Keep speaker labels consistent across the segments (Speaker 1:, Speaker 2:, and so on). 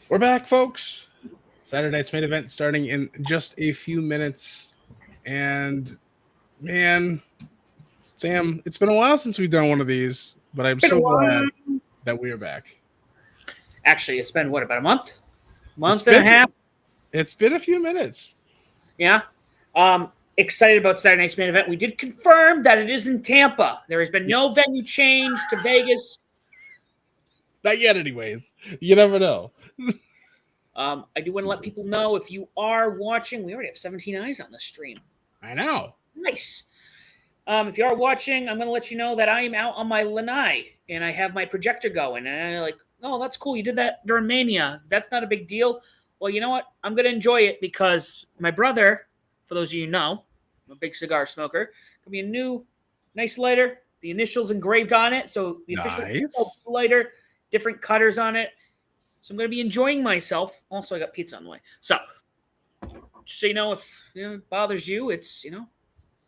Speaker 1: We're back, folks. Saturday night's main event starting in just a few minutes. And man, Sam, it's been a while since we've done one of these, but I'm
Speaker 2: Been a
Speaker 1: so
Speaker 2: while.
Speaker 1: glad that we are back.
Speaker 2: Actually, it's been what, about a month?
Speaker 1: It's
Speaker 2: Month and a
Speaker 1: been
Speaker 2: half?
Speaker 1: it's been a few minutes.
Speaker 2: Yeah. Excited about Saturday night's main event. We did confirm that it is in Tampa. There has been no venue change to Vegas.
Speaker 1: Not yet, anyways. You never know.
Speaker 2: I do want to let people know if you are watching, we already have 17 eyes on the stream.
Speaker 1: I know.
Speaker 2: Nice. If you are watching, I'm going to let you know that I am out on my lanai and I have my projector going. And I'm like, oh, that's cool. You did that during Mania. That's not a big deal. Well, you know what? I'm going to enjoy it because my brother, for those of you who know, I'm a big cigar smoker, got me a new nice lighter, the initials engraved on it. So the official
Speaker 1: Nice.
Speaker 2: lighter, different cutters on it. So I'm going to be enjoying myself. Also, I got pizza on the way. So just so you know, if it bothers you, it's,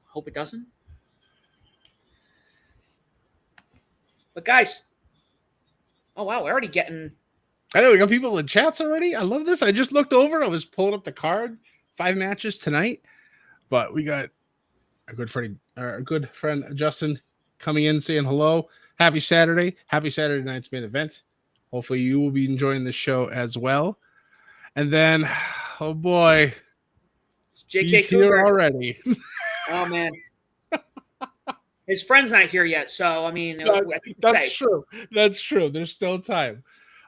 Speaker 2: hope it doesn't. But guys, oh wow, we're already getting.
Speaker 1: I know we got people in chats already. I love this. I just looked over. I was pulling up the card. 5 matches tonight, but we got our good friend Justin coming in saying hello. Happy Saturday. Happy Saturday night's main event. Hopefully you will be enjoying the show as well. And then, oh boy,
Speaker 2: JK
Speaker 1: he's
Speaker 2: Cougar
Speaker 1: here already.
Speaker 2: Oh man, his friend's not here yet, so I mean,
Speaker 1: That's true. That's true. There's still time.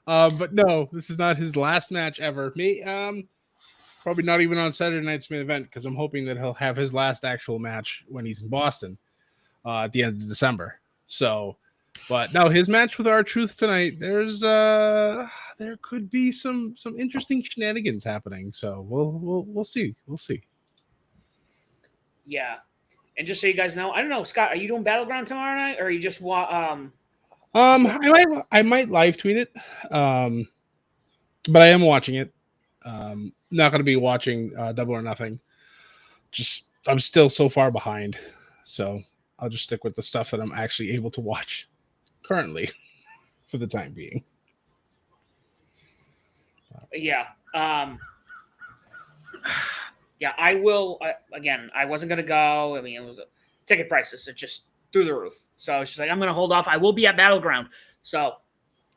Speaker 1: But no, this is not his last match ever. Probably not even on Saturday night's main event because I'm hoping that he'll have his last actual match when he's in Boston at the end of December. So, but no, his match with R-Truth tonight. There could be some interesting shenanigans happening. So we'll see. We'll see.
Speaker 2: Yeah, and just so you guys know, I don't know, Scott, are you doing Battleground tomorrow night, or are you just
Speaker 1: I might live tweet it, but I am watching it. Not going to be watching Double or Nothing. Just I'm still so far behind, so I'll just stick with the stuff that I'm actually able to watch currently for the time being.
Speaker 2: Yeah. Yeah, I will. Again, I wasn't going to go. I mean, it was ticket prices. It just through the roof. So I was just like, I'm going to hold off. I will be at Battleground. So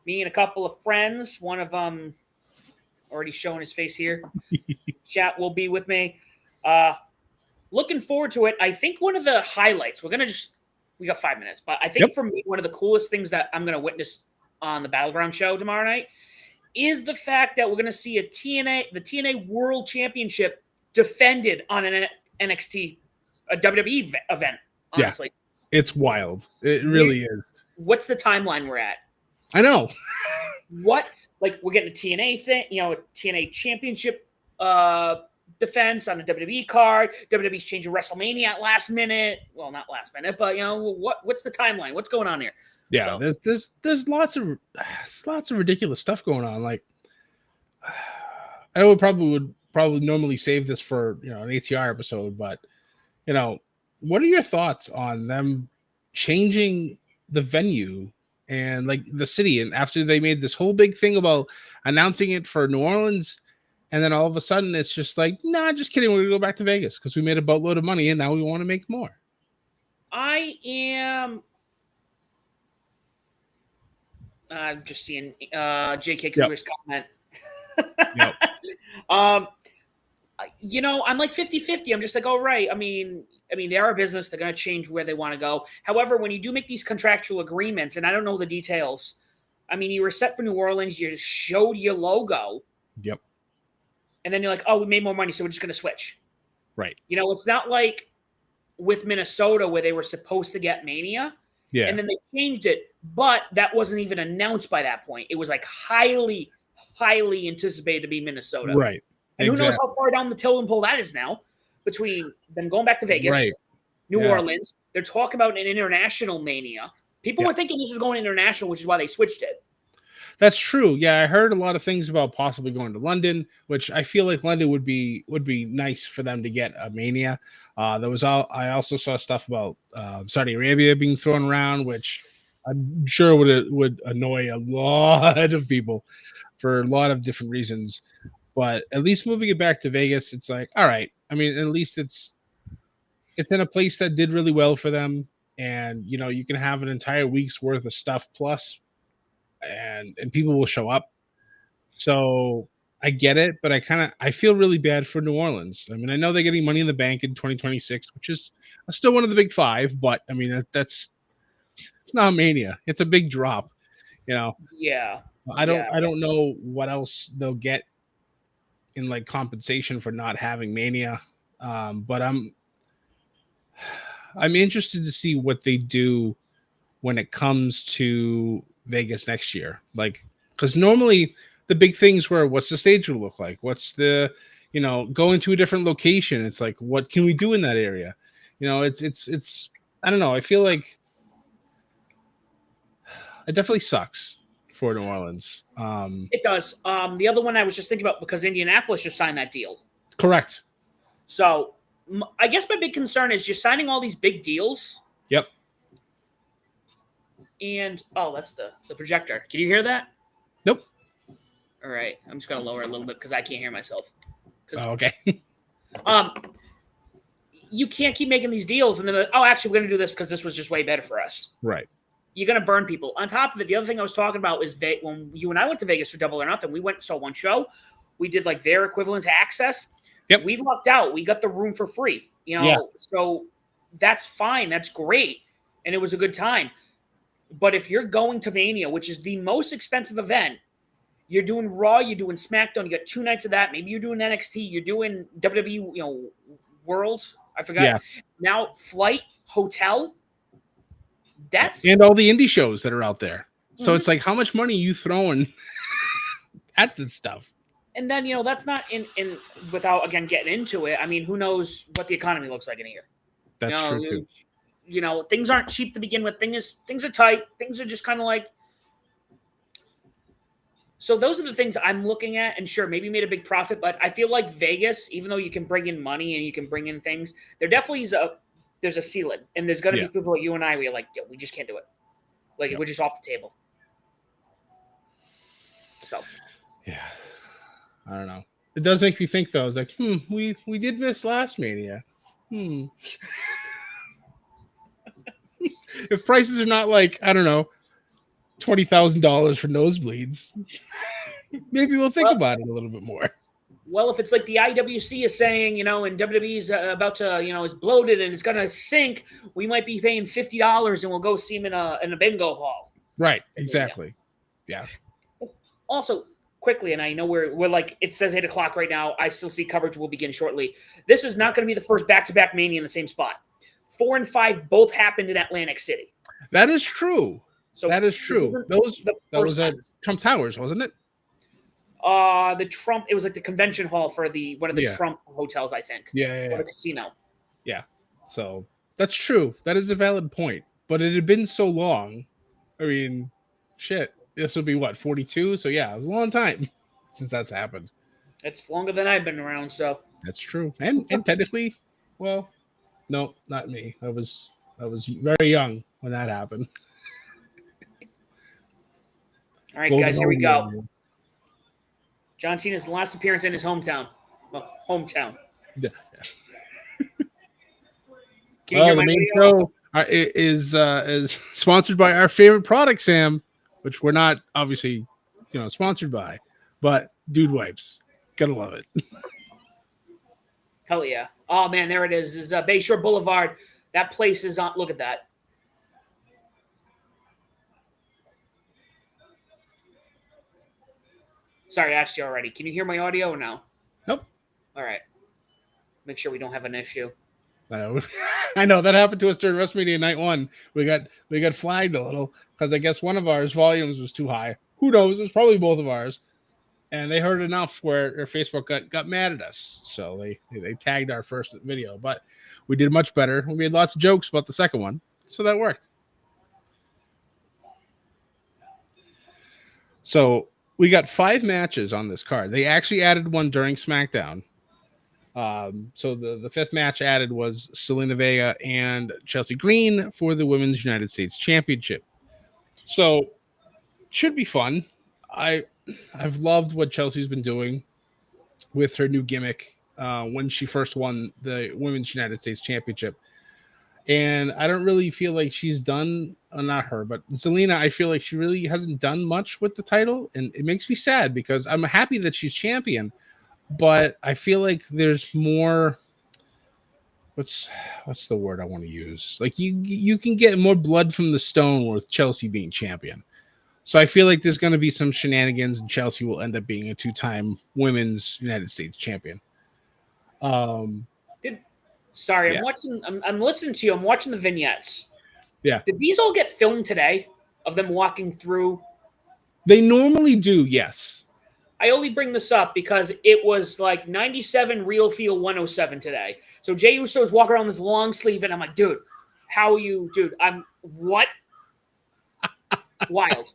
Speaker 2: me and a couple of friends, one of them already showing his face here. Chat will be with me. Looking forward to it. I think one of the highlights, we got 5 minutes, but I think for me, one of the coolest things that I'm going to witness on the Battleground show tomorrow night is the fact that we're going to see the TNA World Championship defended on an NXT, a WWE event, honestly.
Speaker 1: Yeah, it's wild. It really is.
Speaker 2: What's the timeline we're at?
Speaker 1: I know.
Speaker 2: We're getting a TNA thing, a TNA Championship defense on a WWE card. WWE's changing WrestleMania at last minute. Well, not last minute, but what's the timeline? What's going on here?
Speaker 1: Yeah, so, there's lots of ridiculous stuff going on. Like, I would probably normally save this for an ATR episode, but what are your thoughts on them changing the venue and like the city? And after they made this whole big thing about announcing it for New Orleans, and then all of a sudden it's just like, nah, just kidding. We're gonna go back to Vegas because we made a boatload of money and now we want to make more.
Speaker 2: I am. I'm just seeing JK Cougar's comment.
Speaker 1: Yep.
Speaker 2: I'm like 50-50. I'm just like, all right. I mean, they are a business. They're going to change where they want to go. However, when you do make these contractual agreements, and I don't know the details, I mean, you were set for New Orleans. You showed your logo.
Speaker 1: Yep.
Speaker 2: And then you're like, oh, we made more money, so we're just going to switch.
Speaker 1: Right.
Speaker 2: It's not like with Minnesota where they were supposed to get Mania.
Speaker 1: Yeah.
Speaker 2: And then they changed it, but that wasn't even announced by that point. It was like highly, highly anticipated to be Minnesota.
Speaker 1: Right.
Speaker 2: And who knows how far down the totem pole that is now between them going back to Vegas, New Orleans. They're talking about an international Mania. People were thinking this was going international, which is why they switched it.
Speaker 1: That's true. Yeah, I heard a lot of things about possibly going to London, which I feel like London would be nice for them to get a Mania. I also saw stuff about Saudi Arabia being thrown around, which I'm sure it would annoy a lot of people for a lot of different reasons. But at least moving it back to Vegas, it's like, all right. I mean, at least it's in a place that did really well for them, and you can have an entire week's worth of stuff plus, and people will show up. So I get it, but I feel really bad for New Orleans. I mean, I know they're getting Money in the Bank in 2026, which is still one of the big five, but I mean that's it's not Mania. It's a big drop, you know.
Speaker 2: Yeah.
Speaker 1: I don't
Speaker 2: Yeah.
Speaker 1: I don't know what else they'll get in like compensation for not having Mania. But I'm interested to see what they do when it comes to Vegas next year. Like, because normally the big things were what's the stage gonna look like? What's the, going to a different location? It's like, what can we do in that area? It's I don't know. I feel like it definitely sucks for New Orleans.
Speaker 2: It does. The other one I was just thinking about because Indianapolis just signed that deal.
Speaker 1: Correct.
Speaker 2: So I guess my big concern is you're signing all these big deals.
Speaker 1: Yep.
Speaker 2: And that's the projector. Can you hear that?
Speaker 1: Nope.
Speaker 2: All right. I'm just gonna lower it a little bit because I can't hear myself.
Speaker 1: Oh, okay.
Speaker 2: You can't keep making these deals and then actually we're gonna do this because this was just way better for us.
Speaker 1: Right.
Speaker 2: You're gonna burn people. On top of it, the other thing I was talking about is when you and I went to Vegas for Double or Nothing, we went and saw one show. We did like their equivalent to Access.
Speaker 1: Yep.
Speaker 2: We lucked out. We got the room for free.
Speaker 1: Yeah.
Speaker 2: So that's fine. That's great, and it was a good time. But if you're going to Mania, which is the most expensive event, you're doing Raw, you're doing SmackDown, you got 2 nights of that. Maybe you're doing NXT, you're doing WWE, World. I forgot.
Speaker 1: Yeah.
Speaker 2: Now, flight, hotel.
Speaker 1: And all the indie shows that are out there. So it's like, how much money are you throwing at this stuff?
Speaker 2: And then, that's not in without, again, getting into it. I mean, who knows what the economy looks like in a year.
Speaker 1: That's true, too.
Speaker 2: Things aren't cheap to begin with. Things are tight. Things are just kind of like. So those are the things I'm looking at. And sure, maybe made a big profit, but I feel like Vegas, even though you can bring in money and you can bring in things, there definitely is there's a ceiling. And there's going to be people like you and I, where you're like, yo, we just can't do it. Like, we're just off the table. So.
Speaker 1: Yeah. I don't know. It does make me think, though. It's like, we did miss last Mania. If prices are not like, I don't know, $20,000 for nosebleeds, maybe we'll think about it a little bit more.
Speaker 2: Well, if it's like the IWC is saying, and WWE's about to, is bloated and it's going to sink, we might be paying $50 and we'll go see him in a bingo hall.
Speaker 1: Right. Exactly. Yeah.
Speaker 2: Also, quickly, and I know we're like, it says 8 o'clock right now. I still see coverage will begin shortly. This is not going to be the first back-to-back Mania in the same spot. 4 and 5 both happened in Atlantic City.
Speaker 1: That is true. So that is true. That was at Trump Towers, wasn't it?
Speaker 2: It was like the convention hall for one of the Trump hotels, I think.
Speaker 1: Yeah.
Speaker 2: Or the casino.
Speaker 1: Yeah. So that's true. That is a valid point. But it had been so long. I mean, shit. This would be what, 42? So yeah, it was a long time since that's happened.
Speaker 2: It's longer than I've been around, so
Speaker 1: that's true. And technically, well, no, not me. I was very young when that happened.
Speaker 2: All right, guys, here we go. John Cena's last appearance in his hometown. Well, hometown.
Speaker 1: Yeah.
Speaker 2: Can you hear my
Speaker 1: main show is sponsored by our favorite product, Sam, which we're not obviously, sponsored by, but Dude Wipes. Gotta love it.
Speaker 2: Hell yeah. Oh man, there it is. This is Bayshore Boulevard. That place is on. Look at that. Sorry, I asked you already. Can you hear my audio or no?
Speaker 1: Nope.
Speaker 2: All right. Make sure we don't have an issue.
Speaker 1: I know that happened to us during WrestleMania Night 1. We got flagged a little because I guess one of ours volumes was too high. Who knows? It was probably both of ours. And they heard enough where their Facebook got mad at us. So they tagged our first video. But we did much better. We made lots of jokes about the second one. So that worked. So we got 5 matches on this card. They actually added one during SmackDown. So the 5th match added was Selena Vega and Chelsea Green for the Women's United States Championship. So should be fun. I I've loved what Chelsea's been doing with her new gimmick when she first won the Women's United States Championship. And I don't really feel like she's done, not her, but Zelina, I feel like she really hasn't done much with the title. And it makes me sad because I'm happy that she's champion, but I feel like there's more. What's the word I want to use? Like you can get more blood from the stone with Chelsea being champion. So I feel like there's going to be some shenanigans, and Chelsea will end up being a two-time Women's United States champion. Um,
Speaker 2: Sorry,
Speaker 1: yeah.
Speaker 2: I'm watching. I'm listening to you. I'm watching the vignettes.
Speaker 1: Yeah.
Speaker 2: Did these all get filmed today of them walking through?
Speaker 1: They normally do, yes.
Speaker 2: I only bring this up because it was like 97 real feel 107 today. So Jey Uso's walking around this long sleeve, and I'm like, dude, how are you, dude? I'm what? Wild.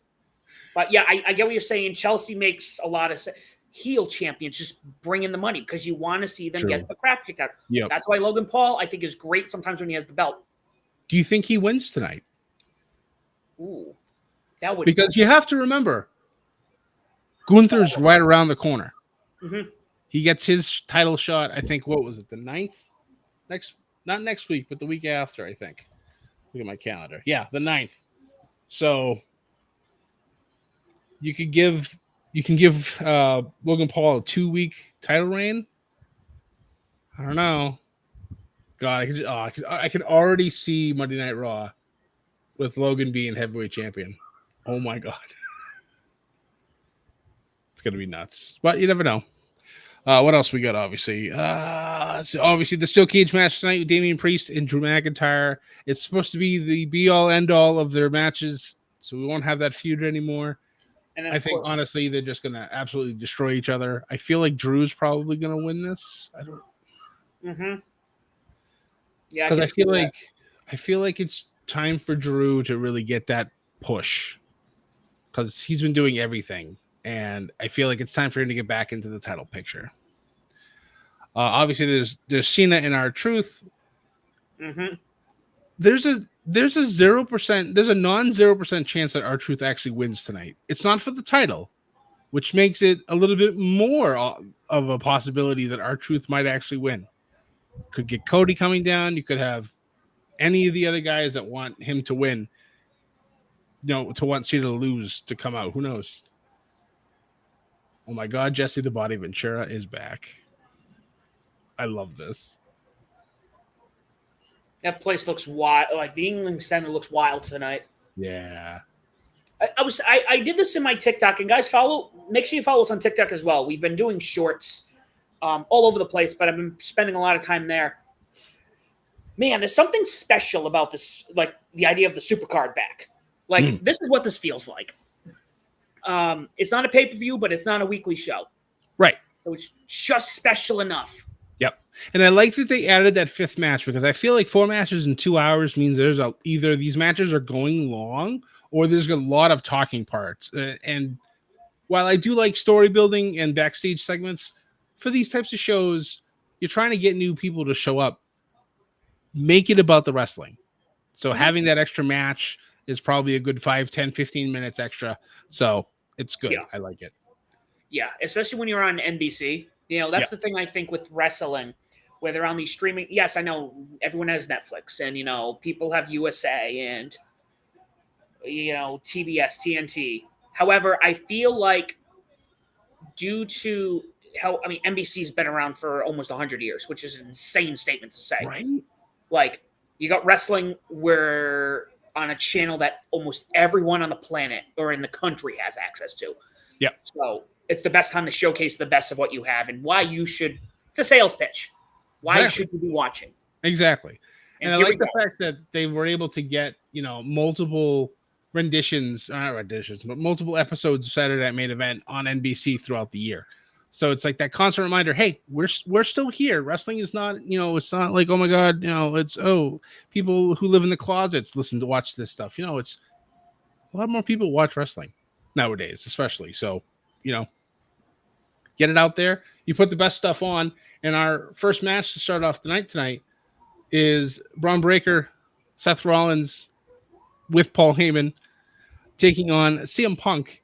Speaker 2: But yeah, I get what you're saying. Chelsea makes a lot of sense. Heel champions just bring in the money because you want to see them get the crap kicked out.
Speaker 1: Yep.
Speaker 2: That's why Logan Paul, I think, is great sometimes when he has the belt.
Speaker 1: Do you think he wins tonight?
Speaker 2: Ooh, that would,
Speaker 1: because you have to remember, Gunther's right around the corner.
Speaker 2: Mm-hmm.
Speaker 1: He gets his title shot. I think what was it, the 9th? Not next week, but the week after. I think. Look at my calendar. Yeah, the 9th. So you can give Logan Paul a 2-week title reign. I don't know. God, I could already see Monday Night Raw with Logan being heavyweight champion. Oh my God. It's gonna be nuts. But you never know. What else we got? Obviously, so obviously the steel cage match tonight with Damian Priest and Drew McIntyre. It's supposed to be the be all end all of their matches, so we won't have that feud anymore. And then I think honestly they're just gonna absolutely destroy each other. I feel like Drew's probably gonna win this. I don't.
Speaker 2: Mm-hmm. Yeah,
Speaker 1: because I feel like it's time for Drew to really get that push because he's been doing everything, and I feel like it's time for him to get back into the title picture. Obviously, there's Cena and R-Truth.
Speaker 2: Mm-hmm.
Speaker 1: There's a 0%, there's a non-0% chance that R-Truth actually wins tonight. It's not for the title, which makes it a little bit more of a possibility that R-Truth might actually win. Could get Cody coming down. You could have any of the other guys that want him to win, to want Cena to lose to come out. Who knows? Oh my God, Jesse the Body Ventura is back. I love this.
Speaker 2: That place looks wild. Like the England Center looks wild tonight.
Speaker 1: Yeah.
Speaker 2: I did this in my TikTok, and guys, make sure you follow us on TikTok as well. We've been doing shorts all over the place, but I've been spending a lot of time there. Man, there's something special about this, like the idea of the supercard back. Like this is what this feels like. It's not a pay-per-view, but it's not a weekly show.
Speaker 1: Right.
Speaker 2: So it's just special enough.
Speaker 1: Yep. And I like that they added that 5th match because I feel like 4 matches in 2 hours means there's either these matches are going long or there's a lot of talking parts. And while I do like story building and backstage segments for these types of shows, you're trying to get new people to show up. Make it about the wrestling. So having that extra match is probably a good 5, 10, 15 minutes extra. So it's good. Yeah. I like it.
Speaker 2: Yeah, especially when you're on NBC. That's the thing I think with wrestling, where they're on these streaming. Yes, I know everyone has Netflix, and people have USA and TBS, TNT. However, I feel like due to how NBC's been around for almost 100 years, which is an insane statement to say.
Speaker 1: Right?
Speaker 2: Like you got wrestling where on a channel that almost everyone on the planet or in the country has access to.
Speaker 1: Yeah.
Speaker 2: So it's the best time to showcase the best of what you have and why you should. It's a sales pitch. Why should you be watching?
Speaker 1: Exactly. And I like the fact that they were able to get, multiple multiple episodes of Saturday Night Main Event on NBC throughout the year. So it's like that constant reminder, hey, we're still here. Wrestling is not, it's not like, oh my God, it's, people who live in the closets listen to watch this stuff. It's a lot more people watch wrestling nowadays, especially. So, get it out there. You put the best stuff on. And our first match to start off the night tonight is Braun Breaker, Seth Rollins with Paul Heyman. taking on CM Punk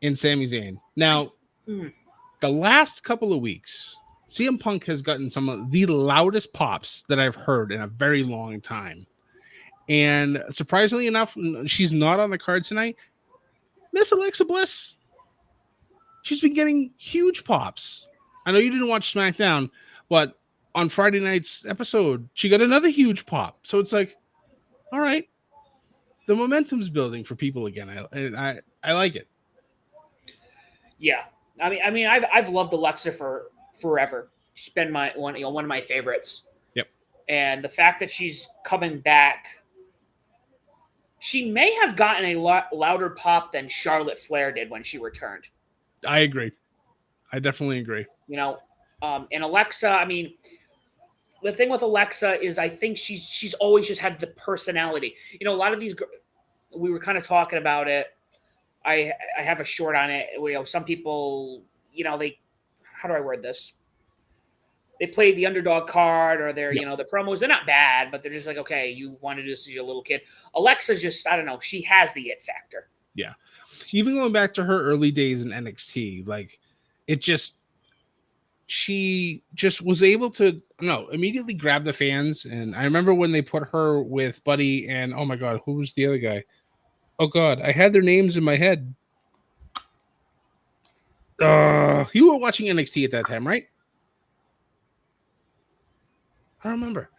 Speaker 1: and Sami Zayn. Now,
Speaker 2: Mm.
Speaker 1: the last couple of weeks, CM Punk has gotten some of the loudest pops that I've heard in a very long time. And surprisingly enough, she's not on the card tonight. Miss Alexa Bliss, she's been getting huge pops. I know you didn't watch SmackDown, but on Friday night's episode, she got another huge pop. So it's like, all right, the momentum's building for people again. I like it.
Speaker 2: Yeah, I've loved Alexa for forever. She's been one of my favorites.
Speaker 1: Yep.
Speaker 2: And the fact that she's coming back, she may have gotten a lot louder pop than Charlotte Flair did when she returned.
Speaker 1: I agree. I definitely agree.
Speaker 2: And Alexa, I mean, the thing with Alexa is I think she's always just had the personality. A lot of these, we were kind of talking about it. I have a short on it. Some people, they, how do I word this? They play the underdog card, or they're, the promos. They're not bad, but they're just like, okay, you want to do this as your little kid. Alexa's just, I don't know. She has the it factor.
Speaker 1: Yeah. Even going back to her early days in NXT, like she just was able to immediately grab the fans. And I remember when they put her with Buddy and, oh my God, who was the other guy? Oh God, I had their names in my head. You were watching NXT at that time, right? I don't remember.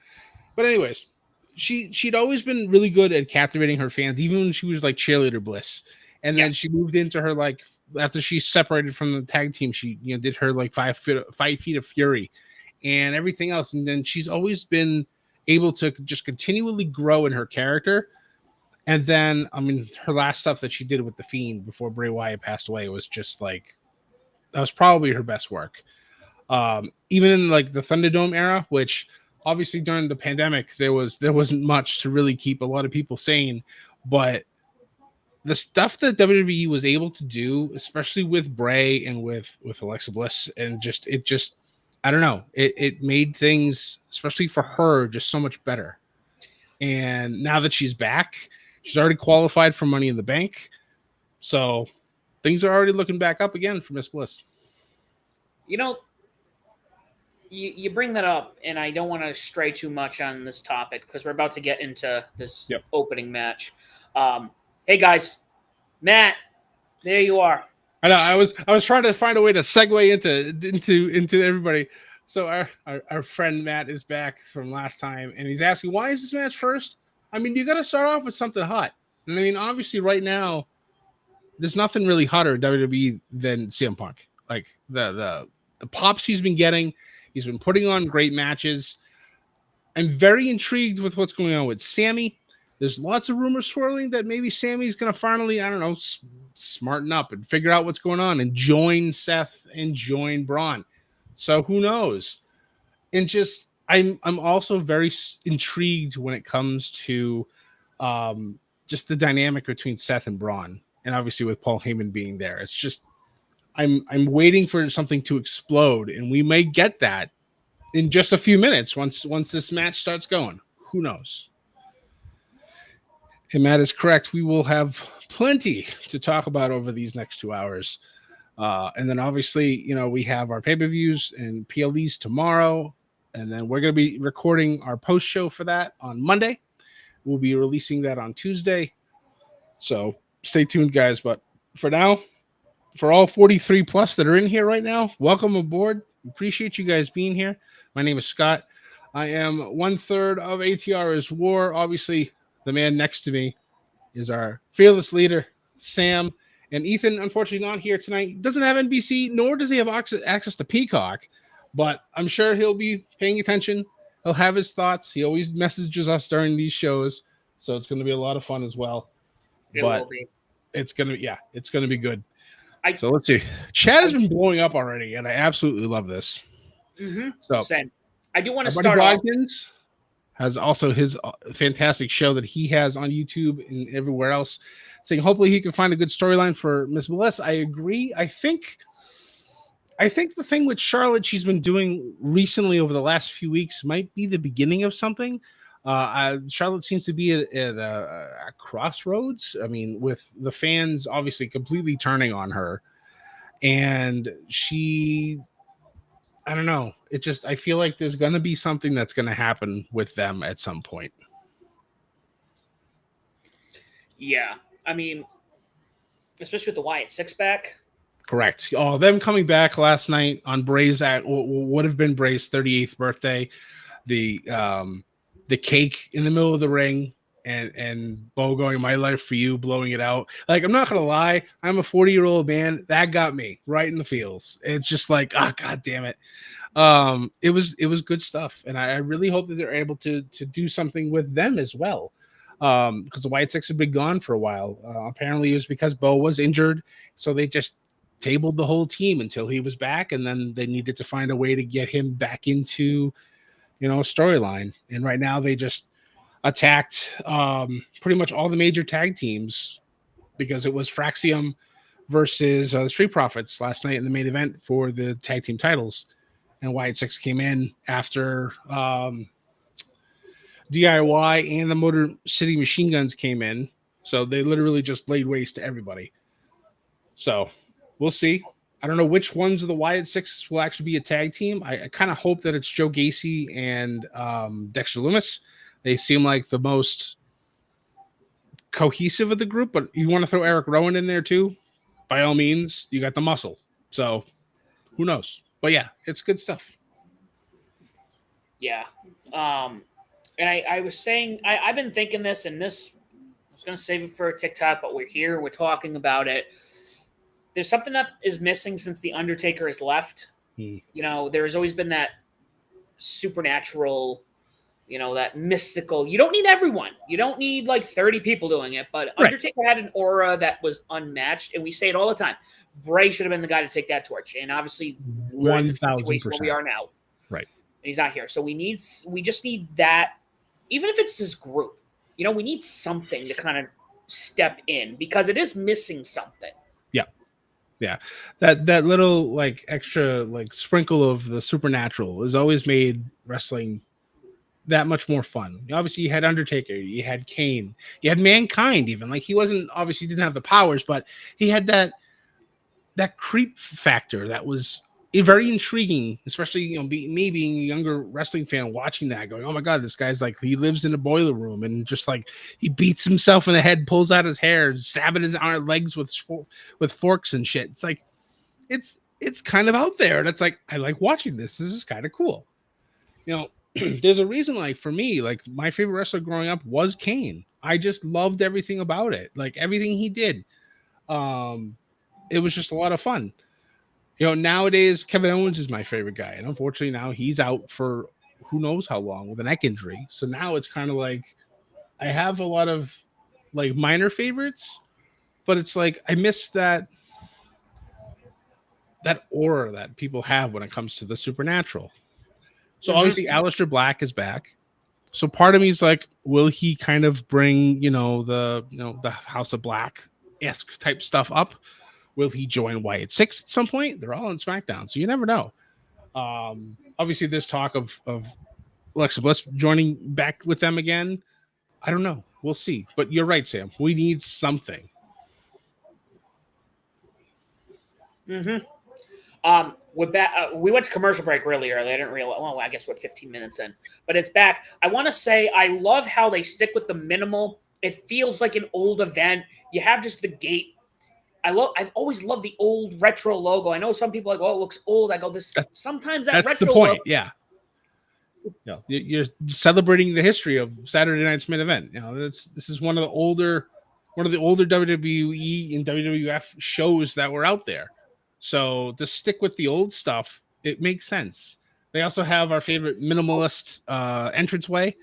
Speaker 1: But anyways, she'd always been really good at captivating her fans, even when she was like cheerleader Bliss. And then she moved into her, like, after she separated from the tag team, she did her like 5 feet of fury and everything else. And then she's always been able to just continually grow in her character. And then, I mean, her last stuff that she did with The Fiend before Bray Wyatt passed away was just like, that was probably her best work. Even in like the Thunderdome era, which obviously during the pandemic, there wasn't much to really keep a lot of people sane, but the stuff that WWE was able to do, especially with Bray and with Alexa Bliss, and I don't know, it made things, especially for her, just so much better. And now that she's back, she's already qualified for Money in the Bank, so things are already looking back up again for Miss Bliss.
Speaker 2: You bring that up, and I don't want to stray too much on this topic because we're about to get into this opening match. Hey guys, Matt, there you are.
Speaker 1: I know. I was trying to find a way to segue into everybody. So our friend Matt is back from last time, and he's asking, why is this match first? I mean, you got to start off with something hot. And I mean, obviously, right now, there's nothing really hotter in WWE than CM Punk. Like the pops he's been getting, he's been putting on great matches. I'm very intrigued with what's going on with Sammy. There's lots of rumors swirling that maybe Sammy's going to finally, I don't know, smarten up and figure out what's going on and join Seth and join Braun. So who knows? And just, I'm also very intrigued when it comes to just the dynamic between Seth and Braun, and obviously with Paul Heyman being there. It's just, I'm waiting for something to explode, and we may get that in just a few minutes once this match starts going. Who knows? And Matt is correct. We will have plenty to talk about over these next 2 hours. And then obviously, we have our pay-per-views and PLEs tomorrow. And then we're going to be recording our post-show for that on Monday. We'll be releasing that on Tuesday. So stay tuned, guys. But for now, for all 43 plus that are in here right now, welcome aboard. Appreciate you guys being here. My name is Scott. I am 1/3 of ATR is War. Obviously, the man next to me is our fearless leader, Sam. And Ethan, unfortunately, not here tonight. Doesn't have NBC, nor does he have access to Peacock. But I'm sure he'll be paying attention. He'll have his thoughts. He always messages us during these shows. So it's going to be a lot of fun as well.
Speaker 2: It will be.
Speaker 1: It's going to be good. So let's see. Chad has been blowing up already, and I absolutely love this.
Speaker 2: Mm-hmm.
Speaker 1: So
Speaker 2: same. I do want to start off.
Speaker 1: Has also his fantastic show that he has on YouTube and everywhere else, saying hopefully he can find a good storyline for Miss Bliss. I agree. I think the thing with Charlotte she's been doing recently over the last few weeks might be the beginning of something. Charlotte seems to be at a crossroads. I mean, with the fans obviously completely turning on her, and I don't know. It just, I feel like there's going to be something that's going to happen with them at some point.
Speaker 2: Yeah, I mean, especially with the Wyatt six back.
Speaker 1: Correct. Oh, them coming back last night on Bray's at would have been Bray's 38th birthday. The the cake in the middle of the ring, and Bo going, "My life for you," blowing it out. Like, I'm not gonna lie, I'm a 40-year-old man. That got me right in the feels. It's just like, ah, oh, god damn it. It was good stuff, and I really hope that they're able to do something with them as well. Because the White Six have been gone for a while. Apparently, it was because Bo was injured, so they just tabled the whole team until he was back, and then they needed to find a way to get him back into, a storyline. And right now, they just attacked pretty much all the major tag teams, because it was Fraxium versus the Street Profits last night in the main event for the tag team titles. And Wyatt Six came in after DIY and the Motor City Machine Guns came in. So they literally just laid waste to everybody. So we'll see. I don't know which ones of the Wyatt Six will actually be a tag team. I kind of hope that it's Joe Gacy and Dexter Loomis. They seem like the most cohesive of the group, but you want to throw Eric Rowan in there too? By all means, you got the muscle. So who knows? But yeah, it's good stuff.
Speaker 2: Yeah. And I was saying, I've been thinking this, and this, I was going to save it for a TikTok, but we're here, we're talking about it. There's something that is missing since The Undertaker has left. You know, there has always been that supernatural, that mystical. You don't need everyone. You don't need like 30 people doing it, but
Speaker 1: Right.
Speaker 2: Undertaker had an aura that was unmatched, and we say it all the time. Bray should have been the guy to take that torch, and obviously we're in the situation where we are now.
Speaker 1: Right.
Speaker 2: And he's not here. So we just need that, even if it's this group, we need something to kind of step in, because it is missing something.
Speaker 1: Yeah. That little like extra like sprinkle of the supernatural has always made wrestling that much more fun. Obviously, you had Undertaker, you had Kane, you had Mankind. Even like, he wasn't, obviously didn't have the powers, but he had that creep factor that was very intriguing, especially me being a younger wrestling fan, watching that, going, "Oh my god, this guy's like, he lives in a boiler room and just like he beats himself in the head, pulls out his hair, stabbing his legs with forks and shit." It's like, it's kind of out there, and it's like, I like watching this. This is kind of cool. There's a reason, like, for me, like, my favorite wrestler growing up was Kane. I just loved everything about it, like everything he did. It was just a lot of fun. Nowadays, Kevin Owens is my favorite guy. And unfortunately, now he's out for who knows how long with a neck injury. So now it's kind of like, I have a lot of like minor favorites, but it's like, I miss that aura that people have when it comes to the supernatural. So obviously, Aleister Black is back. So part of me is like, will he kind of bring, the House of Black-esque type stuff up? Will he join Wyatt Six at some point? They're all on SmackDown, so you never know. Obviously, there's talk of Alexa Bliss joining back with them again. I don't know. We'll see. But you're right, Sam. We need something.
Speaker 2: We're back. We went to commercial break really early. I didn't realize. Well, I guess we're 15 minutes in, but it's back. I want to say I love how they stick with the minimal. It feels like an old event. You have just the gate. I've always loved the old retro logo. I know some people are like, "Oh, it looks old." I go, sometimes that
Speaker 1: that's
Speaker 2: retro
Speaker 1: the point.
Speaker 2: look,
Speaker 1: Yeah. You're celebrating the history of Saturday Night's Main Event. This is one of the older WWE and WWF shows that were out there. So to stick with the old stuff, it makes sense. They also have our favorite minimalist entranceway.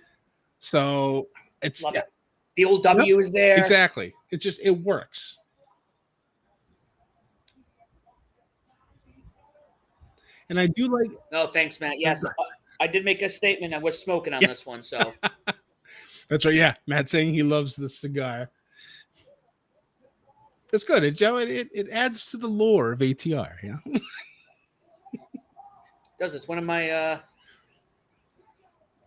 Speaker 1: So it's
Speaker 2: it. The old W is there.
Speaker 1: Exactly. It works. And I do like.
Speaker 2: No, thanks, Matt. Yes, I did make a statement. I was smoking on this one, so
Speaker 1: that's right. Yeah, Matt saying he loves the cigar. That's good, Joe. It adds to the lore of ATR.
Speaker 2: Does it's one of my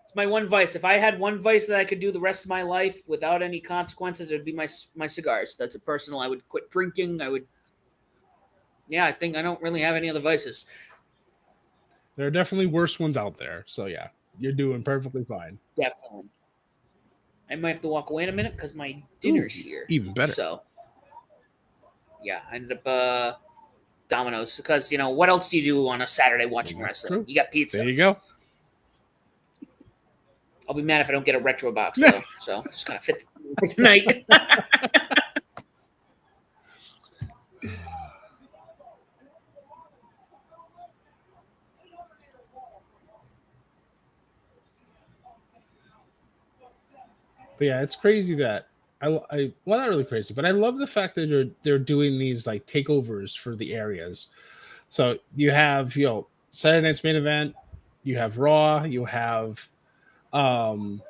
Speaker 2: It's my one vice. If I had one vice that I could do the rest of my life without any consequences, it would be my cigars. That's a personal. I would quit drinking. I would. Yeah, I think I don't really have any other vices.
Speaker 1: There are definitely worse ones out there. So yeah, you're doing perfectly fine.
Speaker 2: Definitely. I might have to walk away in a minute because my dinner's
Speaker 1: Ooh,
Speaker 2: here.
Speaker 1: even better.
Speaker 2: So, yeah, I ended up Domino's because what else do you do on a Saturday watching wrestling?
Speaker 1: True.
Speaker 2: You got pizza.
Speaker 1: There you go.
Speaker 2: I'll be mad if I don't get a retro box though. So just kind of fit tonight.
Speaker 1: But yeah, it's crazy that I well, not really crazy, but I love the fact that they're doing these like takeovers for the areas. So you have Saturday night's main event, you have Raw, you have um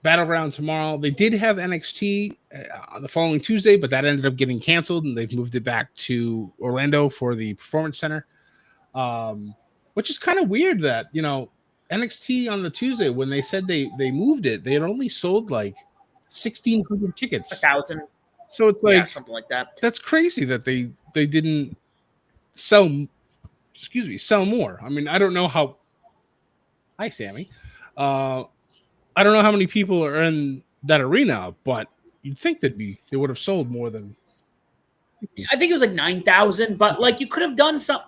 Speaker 1: Battleground tomorrow. They did have NXT on the following Tuesday, but that ended up getting canceled, and they've moved it back to Orlando for the Performance Center. Which is kind of weird that NXT on the Tuesday, when they said they moved it, they had only sold like 1,600 tickets.
Speaker 2: 1,000.
Speaker 1: So it's like
Speaker 2: something like that.
Speaker 1: That's crazy that they didn't sell. Sell more. I mean, I don't know how. Hi, Sammy. I don't know how many people are in that arena, but you'd think they would have sold more than.
Speaker 2: I think it was like 9,000, but like you could have done some.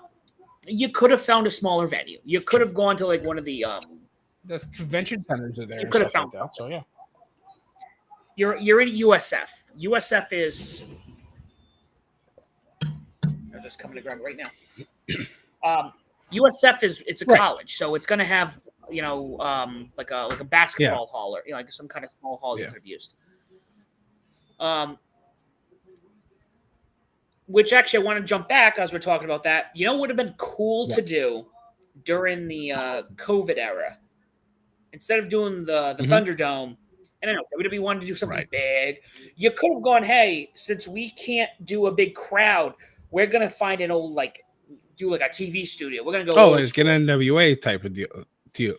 Speaker 2: You could have found a smaller venue. You could have gone to like one of the
Speaker 1: convention centers are there.
Speaker 2: You could have found
Speaker 1: that. So yeah,
Speaker 2: you're in USF. USF is. I'm just coming to grab it right now. USF it's a college, so it's going to have like a basketball hall or like some kind of small hall you could have used. Which actually I want to jump back as we're talking about that. Would have been cool to do during the COVID era. Instead of doing the Thunderdome, and I know WWE wanted to do something big, you could have gone, hey, since we can't do a big crowd, we're going to find an old, do like a TV studio. We're going to go.
Speaker 1: Oh, it's an NWA type of deal. You're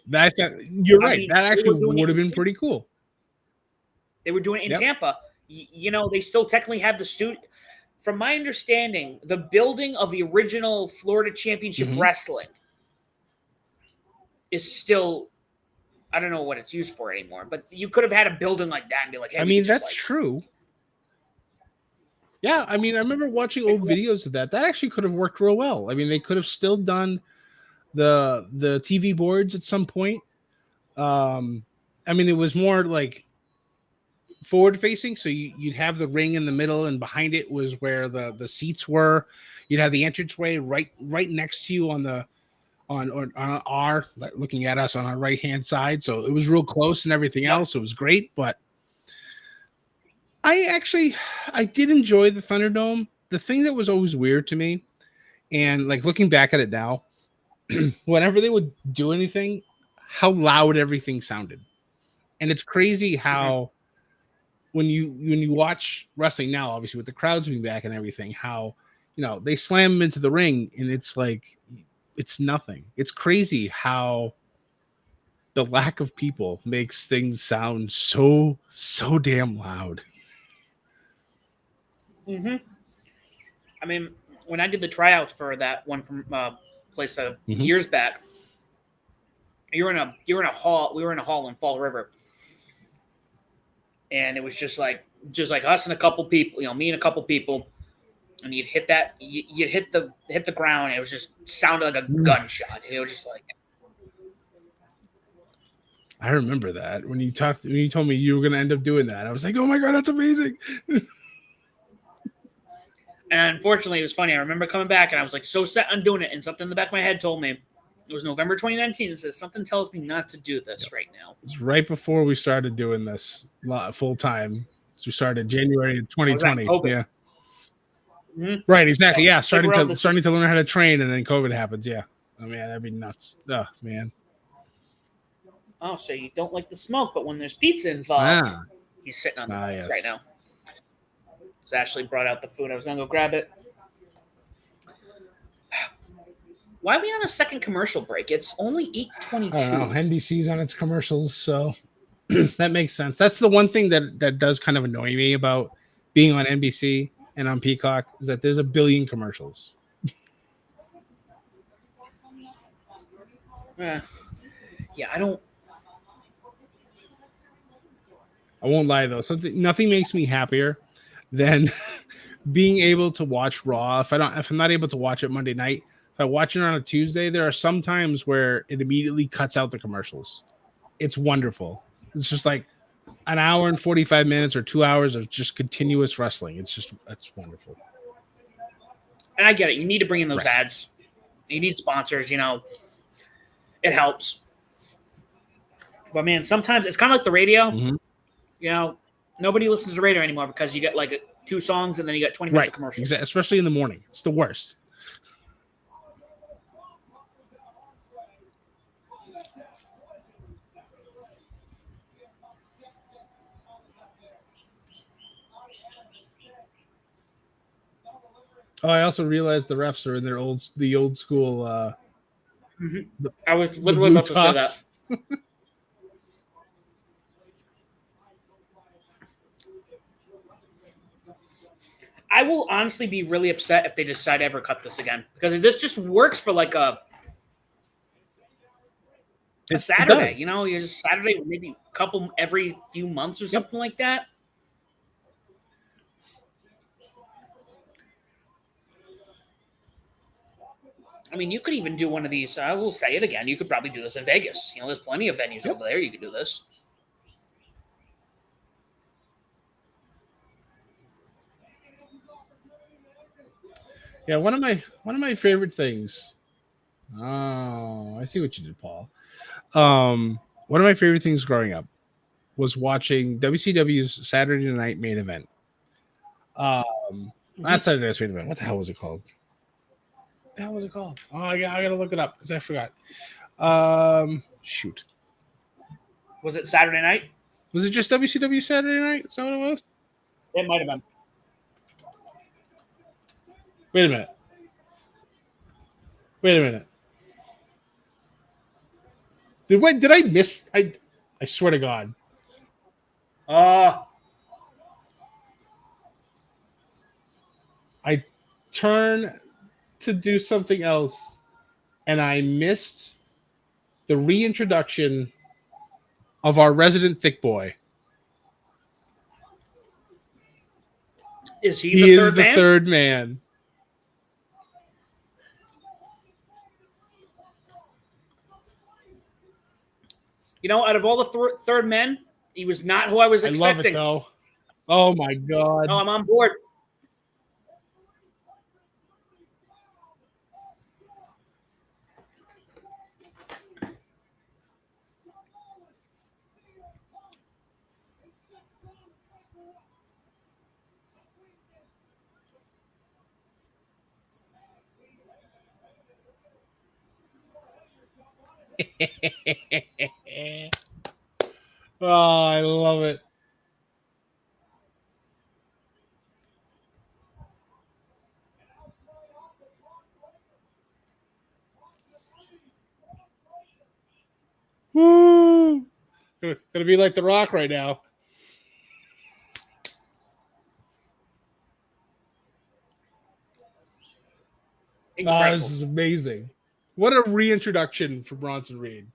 Speaker 1: right. That actually would have been pretty cool.
Speaker 2: They were doing it in Tampa. They still technically have the studio. From my understanding, the building of the original Florida Championship Wrestling is still, I don't know what it's used for anymore, but you could have had a building like that and be like, hey,
Speaker 1: I mean, that's true. Yeah, I mean, I remember watching old videos of that. That actually could have worked real well. I mean, they could have still done the TV boards at some point. I mean, it was more like forward facing, so you'd have the ring in the middle, and behind it was where the seats were. You'd have the entranceway right next to you on our looking at us on our right hand side, so it was real close and everything else. It was great, but I did enjoy the Thunderdome. The thing that was always weird to me, and like looking back at it now, whenever they would do anything, how loud everything sounded. And it's crazy how when you watch wrestling now, obviously with the crowds being back and everything, how they slam them into the ring and it's like it's nothing. It's crazy how the lack of people makes things sound so damn loud.
Speaker 2: I mean, when I did the tryouts for that one place years back, you're in a hall. We were in a hall in Fall River, and it was just like us and a couple people. Me and a couple people, and you'd hit that. You'd hit the ground. And it was just sounded like a gunshot. It was just like.
Speaker 1: I remember that when you told me you were going to end up doing that. I was like, oh my God, that's amazing.
Speaker 2: And unfortunately, it was funny. I remember coming back, and I was like so set on doing it, and something in the back of my head told me it was November 2019. It says something tells me not to do this right now.
Speaker 1: It's right before we started doing this full time. So we started January 2020. Yeah. Right, exactly. Yeah, starting to learn how to train, and then COVID happens. Yeah. Oh man, that'd be nuts. Oh man.
Speaker 2: Oh, so you don't like the smoke, but when there's pizza involved, he's sitting on the right now. So Ashley brought out the food. I was gonna go grab it. Why are we on a second commercial break? It's only
Speaker 1: I don't know.
Speaker 2: 8:22.
Speaker 1: NBC's on its commercials, so that makes sense. That's the one thing that does kind of annoy me about being on NBC and on Peacock is that there's a billion commercials.
Speaker 2: Yeah, I don't.
Speaker 1: I won't lie though. Nothing makes me happier than being able to watch Raw. If I'm not able to watch it Monday night, if I watch it on a Tuesday, there are some times where it immediately cuts out the commercials. It's wonderful. It's just like an hour and 45 minutes or 2 hours of just continuous wrestling. It's wonderful.
Speaker 2: And I get it. You need to bring in those
Speaker 1: Right.
Speaker 2: ads. You need sponsors. It helps. But man, sometimes it's kind of like the radio.
Speaker 1: Mm-hmm.
Speaker 2: Nobody listens to the radio anymore because you get like 2 songs and then you got 20 minutes of commercials.
Speaker 1: Exactly. Especially in the morning. It's the worst. Oh, I also realized the refs are in the old school.
Speaker 2: I was literally about to say that. I will honestly be really upset if they decide to ever cut this again because this just works for like a Saturday. You just Saturday, maybe a couple every few months or something like that. I mean, you could even do one of these. I will say it again. You could probably do this in Vegas. There's plenty of venues over there. You could do this.
Speaker 1: Yeah, one of my favorite things. Oh, I see what you did, Paul. One of my favorite things growing up was watching WCW's Saturday Night Main Event. Not Saturday Night's Main Event. What the hell was it called? What the hell was it called? Oh, I gotta look it up because I forgot. Shoot.
Speaker 2: Was it Saturday night?
Speaker 1: Was it just WCW Saturday Night? Is that what it was?
Speaker 2: It might have been.
Speaker 1: Wait a minute. Did I miss? I swear to God. I turn to do something else, and I missed the reintroduction of our resident thick boy.
Speaker 2: Is he
Speaker 1: He is the third man.
Speaker 2: Out of all the third men, he was not who I was expecting.
Speaker 1: I love it, though. Oh, my God.
Speaker 2: No, I'm on board.
Speaker 1: Oh, I love it. Woo! Gonna be like The Rock right now.
Speaker 2: Incredible.
Speaker 1: This is amazing. What a reintroduction for Bronson Reed.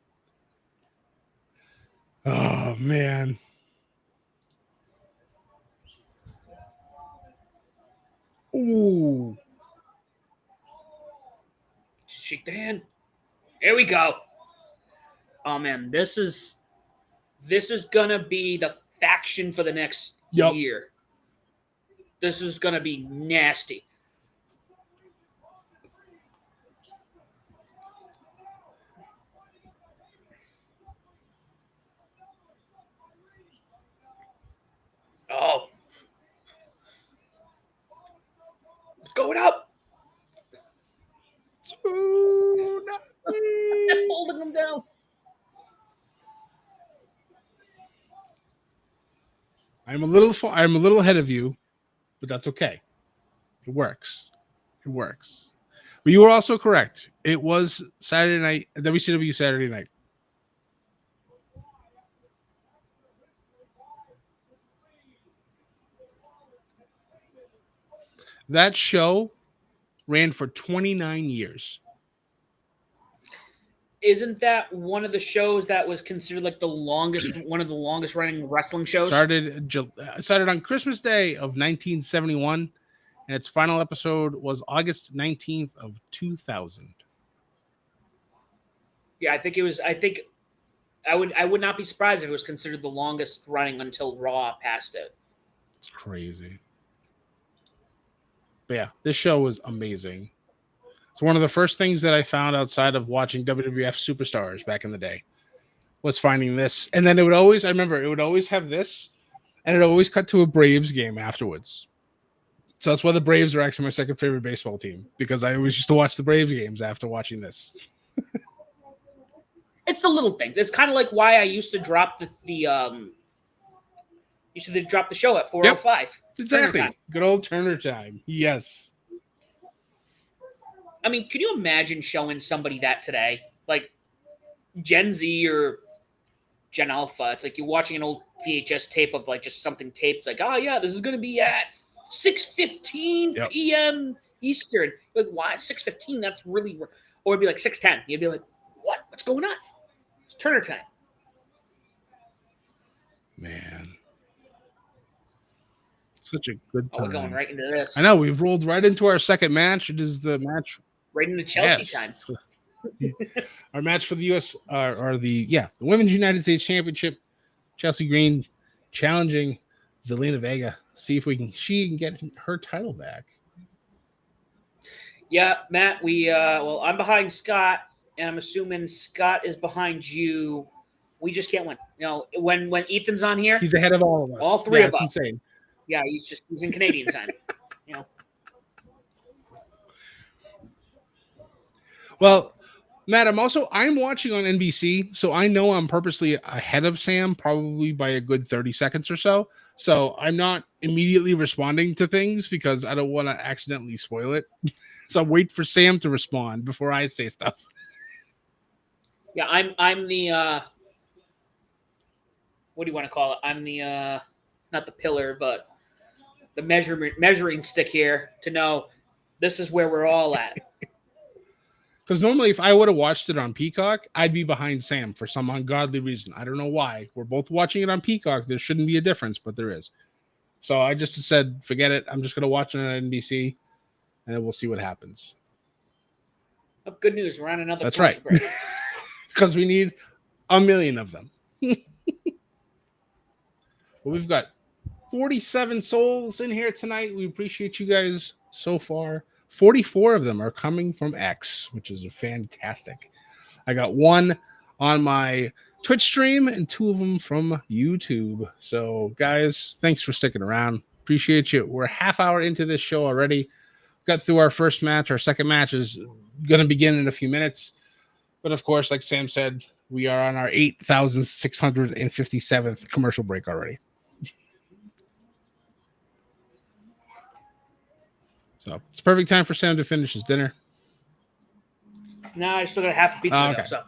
Speaker 1: Oh, man. Ooh.
Speaker 2: Shake the hand. Here we go. Oh man, this is gonna be the faction for the next year. This is gonna be nasty. Oh. Going up. Holding him down.
Speaker 1: I'm a little ahead of you, but that's okay. It works. But you were also correct. It was Saturday night, WCW Saturday night. That show ran for 29 years.
Speaker 2: Isn't that one of the shows that was considered like one of the longest running wrestling shows?
Speaker 1: Started on Christmas Day of 1971, and its final episode was August 19th of 2000.
Speaker 2: Yeah, I think it was. I would not be surprised if it was considered the longest running until Raw passed it.
Speaker 1: It's crazy. But yeah, this show was amazing. It's one of the first things that I found outside of watching WWF Superstars back in the day was finding this. And then I remember it would always have this, and it always cut to a Braves game afterwards. So that's why the Braves are actually my second favorite baseball team, because I always used to watch the Braves games after watching this.
Speaker 2: It's the little things. It's kind of like why I used to drop drop the show at 4:05.
Speaker 1: Yep, exactly. Good old Turner time. Yes.
Speaker 2: I mean, can you imagine showing somebody that today? Like Gen Z or Gen Alpha. It's like you're watching an old VHS tape of like just something taped. It's like, oh yeah, this is gonna be at 6:15 p.m. Eastern. Like, why 6:15? That's really, or it'd be like 6:10. You'd be like, what? What's going on? It's Turner time.
Speaker 1: Man. Such a good time.
Speaker 2: We're going right into this.
Speaker 1: I know, we've rolled right into our second match. It is the match
Speaker 2: right into Chelsea time.
Speaker 1: Our match for the U.S. the Women's United States Championship. Chelsea Green challenging Zelina Vega. See if she can get her title back.
Speaker 2: Yeah, Matt. I'm behind Scott, and I'm assuming Scott is behind you. We just can't win. You know, when Ethan's on here,
Speaker 1: he's ahead of all of us.
Speaker 2: All three of us.
Speaker 1: Insane.
Speaker 2: Yeah, he's in Canadian time. You know.
Speaker 1: Well, Matt, I'm watching on NBC, so I know I'm purposely ahead of Sam, probably by a good 30 seconds or so. So I'm not immediately responding to things because I don't want to accidentally spoil it. So I wait for Sam to respond before I say stuff.
Speaker 2: Yeah, I'm the what do you want to call it? I'm the not the pillar, but the measuring stick here to know this is where we're all at.
Speaker 1: Because normally, if I would have watched it on Peacock, I'd be behind Sam for some ungodly reason. I don't know why. We're both watching it on Peacock. There shouldn't be a difference, but there is. So I just said, forget it. I'm just going to watch it on NBC, and then we'll see what happens.
Speaker 2: Oh, good news. We're on another.
Speaker 1: That's right. Because we need a million of them. Well, we've got 47 souls in here tonight. We appreciate you guys so far. 44 of them are coming from X, which is fantastic. I got one on my Twitch stream and 2 of them from YouTube. So, guys, thanks for sticking around. Appreciate you. We're a half hour into this show already. Got through our first match. Our second match is going to begin in a few minutes. But, of course, like Sam said, we are on our 8,657th commercial break already. So it's perfect time for Sam to finish his dinner.
Speaker 2: No, I still got half a pizza.
Speaker 1: Okay.
Speaker 2: Though, so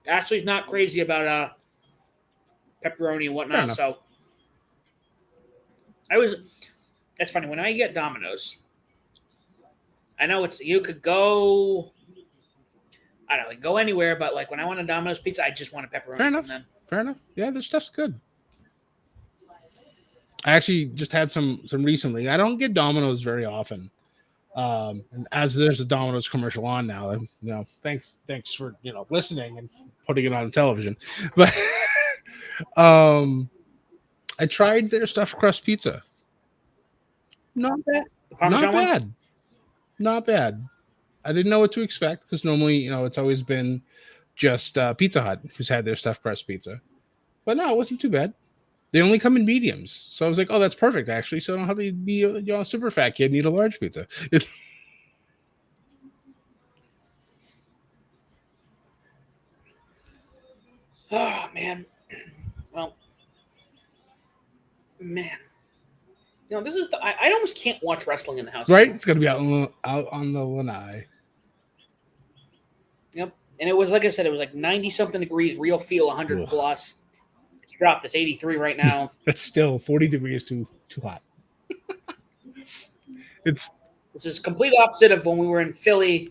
Speaker 2: Ashley's not crazy about pepperoni and whatnot. So it's funny when I get Domino's. I know you could go. I don't know, go anywhere, but like when I want a Domino's pizza, I just want a pepperoni from them.
Speaker 1: Fair enough. Yeah, their stuff's good. I actually just had some recently. I don't get Domino's very often. And as there's a Domino's commercial on now, thanks for listening and putting it on television. But I tried their stuffed crust pizza. Not bad. Not bad. I didn't know what to expect because normally, it's always been just Pizza Hut who's had their stuffed crust pizza. But no, it wasn't too bad. They only come in mediums. So I was like, oh, that's perfect, actually. So I don't have to be a super fat kid and eat a large pizza.
Speaker 2: Oh, man. Well, man. This is I almost can't watch wrestling in the house.
Speaker 1: Right? It's gonna be out on the lanai.
Speaker 2: Yep. And it was, like I said, it was like 90 something degrees, real feel 100 plus. It's dropped. It's 83 right now.
Speaker 1: It's still 40 degrees too hot. This
Speaker 2: is complete opposite of when we were in Philly.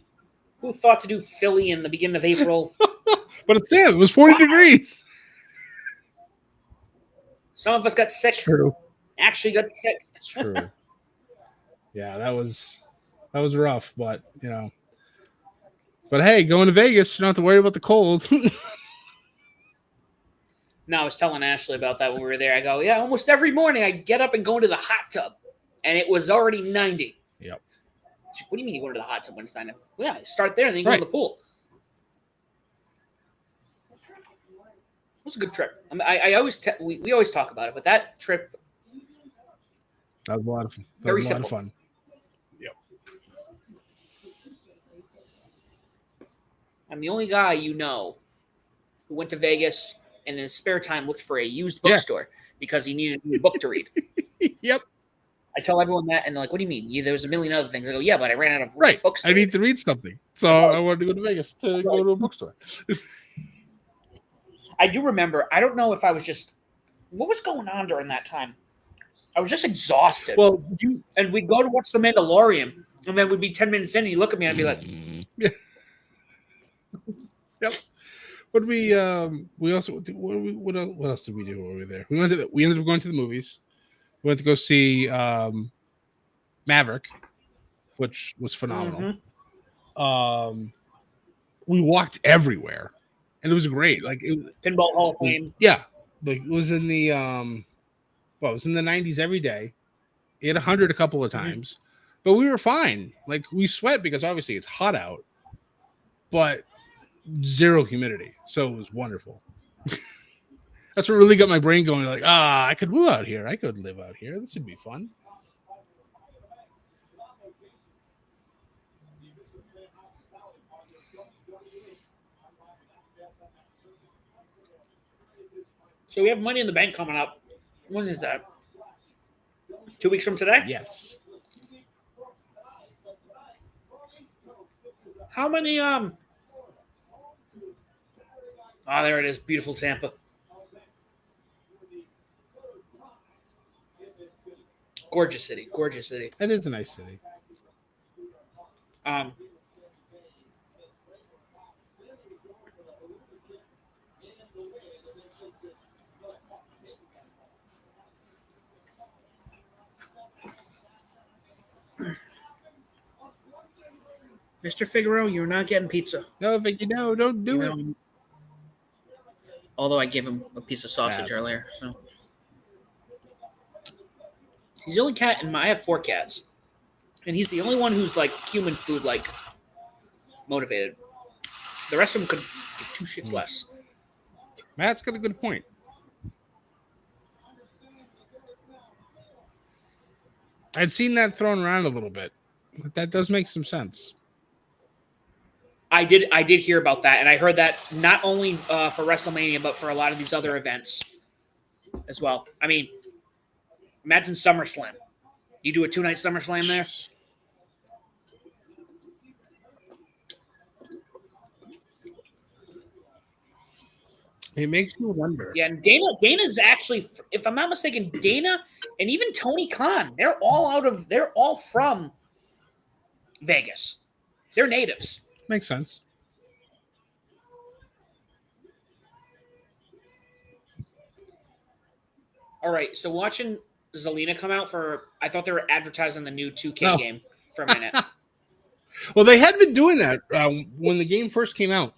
Speaker 2: Who thought to do Philly in the beginning of April?
Speaker 1: But it's Sam. It was 40 degrees.
Speaker 2: Some of us got sick.
Speaker 1: True.
Speaker 2: Actually got sick.
Speaker 1: It's true. Yeah, that was rough, but But hey, going to Vegas, you don't have to worry about the cold.
Speaker 2: No, I was telling Ashley about that when we were there. I go, yeah, almost every morning I get up and go into the hot tub, and it was already 90.
Speaker 1: Yep.
Speaker 2: She's like, what do you mean you go into the hot tub when it's 90? Well, yeah, you start there and then you go to the pool. It was a good trip. I mean, I always we always talk about it, but that trip,
Speaker 1: that was a lot of fun.
Speaker 2: Very simple.
Speaker 1: Yep.
Speaker 2: I'm the only guy who went to Vegas and in his spare time looked for a used bookstore because he needed a new book to read.
Speaker 1: Yep.
Speaker 2: I tell everyone that, and they're like, what do you mean? There was a million other things. I go, yeah, but I ran out of books.
Speaker 1: I need to read something. So I wanted to go to Vegas to go to a bookstore.
Speaker 2: I do remember, I don't know if I was just, what was going on during that time? I was just exhausted.
Speaker 1: Well,
Speaker 2: and we'd go to watch The Mandalorian, and then we'd be 10 minutes in, and you look at me, and I'd be like,
Speaker 1: Yep. What did we also what else did we do while we were there? We ended up going to the movies. We went to go see Maverick, which was phenomenal.
Speaker 2: Mm-hmm.
Speaker 1: We walked everywhere, and it was great. Like
Speaker 2: Pinball Hall of Fame.
Speaker 1: Yeah, like it was in the it was in the 90s every day. It hit 100 a couple of times, but we were fine. Like we sweat because obviously it's hot out, but zero humidity, so it was wonderful. That's what really got my brain going. Like, I could move out here. I could live out here. This would be fun.
Speaker 2: So we have Money in the Bank coming up. When is that? 2 weeks from today?
Speaker 1: Yes.
Speaker 2: How many there it is. Beautiful Tampa. Gorgeous city. Gorgeous city.
Speaker 1: It is a nice city.
Speaker 2: Mr. Figaro, you're not getting pizza.
Speaker 1: No, Vicky, no, don't do it.
Speaker 2: Although I gave him a piece of sausage earlier, so he's the only cat in I have 4 cats, and he's the only one who's like human food like motivated. The rest of them could do 2 shits less.
Speaker 1: Matt's got a good point. I'd seen that thrown around a little bit, but that does make some sense.
Speaker 2: I did hear about that, and I heard that not only for WrestleMania, but for a lot of these other events as well. I mean, imagine SummerSlam. You do a 2-night SummerSlam there?
Speaker 1: It makes me wonder.
Speaker 2: Yeah, and Dana's actually, if I'm not mistaken, Dana and even Tony Khan, they're all from Vegas. They're natives.
Speaker 1: Makes sense.
Speaker 2: All right, so watching Zelina come out I thought they were advertising the new 2K game for a minute.
Speaker 1: Well, they had been doing that when the game first came out.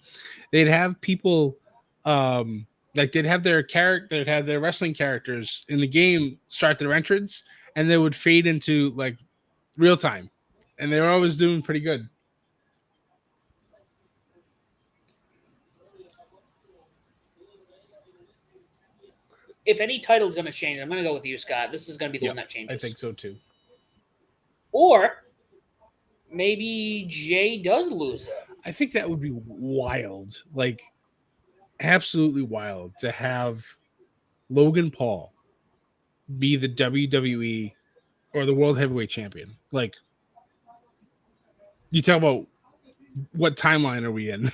Speaker 1: They'd have people, like they'd have their wrestling characters in the game start their entrance, and they would fade into like real time, and they were always doing pretty good.
Speaker 2: If any title is going to change, I'm going to go with you, Scott. This is going to be the one that changes.
Speaker 1: I think so too.
Speaker 2: Or maybe Jay does lose it.
Speaker 1: I think that would be wild, like absolutely wild, to have Logan Paul be the WWE or the world heavyweight champion. Like, you talk about what timeline are we in?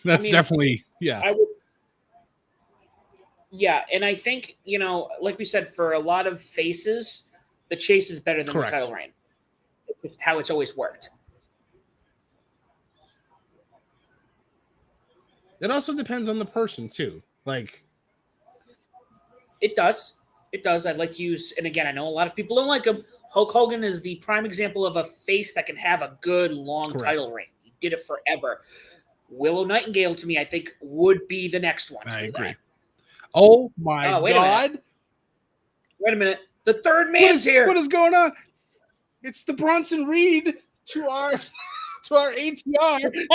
Speaker 1: That's definitely, yeah.
Speaker 2: Yeah, and I think, like we said, for a lot of faces, the chase is better than
Speaker 1: Correct.
Speaker 2: the title reign. It's just how it's always worked.
Speaker 1: It also depends on the person too. Like,
Speaker 2: it does. It does. I'd like to use, and again, I know a lot of people don't like him. Hulk Hogan is the prime example of a face that can have a good long title reign. He did it forever. Willow Nightingale, to me, I think would be the next one.
Speaker 1: I agree. That. Oh my God!
Speaker 2: Wait a minute. The third man's here.
Speaker 1: What is going on? It's the Bronson Reed to our ATR.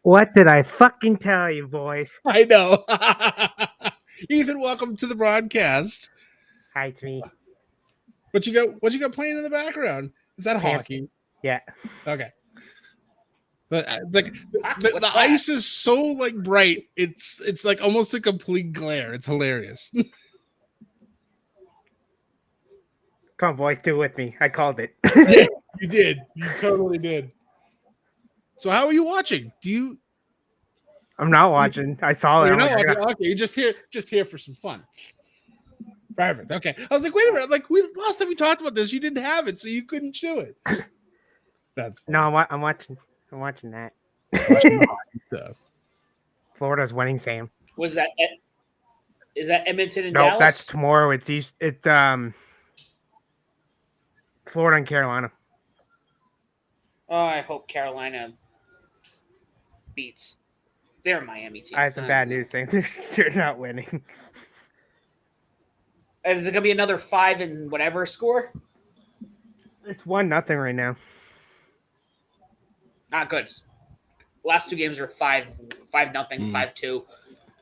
Speaker 3: What did I fucking tell you, boys?
Speaker 1: I know. Ethan, welcome to the broadcast.
Speaker 3: Hi, it's me.
Speaker 1: What you got playing in the background? Is that hockey?
Speaker 3: Yeah.
Speaker 1: Okay. But like the ice is so like bright, it's like almost a complete glare. It's hilarious.
Speaker 3: Come on, boys, do it with me. I called it.
Speaker 1: Yeah, you did. You totally did. So how are you watching?
Speaker 3: I'm not watching. I saw it.
Speaker 1: You're not watching. Okay, you're just here for some fun. Perfect. Okay. I was like, wait a minute. Like last time we talked about this, you didn't have it, so you couldn't do it. That's funny.
Speaker 3: No, I'm watching. I'm watching that.
Speaker 1: Stuff.
Speaker 3: Florida's winning, Sam.
Speaker 2: Is that Edmonton and
Speaker 3: no,
Speaker 2: Dallas?
Speaker 3: That's tomorrow. It's Florida and Carolina.
Speaker 2: Oh, I hope Carolina beats their Miami team.
Speaker 3: I have some bad news saying they're not winning.
Speaker 2: Is it gonna be another 5 and whatever score?
Speaker 3: It's 1-0 right now.
Speaker 2: Not good. Last 2 games were 5-0, 5-2.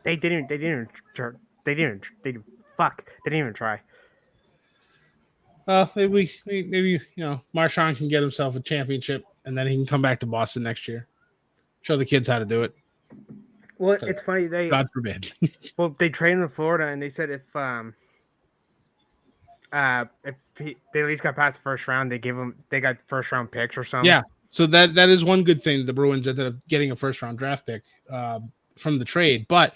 Speaker 3: They didn't even try.
Speaker 1: Maybe Marshawn can get himself a championship, and then he can come back to Boston next year. Show the kids how to do it.
Speaker 3: Well, it's funny.
Speaker 1: God forbid.
Speaker 3: Well, they trained in Florida, and they said if they at least got past the first round, they got first round picks or something.
Speaker 1: Yeah. So that is one good thing. The Bruins ended up getting a first round draft pick from the trade, but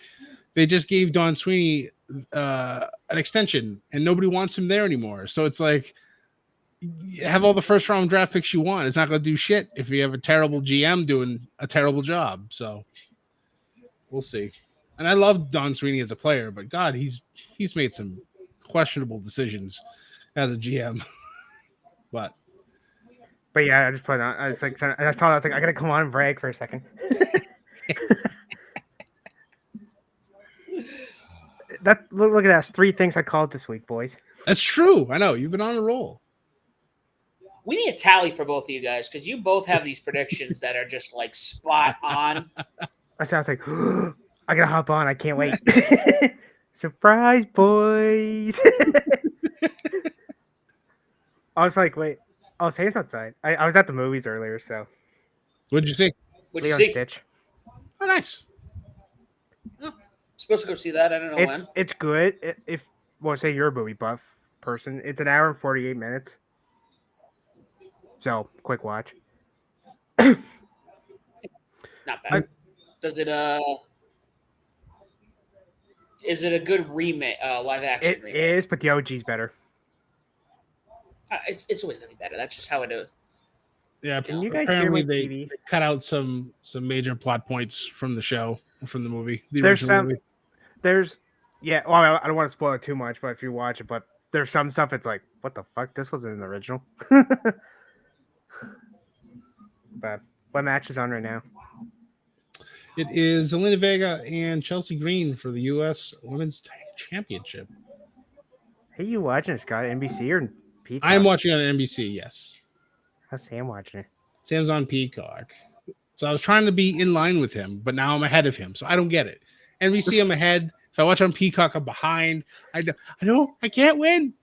Speaker 1: they just gave Don Sweeney an extension, and nobody wants him there anymore. So it's like, you have all the first round draft picks you want. It's not going to do shit if you have a terrible GM doing a terrible job. So we'll see. And I love Don Sweeney as a player, but God, he's made some questionable decisions as a GM. But
Speaker 3: yeah, I just put it on. I was like, I saw that. I was like, I gotta come on and brag for a second. Look at that. 3 things I called this week, boys.
Speaker 1: That's true. I know you've been on a roll.
Speaker 2: We need a tally for both of you guys because you both have these predictions that are just like spot on.
Speaker 3: I was like, I gotta hop on. I can't wait. Surprise, boys. I was like, wait. Oh, Sam's outside. I was at the movies earlier, so.
Speaker 1: What'd you see?
Speaker 2: What'd you see?
Speaker 3: Stitch.
Speaker 1: Oh, nice.
Speaker 2: Oh, supposed to go see that. I don't know when.
Speaker 3: It's good. Say you're a movie buff person. It's an hour and 48 minutes. So, quick watch.
Speaker 2: Not bad. Does it is it a good remake, live action remake? It
Speaker 3: is, but the OG's better.
Speaker 2: It's always gonna be better. That's just how it is.
Speaker 1: Yeah,
Speaker 3: can you guys hear my TV?
Speaker 1: They cut out some major plot points from the show, from the movie.
Speaker 3: Well, I don't want to spoil it too much, but if you watch it, but there's some stuff it's like, what the fuck? This wasn't in the original. But what match is on right now?
Speaker 1: It is Zelina Vega and Chelsea Green for the U.S. Women's Championship.
Speaker 3: Hey, you watching it, Scott? NBC or Peacock?
Speaker 1: I am watching on NBC, yes.
Speaker 3: How's Sam watching it?
Speaker 1: Sam's on Peacock. So I was trying to be in line with him, but now I'm ahead of him. So I don't get it. NBC, I'm ahead. If I watch on Peacock, I'm behind. I can't win.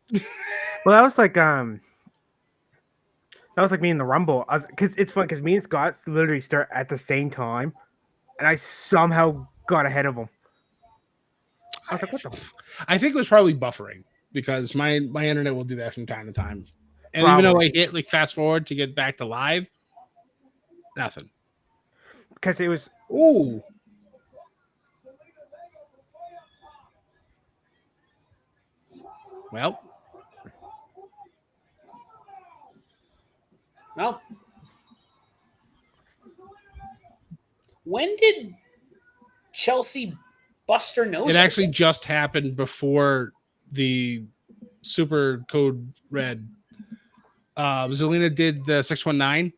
Speaker 3: Well, that was like me in the Rumble. Because it's fun because me and Scott literally start at the same time, and I somehow got ahead of him. I was like, what the?
Speaker 1: I think it was probably buffering. because my internet will do that from time to time. And even though I hit like fast forward to get back to live, nothing.
Speaker 3: Because it was.
Speaker 1: Ooh. Well,
Speaker 2: when did Chelsea bust her nose?
Speaker 1: it actually just happened before the Super Code Red. Zelina did the 619,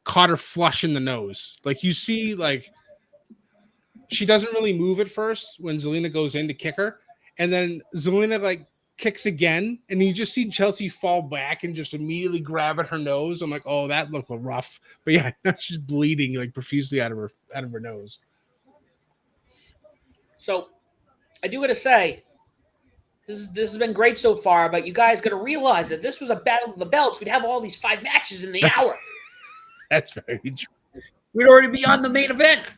Speaker 1: caught her flush in the nose. Like you see, like she doesn't really move at first when Zelina goes in to kick her, and then Zelina like kicks again, and you just see Chelsea fall back and just immediately grab at her nose. I'm like, oh, that looked rough. But yeah, she's bleeding like profusely out of her nose.
Speaker 2: So I do gotta say, this has been great so far, but you guys gotta realize that this was a battle of the belts. We'd have all these 5 matches in the hour.
Speaker 1: That's very true.
Speaker 2: We'd already be on the main event.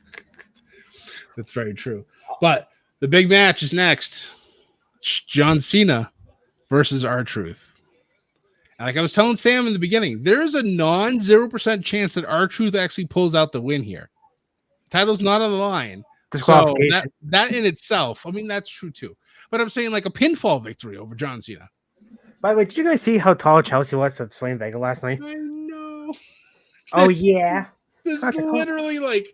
Speaker 1: That's very true. But the big match is next. John Cena versus R-Truth. And like I was telling Sam in the beginning, there is a 0% chance that R-Truth actually pulls out the win here. Title's not on the line. So that in itself, I mean, that's true too. But I'm saying like a pinfall victory over John Cena.
Speaker 3: By the way, did you guys see how tall Chelsea was to Selena Vega last night?
Speaker 1: I know.
Speaker 3: Oh, yeah.
Speaker 1: This is literally like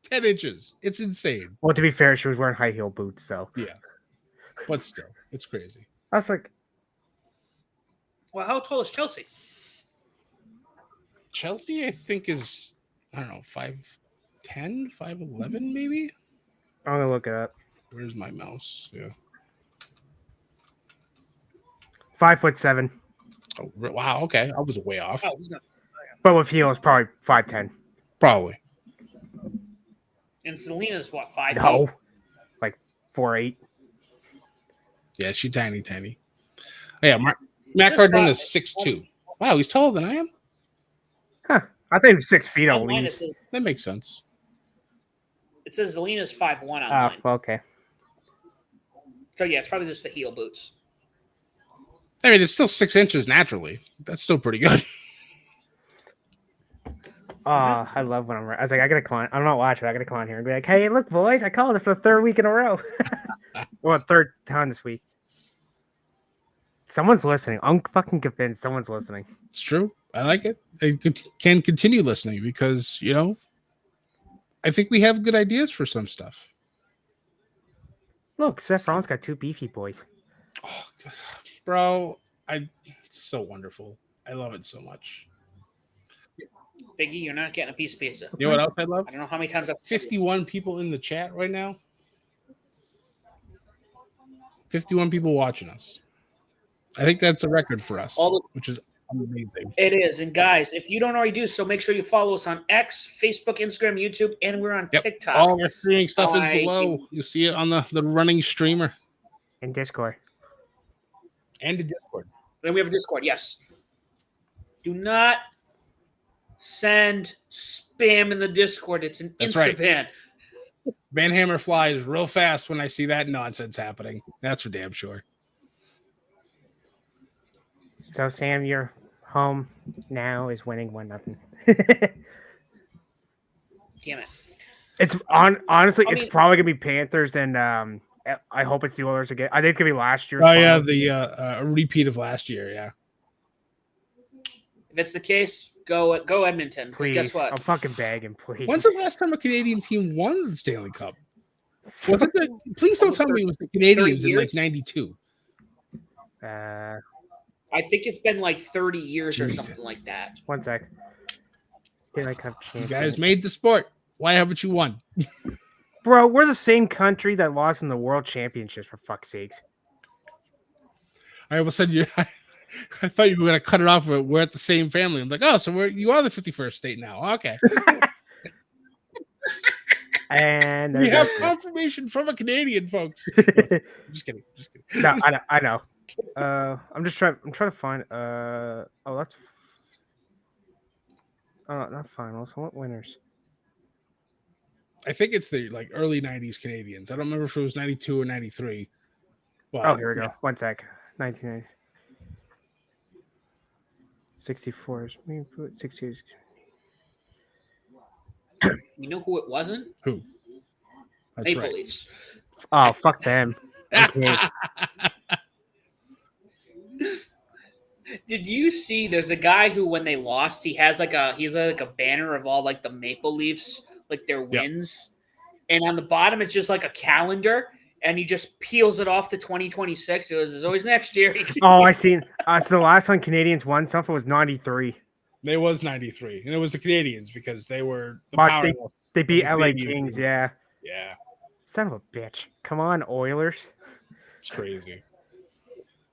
Speaker 1: 10 inches. It's insane.
Speaker 3: Well, to be fair, she was wearing high heel boots, so.
Speaker 1: Yeah. But still, it's crazy.
Speaker 3: I was like.
Speaker 2: Well, how tall is Chelsea?
Speaker 1: Chelsea, I think, is, I don't know, 5'10", 5'11", maybe?
Speaker 3: I'm going to look it up.
Speaker 1: Where's my mouse? Yeah.
Speaker 3: 5'7".
Speaker 1: Oh, wow. Okay. I was way off.
Speaker 3: But with heels, probably 5'10".
Speaker 1: Probably.
Speaker 2: And Selena's what, 5'8"?
Speaker 3: No. Like 4'8".
Speaker 1: Yeah, she's tiny. Oh, yeah, Matt Cardona is 6'2". Wow, he's taller than I am?
Speaker 3: Huh. I think he was 6 feet at least.
Speaker 1: That makes sense.
Speaker 2: It says Zelina's 5'1" online.
Speaker 3: Oh, okay.
Speaker 2: So, yeah, it's probably just the heel boots.
Speaker 1: I mean, it's still 6 inches naturally. That's still pretty good.
Speaker 3: I love when I was like, I gotta come on. I'm not watching. I gotta come on here and be like, hey, look, boys, I called it for the 3rd week in a row. Well, 3rd time this week. Someone's listening. I'm fucking convinced someone's listening.
Speaker 1: It's true. I like it. I can continue listening because, you know, I think we have good ideas for some stuff.
Speaker 3: Look, Seth Rollins got 2 beefy boys.
Speaker 1: Oh, bro, it's so wonderful. I love it so much.
Speaker 2: Figgy, you're not getting a piece of pizza.
Speaker 1: You know what else I love?
Speaker 2: I don't know how many times I've
Speaker 1: 51 people in the chat right now. 51 people watching us. I think that's a record for us, which is amazing.
Speaker 2: It is. And guys, if you don't already do so, make sure you follow us on X, Facebook, Instagram, YouTube, and we're on TikTok.
Speaker 1: All of our streaming stuff is below. You'll see it on the running streamer.
Speaker 3: And Discord.
Speaker 1: And the Discord.
Speaker 2: Then we have a Discord, yes. Do not send spam in the Discord. It's an instant ban.
Speaker 1: Van Hammer flies real fast when I see that nonsense happening. That's for damn sure.
Speaker 3: So, Sam, your home now is winning 1-0.
Speaker 2: Damn it.
Speaker 3: It's honestly, it's probably gonna be Panthers, and I hope it's the Oilers again. I think it's gonna be last year's.
Speaker 1: Oh yeah, the repeat of last year. Yeah.
Speaker 2: If it's the case, go Edmonton.
Speaker 3: Please,
Speaker 2: guess what?
Speaker 3: I'm fucking begging, please.
Speaker 1: When's the last time a Canadian team won the Stanley Cup? Was it the? Please don't tell me it was the Canadians in like '92.
Speaker 2: I think it's been like 30 years or something like that.
Speaker 3: 1 sec. Stanley Cup champion.
Speaker 1: You guys made the sport. Why haven't you won?
Speaker 3: Bro, we're the same country that lost in the World Championships, for fuck's sakes.
Speaker 1: I almost said I thought you were going to cut it off. We're at the same family. I'm like, oh, so you are the 51st state now. Okay.
Speaker 3: And
Speaker 1: we have confirmation from a Canadian, folks. Just kidding.
Speaker 3: No, I know. I'm trying to find. That's. Oh, not finals. What winners?
Speaker 1: I think it's the like early '90s Canadians. I don't remember if it was '92 or '93.
Speaker 3: Oh, here we go. 1 sec. 1990. 64 60.
Speaker 2: You know who it wasn't?
Speaker 1: Who? That's
Speaker 2: Maple
Speaker 1: right.
Speaker 2: Leafs.
Speaker 3: Oh, fuck them. I'm kidding.
Speaker 2: Did you see? There's a guy who, when they lost, he has like a banner of all like the Maple Leafs, like their
Speaker 1: Yep.
Speaker 2: wins, and on the bottom it's just like a calendar, and he just peels it off to 2026. It was There's always next year.
Speaker 3: Oh, I seen. So the last time Canadians won something was 93.
Speaker 1: They was 93, and it was the Canadians because they were the
Speaker 3: But
Speaker 1: powerhouse.
Speaker 3: They beat
Speaker 1: the
Speaker 3: LA
Speaker 1: Canadian
Speaker 3: Kings,
Speaker 1: team.
Speaker 3: yeah.
Speaker 1: Yeah,
Speaker 3: Son of a bitch. Come on, Oilers.
Speaker 1: it's crazy.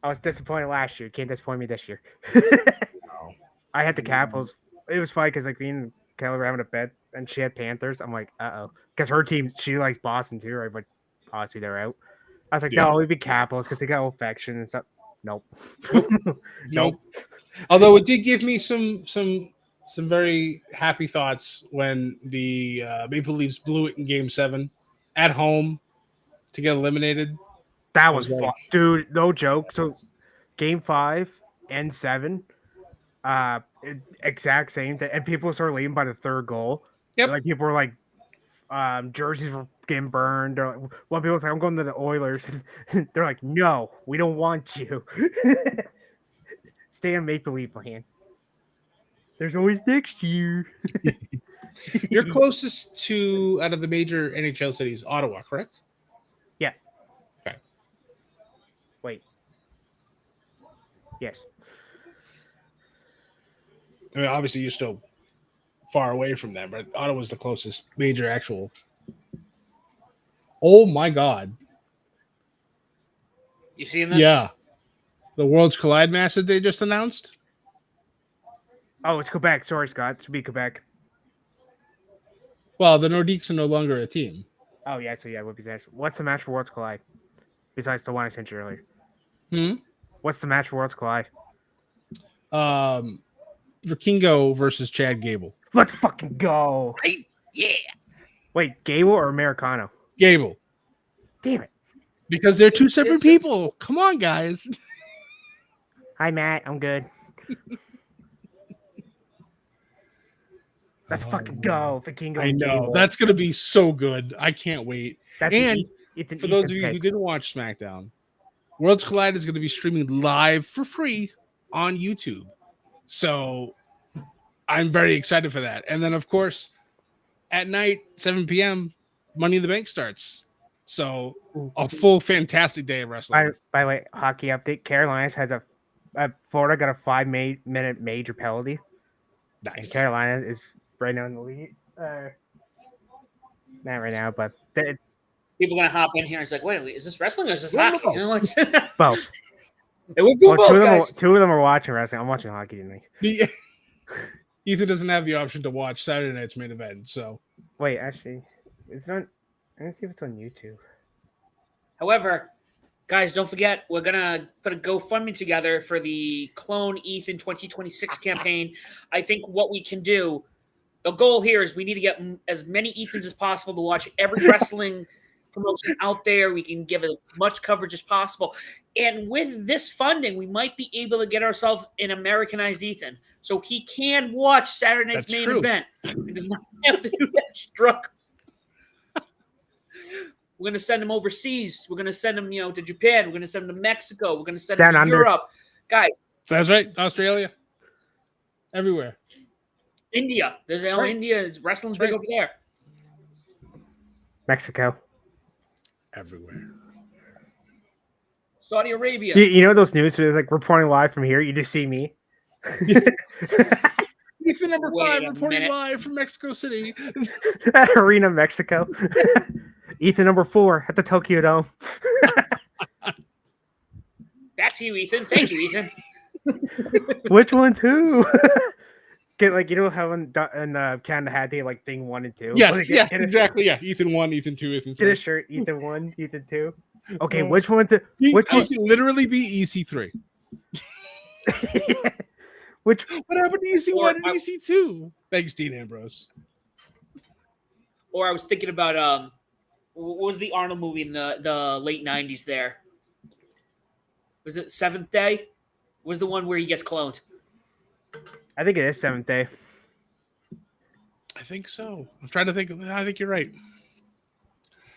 Speaker 3: I was disappointed last year. Can't disappoint me this year.
Speaker 1: Wow.
Speaker 3: I had the Capitals. It was funny because like me and Kelly were having a bet, and she had Panthers. I'm like, because her team, she likes Boston too, right? But obviously they're out. I was like,
Speaker 1: Yeah.
Speaker 3: no, we'd be Capitals because they got affection and stuff. Nope.
Speaker 1: Nope. Although it did give me some very happy thoughts when the Maple Leafs blew it in Game 7 at home to get eliminated.
Speaker 3: That
Speaker 1: I
Speaker 3: was
Speaker 1: was
Speaker 3: fun,
Speaker 1: like-
Speaker 3: dude. No joke. So, Game 5 and 7, exact same thing, and people started leaving by the third goal.
Speaker 1: Yep.
Speaker 3: Like people were like, jerseys were getting burned. Or, like, one people was like, "I'm going to the Oilers." They're like, "No, we don't want you. Stay on Maple Leaf land. There's always next year."
Speaker 1: You're closest to out of the major NHL cities, Ottawa, correct?
Speaker 3: Yeah.
Speaker 1: Okay.
Speaker 3: Wait. Yes.
Speaker 1: I mean, obviously you're still far away from them, but Ottawa's the closest major actual. Oh my God!
Speaker 2: You seeing this?
Speaker 1: Yeah, the Worlds Collide match that they just announced.
Speaker 3: Oh, it's Quebec. Sorry, Scott. It should be Quebec.
Speaker 1: Well, the Nordiques are no longer a team.
Speaker 3: Oh yeah, so yeah, would be that. What's the match for Worlds Collide? Besides the one I sent you earlier. What's the match for Worlds Collide?
Speaker 1: Vikingo versus Chad Gable.
Speaker 3: Let's fucking go.
Speaker 2: Right? Yeah.
Speaker 3: Wait, Gable or Americano?
Speaker 1: Gable.
Speaker 3: Damn it.
Speaker 1: Because they're two separate
Speaker 2: It's-
Speaker 1: people. Come on, guys.
Speaker 3: Hi, Matt. I'm good. Let's fucking go. Vikingo.
Speaker 1: I
Speaker 3: and
Speaker 1: know.
Speaker 3: Gable.
Speaker 1: That's going to be so good. I can't wait.
Speaker 3: That's
Speaker 1: and
Speaker 3: it's an
Speaker 1: For those of
Speaker 3: Ethan
Speaker 1: you who
Speaker 3: pick.
Speaker 1: didn't watch SmackDown, Worlds Collide is going to be streaming live for free on YouTube. So I'm very excited for that. And then, of course, at night, 7 p.m., Money in the Bank starts. So a full fantastic day of wrestling.
Speaker 3: By the way, hockey update. Carolinas has a Florida got a 5-minute major penalty. And
Speaker 1: Nice.
Speaker 3: Carolina is right now in the lead. Not right now, but
Speaker 2: People are gonna hop in here and it's like, wait, is this wrestling or is this
Speaker 1: Well,
Speaker 2: hockey?
Speaker 1: no.
Speaker 2: You know, it's
Speaker 3: both.
Speaker 2: It would do
Speaker 3: Well,
Speaker 2: both, guys.
Speaker 3: two of them are watching wrestling. I'm watching hockey tonight.
Speaker 1: Ethan doesn't have the option to watch Saturday night's main event. So
Speaker 3: Wait, actually, it's not. Let's see if it's on YouTube.
Speaker 2: However, guys, don't forget we're gonna put a GoFundMe together for the Clone Ethan 2026 campaign. I think what we can do, the goal here is we need to get as many Ethans as possible to watch every wrestling promotion out there. We can give as much coverage as possible, and with this funding, we might be able to get ourselves an Americanized Ethan, so he can watch Saturday night's
Speaker 1: That's
Speaker 2: main
Speaker 1: true.
Speaker 2: event. He does not have to do that struck. We're going to send him overseas. We're going to send him, to Japan. We're going to send him to Mexico. We're going to send him
Speaker 3: Down
Speaker 2: to
Speaker 3: under.
Speaker 2: Europe. Guys,
Speaker 1: that's right. Australia. Everywhere.
Speaker 2: India.
Speaker 3: right.
Speaker 2: India is wrestling's
Speaker 3: That's
Speaker 2: big
Speaker 3: right.
Speaker 2: over there.
Speaker 3: Mexico.
Speaker 1: Everywhere.
Speaker 2: Saudi Arabia.
Speaker 3: You know those news like reporting live from here. You just see me.
Speaker 1: Ethan number
Speaker 2: Wait
Speaker 1: 5
Speaker 2: a
Speaker 1: reporting
Speaker 2: minute.
Speaker 1: live from Mexico City.
Speaker 3: At Arena, Mexico. Ethan number 4 at the Tokyo Dome.
Speaker 2: Back to you, Ethan. Thank you, Ethan.
Speaker 3: Which one's who? Get how in Canada had the thing 1 and 2.
Speaker 1: Yes,
Speaker 3: Get a-
Speaker 1: exactly. Yeah, Ethan 1, Ethan 2, Ethan 3.
Speaker 3: Get a shirt. Ethan 1, Ethan 2. Okay,
Speaker 1: No.
Speaker 3: which one's it? Which
Speaker 1: I
Speaker 3: one?
Speaker 1: can literally be EC3.
Speaker 3: Which
Speaker 1: What happened to EC1
Speaker 2: Or
Speaker 1: and
Speaker 2: I-
Speaker 1: EC2? Thanks, Dean Ambrose.
Speaker 2: Or I was thinking about what was the Arnold movie in the late 90s there? Was it 7th Day? Was the one where he gets cloned?
Speaker 3: I think it is 7th Day.
Speaker 1: I think so. I'm trying to think. I think you're right.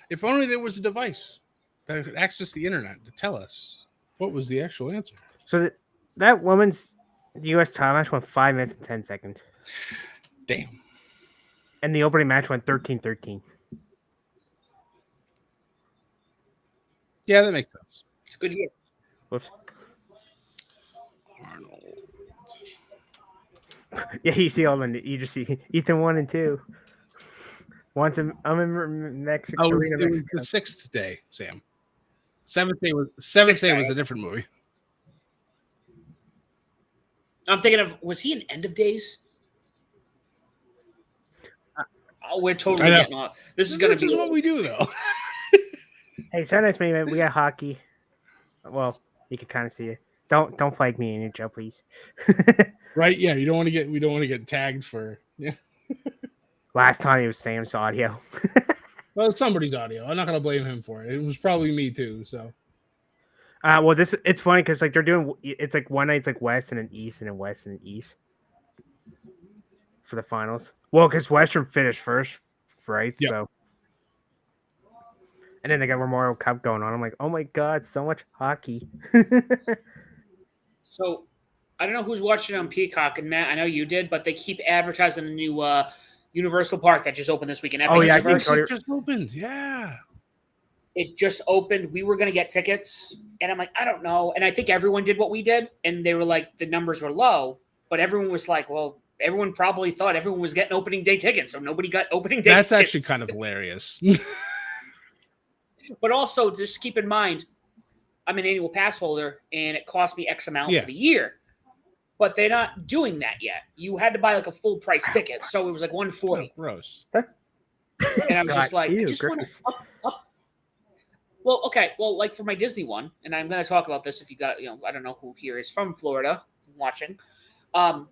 Speaker 1: If only there was a device that could access the internet to tell us what was the actual answer.
Speaker 3: So that woman's U.S. title match went 5 minutes and 10 seconds.
Speaker 1: Damn.
Speaker 3: And the opening match went 13-13.
Speaker 1: Yeah, that makes sense.
Speaker 2: It's a good year.
Speaker 3: Whoops.
Speaker 1: Arnold.
Speaker 3: Yeah, you see all the you just see Ethan 1 and 2. I'm in Mexico.
Speaker 1: Oh, it was the 6th day, Sam. 7th day was a different movie.
Speaker 2: I'm thinking of, was he in End of Days? Oh, we're totally getting off. This is going to be
Speaker 1: what we do, though.
Speaker 3: Hey, so nice, man. We got hockey. Well, you can kind of see it. Don't flag me in your Joe, please.
Speaker 1: Right? Yeah, we don't want to get tagged for. Yeah.
Speaker 3: Last time it was Sam's audio.
Speaker 1: Well, it's somebody's audio. I'm not gonna blame him for it. It was probably me too. So.
Speaker 3: Well, it's funny because like they're doing it's like one night it's like West and then East and then West and then East for the finals. Well, because Western finished first, right?
Speaker 1: Yep.
Speaker 3: So, and then they got Memorial Cup going on. I'm like, oh my god, so much hockey.
Speaker 2: So, I don't know who's watching on Peacock, and Matt, I know you did, but they keep advertising a new Universal Park that just opened this week.
Speaker 3: Oh yeah,
Speaker 1: it just opened. Yeah.
Speaker 2: It just opened. We were going to get tickets, and I'm like, I don't know. And I think everyone did what we did, and they were like, the numbers were low, but everyone was like, well, everyone probably thought everyone was getting opening day tickets, so nobody got opening day tickets.
Speaker 1: That's actually kind of hilarious.
Speaker 2: But also, just keep in mind, I'm an annual pass holder, and it cost me X amount for the year. But they're not doing that yet. You had to buy like a full price ticket, so it was like $140.
Speaker 1: Oh, gross.
Speaker 2: And I was just like, I just want to up. Well, okay. Well, like for my Disney one, and I'm going to talk about this if you got, I don't know who here is from Florida watching. I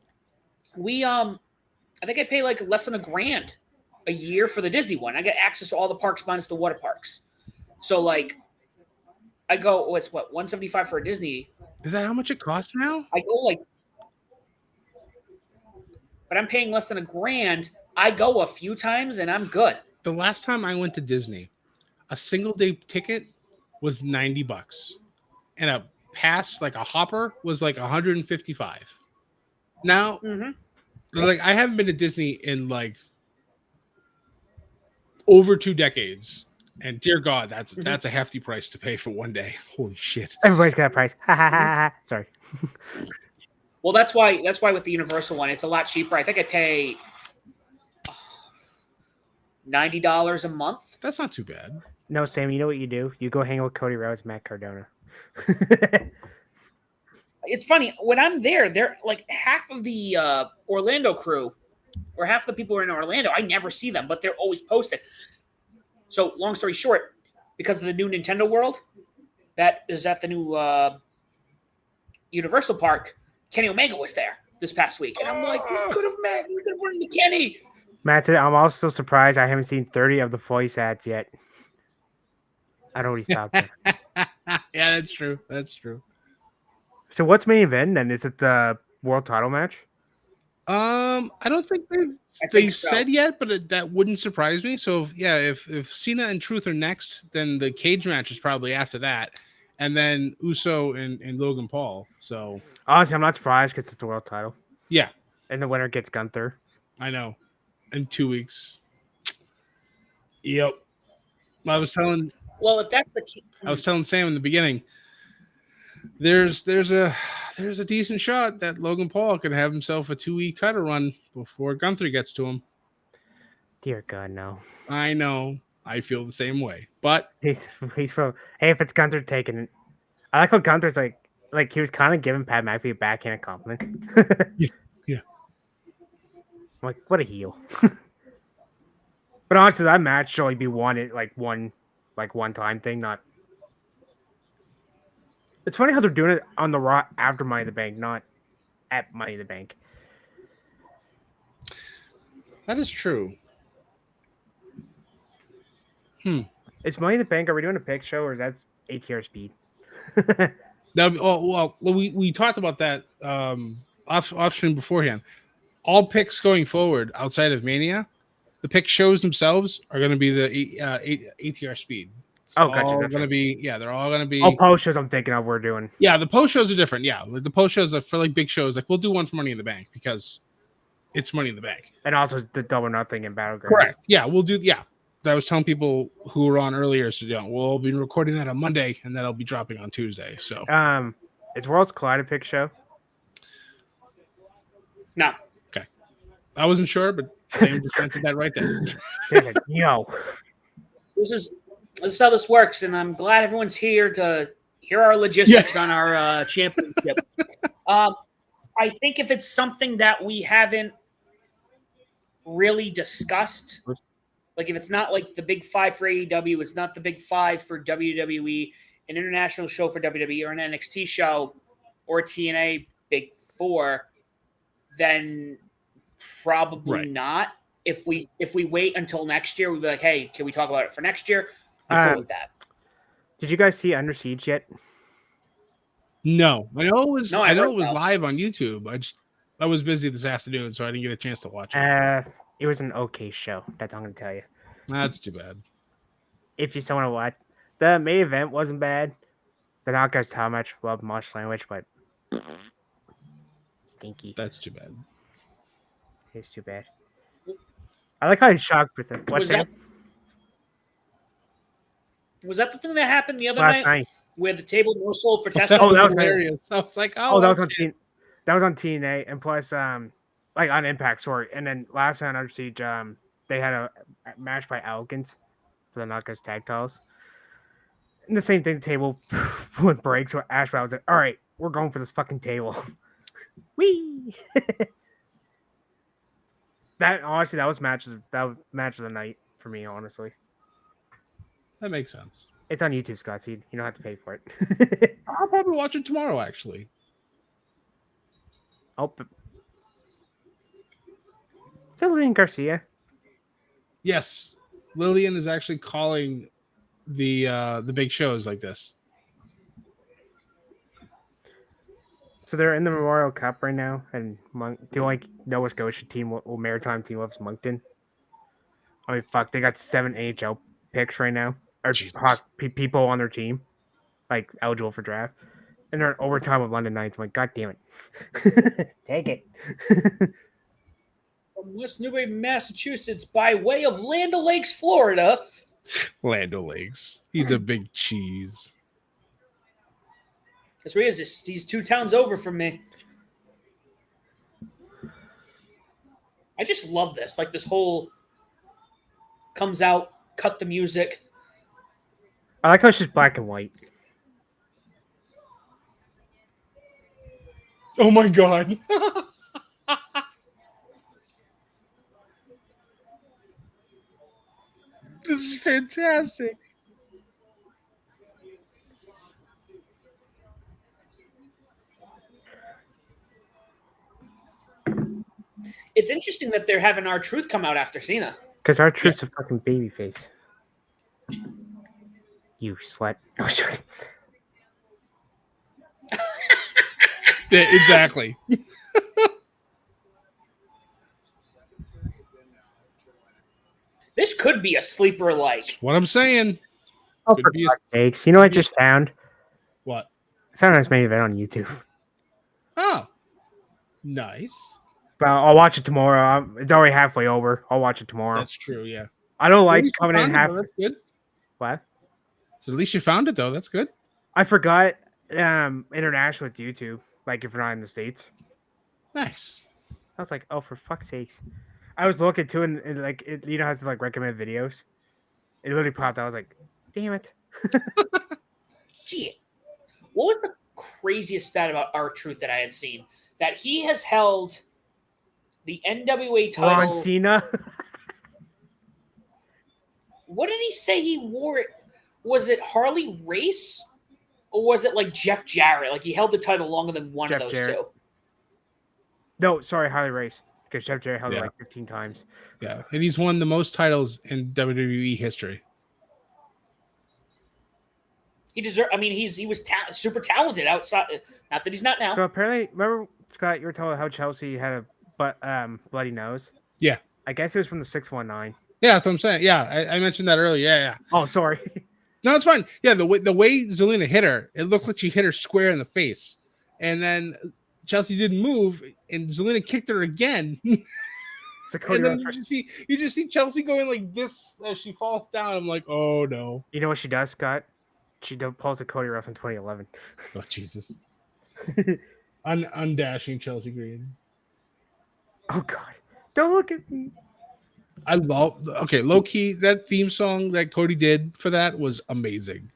Speaker 2: think I pay like less than $1,000 a year for the Disney one. I get access to all the parks minus the water parks. So like, I go, it's what, $175 for a Disney.
Speaker 1: Is that how much it costs now?
Speaker 2: I go like, but I'm paying less than $1,000. I go a few times and I'm good.
Speaker 1: The last time I went to Disney, a single day ticket was $90, and a pass, like a hopper, was like $155. Now, like I haven't been to Disney in like over 2 decades, and dear God, that's a hefty price to pay for one day. Holy shit!
Speaker 3: Everybody's got a price. Sorry.
Speaker 2: Well, that's why with the Universal one, it's a lot cheaper. I think I pay $90 a month.
Speaker 1: That's not too bad.
Speaker 3: No, Sam, you know what you do? You go hang out with Cody Rhodes, Matt Cardona.
Speaker 2: It's funny. When I'm there, they're like half of the Orlando crew or half the people who are in Orlando, I never see them, but they're always posted. So long story short, because of the new Nintendo World, that is at the new Universal Park, Kenny Omega was there this past week. And I'm like, we could have run into Kenny.
Speaker 3: Matt said, I'm also surprised I haven't seen 30 of the voice ads yet. I don't know what he's talking about.
Speaker 1: Yeah, that's true. That's true.
Speaker 3: So what's main event then? Is it the world title match?
Speaker 1: I don't think they've said yet, but that wouldn't surprise me. So if Cena and Truth are next, then the cage match is probably after that, and then Uso and Logan Paul. So
Speaker 3: honestly, I'm not surprised because it's the world title.
Speaker 1: Yeah,
Speaker 3: and the winner gets Gunther.
Speaker 1: I know. In 2 weeks. Yep. I was telling.
Speaker 2: Well, if that's the case,
Speaker 1: I was telling Sam in the beginning. There's a decent shot that Logan Paul can have himself a 2-week title run before Gunther gets to him.
Speaker 3: Dear God, no.
Speaker 1: I know. I feel the same way. But
Speaker 3: he's from. Hey, if it's Gunther taking it, I like how Gunther's like he was kind of giving Pat McAfee a backhanded compliment.
Speaker 1: Yeah.
Speaker 3: I'm like, what a heel. But honestly, that match should only be one time thing, not. It's funny how they're doing it on the Raw after Money in the Bank, not at Money in the Bank.
Speaker 1: That is true.
Speaker 3: Is Money in the Bank, are we doing a pick show or is that ATR Speed?
Speaker 1: well, we talked about that off stream beforehand. All picks going forward outside of Mania, the pick shows themselves are going to be the ATR speed. It's
Speaker 3: Oh,
Speaker 1: all
Speaker 3: gotcha.
Speaker 1: going to be, yeah, they're all going to be.
Speaker 3: All post shows I'm thinking of we're doing.
Speaker 1: Yeah, the post shows are different. Yeah, like the post shows are for like big shows. Like we'll do one for Money in the Bank because it's Money in the Bank.
Speaker 3: And also the Double Nothing and Battleground.
Speaker 1: Correct. Yeah, we'll do. Yeah, I was telling people who were on earlier, so we'll be recording that on Monday, and that'll be dropping on Tuesday. So,
Speaker 3: it's Worlds Collide pick show.
Speaker 2: No.
Speaker 1: Okay, I wasn't sure, but Sam just answered that right there.
Speaker 3: Like, yo,
Speaker 2: This is how this works, and I'm glad everyone's here to hear our logistics on our championship. I think if it's something that we haven't really discussed, like if it's not like the big five for AEW, it's not the big five for WWE, an international show for WWE, or an NXT show, or a TNA big four, then probably not. If we wait until next year, we'll be like, hey, can we talk about it for next year? I'm cool with that.
Speaker 3: Did you guys see Under Siege yet?
Speaker 1: No, I know it was.
Speaker 2: No,
Speaker 1: I know it was
Speaker 2: no.
Speaker 1: live on YouTube. I was busy this afternoon, so I didn't get a chance to watch it.
Speaker 3: It was an okay show. That's all I'm gonna tell you.
Speaker 1: That's too bad.
Speaker 3: If you still want to watch, the main event wasn't bad. The knockouts how much love mush sandwich, but stinky.
Speaker 1: That's too bad.
Speaker 3: It's too bad. I like how he's shocked with it.
Speaker 2: Was that the thing that happened the other
Speaker 3: Last
Speaker 2: night
Speaker 3: night
Speaker 2: where the table was sold for testing?
Speaker 1: That was
Speaker 3: that was
Speaker 1: hilarious. I was like,
Speaker 3: that was on that was on TNA, and plus like on Impact, sorry. And then last night on Under Siege, they had a match by Elegance for the knockouts tag titles. And the same thing, the table would break. So Ashby was like, all right, we're going for this fucking table. Whee! That honestly, that was match of the night for me, honestly.
Speaker 1: That makes sense.
Speaker 3: It's on YouTube, Scott. So you don't have to pay for it.
Speaker 1: I'll probably watch it tomorrow, actually.
Speaker 3: Oh, is that Lillian Garcia?
Speaker 1: Yes, Lillian is actually calling the big shows like this.
Speaker 3: So they're in the Memorial Cup right now, and the only Nova Scotia team, or Maritime team, loves Moncton. I mean, fuck, they got 7 NHL picks right now, or people on their team, like eligible for draft, and they're in overtime with London Knights. I'm like, God damn it, take it.
Speaker 2: From West Newbury, Massachusetts, by way of Land O'Lakes, Florida.
Speaker 1: Land O'Lakes. He's a big cheese.
Speaker 2: That's where he is. He's 2 towns over from me. I just love this. Like, this whole comes out, cut the music.
Speaker 3: I like how it's just black and white.
Speaker 1: Oh my god. This is fantastic.
Speaker 2: It's interesting that they're having R-Truth come out after Cena.
Speaker 3: Because R-Truth's a fucking baby face. You slut. Oh, sorry.
Speaker 1: Yeah, exactly.
Speaker 2: This could be a sleeper like.
Speaker 1: What I'm saying.
Speaker 3: Oh, for God's sakes. You know what I just found?
Speaker 1: What?
Speaker 3: It's not a nice main event on YouTube.
Speaker 1: Oh. Nice.
Speaker 3: But I'll watch it tomorrow. It's already halfway over. I'll watch it tomorrow.
Speaker 1: That's true, yeah.
Speaker 3: I don't like coming in half.
Speaker 1: That's good.
Speaker 3: What?
Speaker 1: So at least you found it, though. That's good.
Speaker 3: I forgot international with YouTube. Like if you're not in the States.
Speaker 1: Nice.
Speaker 3: I was like, oh, for fuck's sakes. I was looking too, and like it, you know, how it's like recommend videos. It literally popped. I was like, damn it.
Speaker 2: Shit. What was the craziest stat about R-Truth that I had seen? That he has held the NWA title.
Speaker 3: Ron Cena.
Speaker 2: What did he say he wore it? Was it Harley Race? Or was it like Jeff Jarrett? Like he held the title longer than one
Speaker 3: Jeff
Speaker 2: of those
Speaker 3: Jarrett.
Speaker 2: two.
Speaker 3: No, sorry, Harley Race. Because Jeff Jarrett held it like 15 times.
Speaker 1: Yeah. And he's won the most titles in WWE history.
Speaker 2: He deserved. I mean, he was super talented outside. Not that he's not now.
Speaker 3: So apparently, remember Scott, you were telling how Chelsea had a bloody nose.
Speaker 1: Yeah.
Speaker 3: I guess it was from the 619.
Speaker 1: Yeah, that's what I'm saying. Yeah, I mentioned that earlier. Yeah.
Speaker 3: Oh, sorry.
Speaker 1: No, it's fine. Yeah, the way Zelina hit her, it looked like she hit her square in the face, and then Chelsea didn't move, and Zelina kicked her again.
Speaker 3: So Cody
Speaker 1: And then
Speaker 3: Rhodes,
Speaker 1: you just see Chelsea going like this as she falls down. I'm like, oh no.
Speaker 3: you know what she does, Scott? She pulls a Cody Rhodes in 2011.
Speaker 1: Oh Jesus. Undashing Chelsea Green.
Speaker 3: Oh God! Don't look at me.
Speaker 1: I love low key, that theme song that Cody did for that was amazing.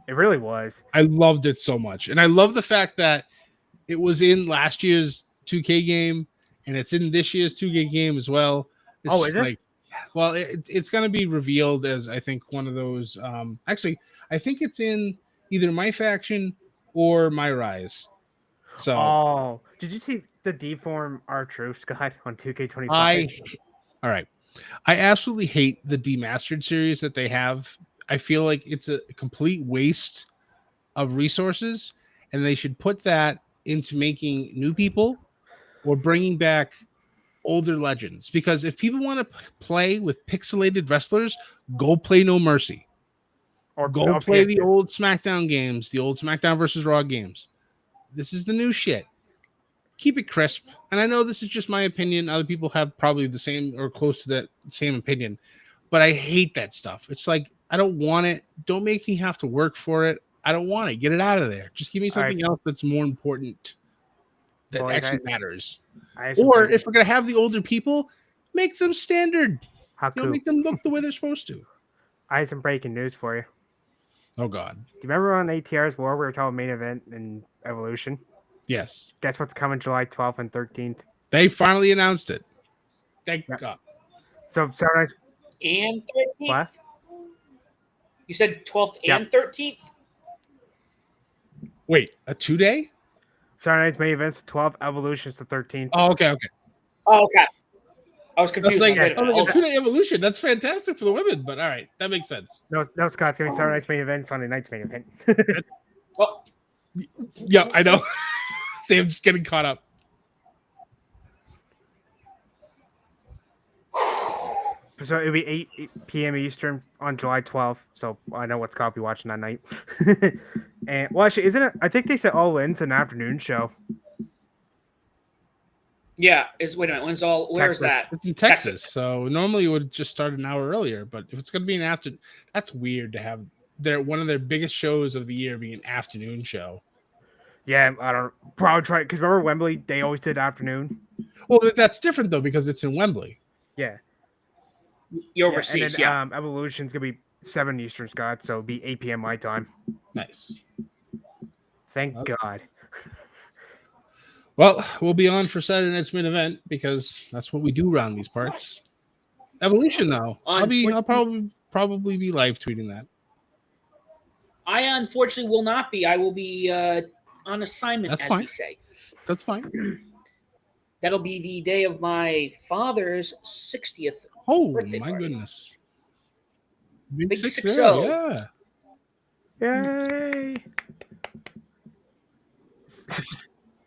Speaker 3: It really was.
Speaker 1: I loved it so much. And I love the fact that it was in last year's 2K game and it's in this year's 2K game as well. It's
Speaker 3: Oh, is it?
Speaker 1: like, well, it's going to be revealed as I think one of those. Actually, I think it's in either My Faction or My Rise. So,
Speaker 3: Oh, did you see the deform R-Truth, Scott, on 2K25?
Speaker 1: All right. I absolutely hate the demastered series that they have. I feel like it's a complete waste of resources, and they should put that into making new people or bringing back older legends. Because if people want to play with pixelated wrestlers, go play No Mercy. Or go play the old SmackDown games, the old SmackDown versus Raw games. This is the new shit. Keep it crisp. And I know this is just my opinion. Other people have probably the same or close to that same opinion. But I hate that stuff. It's like, I don't want it. Don't make me have to work for it. I don't want it. Get it out of there. Just give me something else that's more important that actually matters. Or if we're going to have the older people, make them standard. Make them look the way they're supposed to.
Speaker 3: I have some breaking news for you.
Speaker 1: Oh, God.
Speaker 3: Do you remember on ATR's War we were talking main event and Evolution?
Speaker 1: Yes.
Speaker 3: Guess what's coming July 12th and 13th?
Speaker 1: They finally announced it. Thank God.
Speaker 3: So Saturday
Speaker 2: and 13th?
Speaker 3: What?
Speaker 2: You said 12th and 13th?
Speaker 1: Wait, a 2-day?
Speaker 3: Saturday night's main event's 12th, Evolution's the 13th.
Speaker 1: Oh, okay.
Speaker 2: Oh, okay. I was confused.
Speaker 1: Like a 2-day Evolution. That's fantastic for the women, but all right, that makes sense.
Speaker 3: No, Scott, it's going to be Saturday night's main event, Sunday night's main event.
Speaker 2: Well,
Speaker 1: yeah, I know. Sam's just getting caught up.
Speaker 3: So it'll be 8 p.m. Eastern on July 12th. So I know what Scott will be watching that night. And well, actually, isn't it? I think they said All In's an afternoon show.
Speaker 2: Yeah, wait a minute. Where's that?
Speaker 1: It's in Texas, so normally it would just start an hour earlier. But if it's going to be an afternoon, that's weird to have one of their biggest shows of the year be an afternoon show.
Speaker 3: Yeah, I don't probably try because remember Wembley, they always did afternoon.
Speaker 1: Well, that's different though because it's in Wembley.
Speaker 3: Yeah,
Speaker 2: you're overseas.
Speaker 3: And then, Evolution's gonna be 7 Eastern, Scott, so it'll be 8 p.m. my time.
Speaker 1: Nice.
Speaker 3: Thank God.
Speaker 1: Well, we'll be on for Saturday night's main event because that's what we do around these parts. Evolution, though, I'll probably be live tweeting that.
Speaker 2: I unfortunately will not be. I will be on assignment, we say.
Speaker 1: That's fine.
Speaker 2: That'll be the day of my father's 60th.
Speaker 1: Oh
Speaker 2: birthday
Speaker 1: my
Speaker 2: party.
Speaker 1: Goodness!
Speaker 2: Big 6-0.
Speaker 1: Yeah.
Speaker 3: Yay!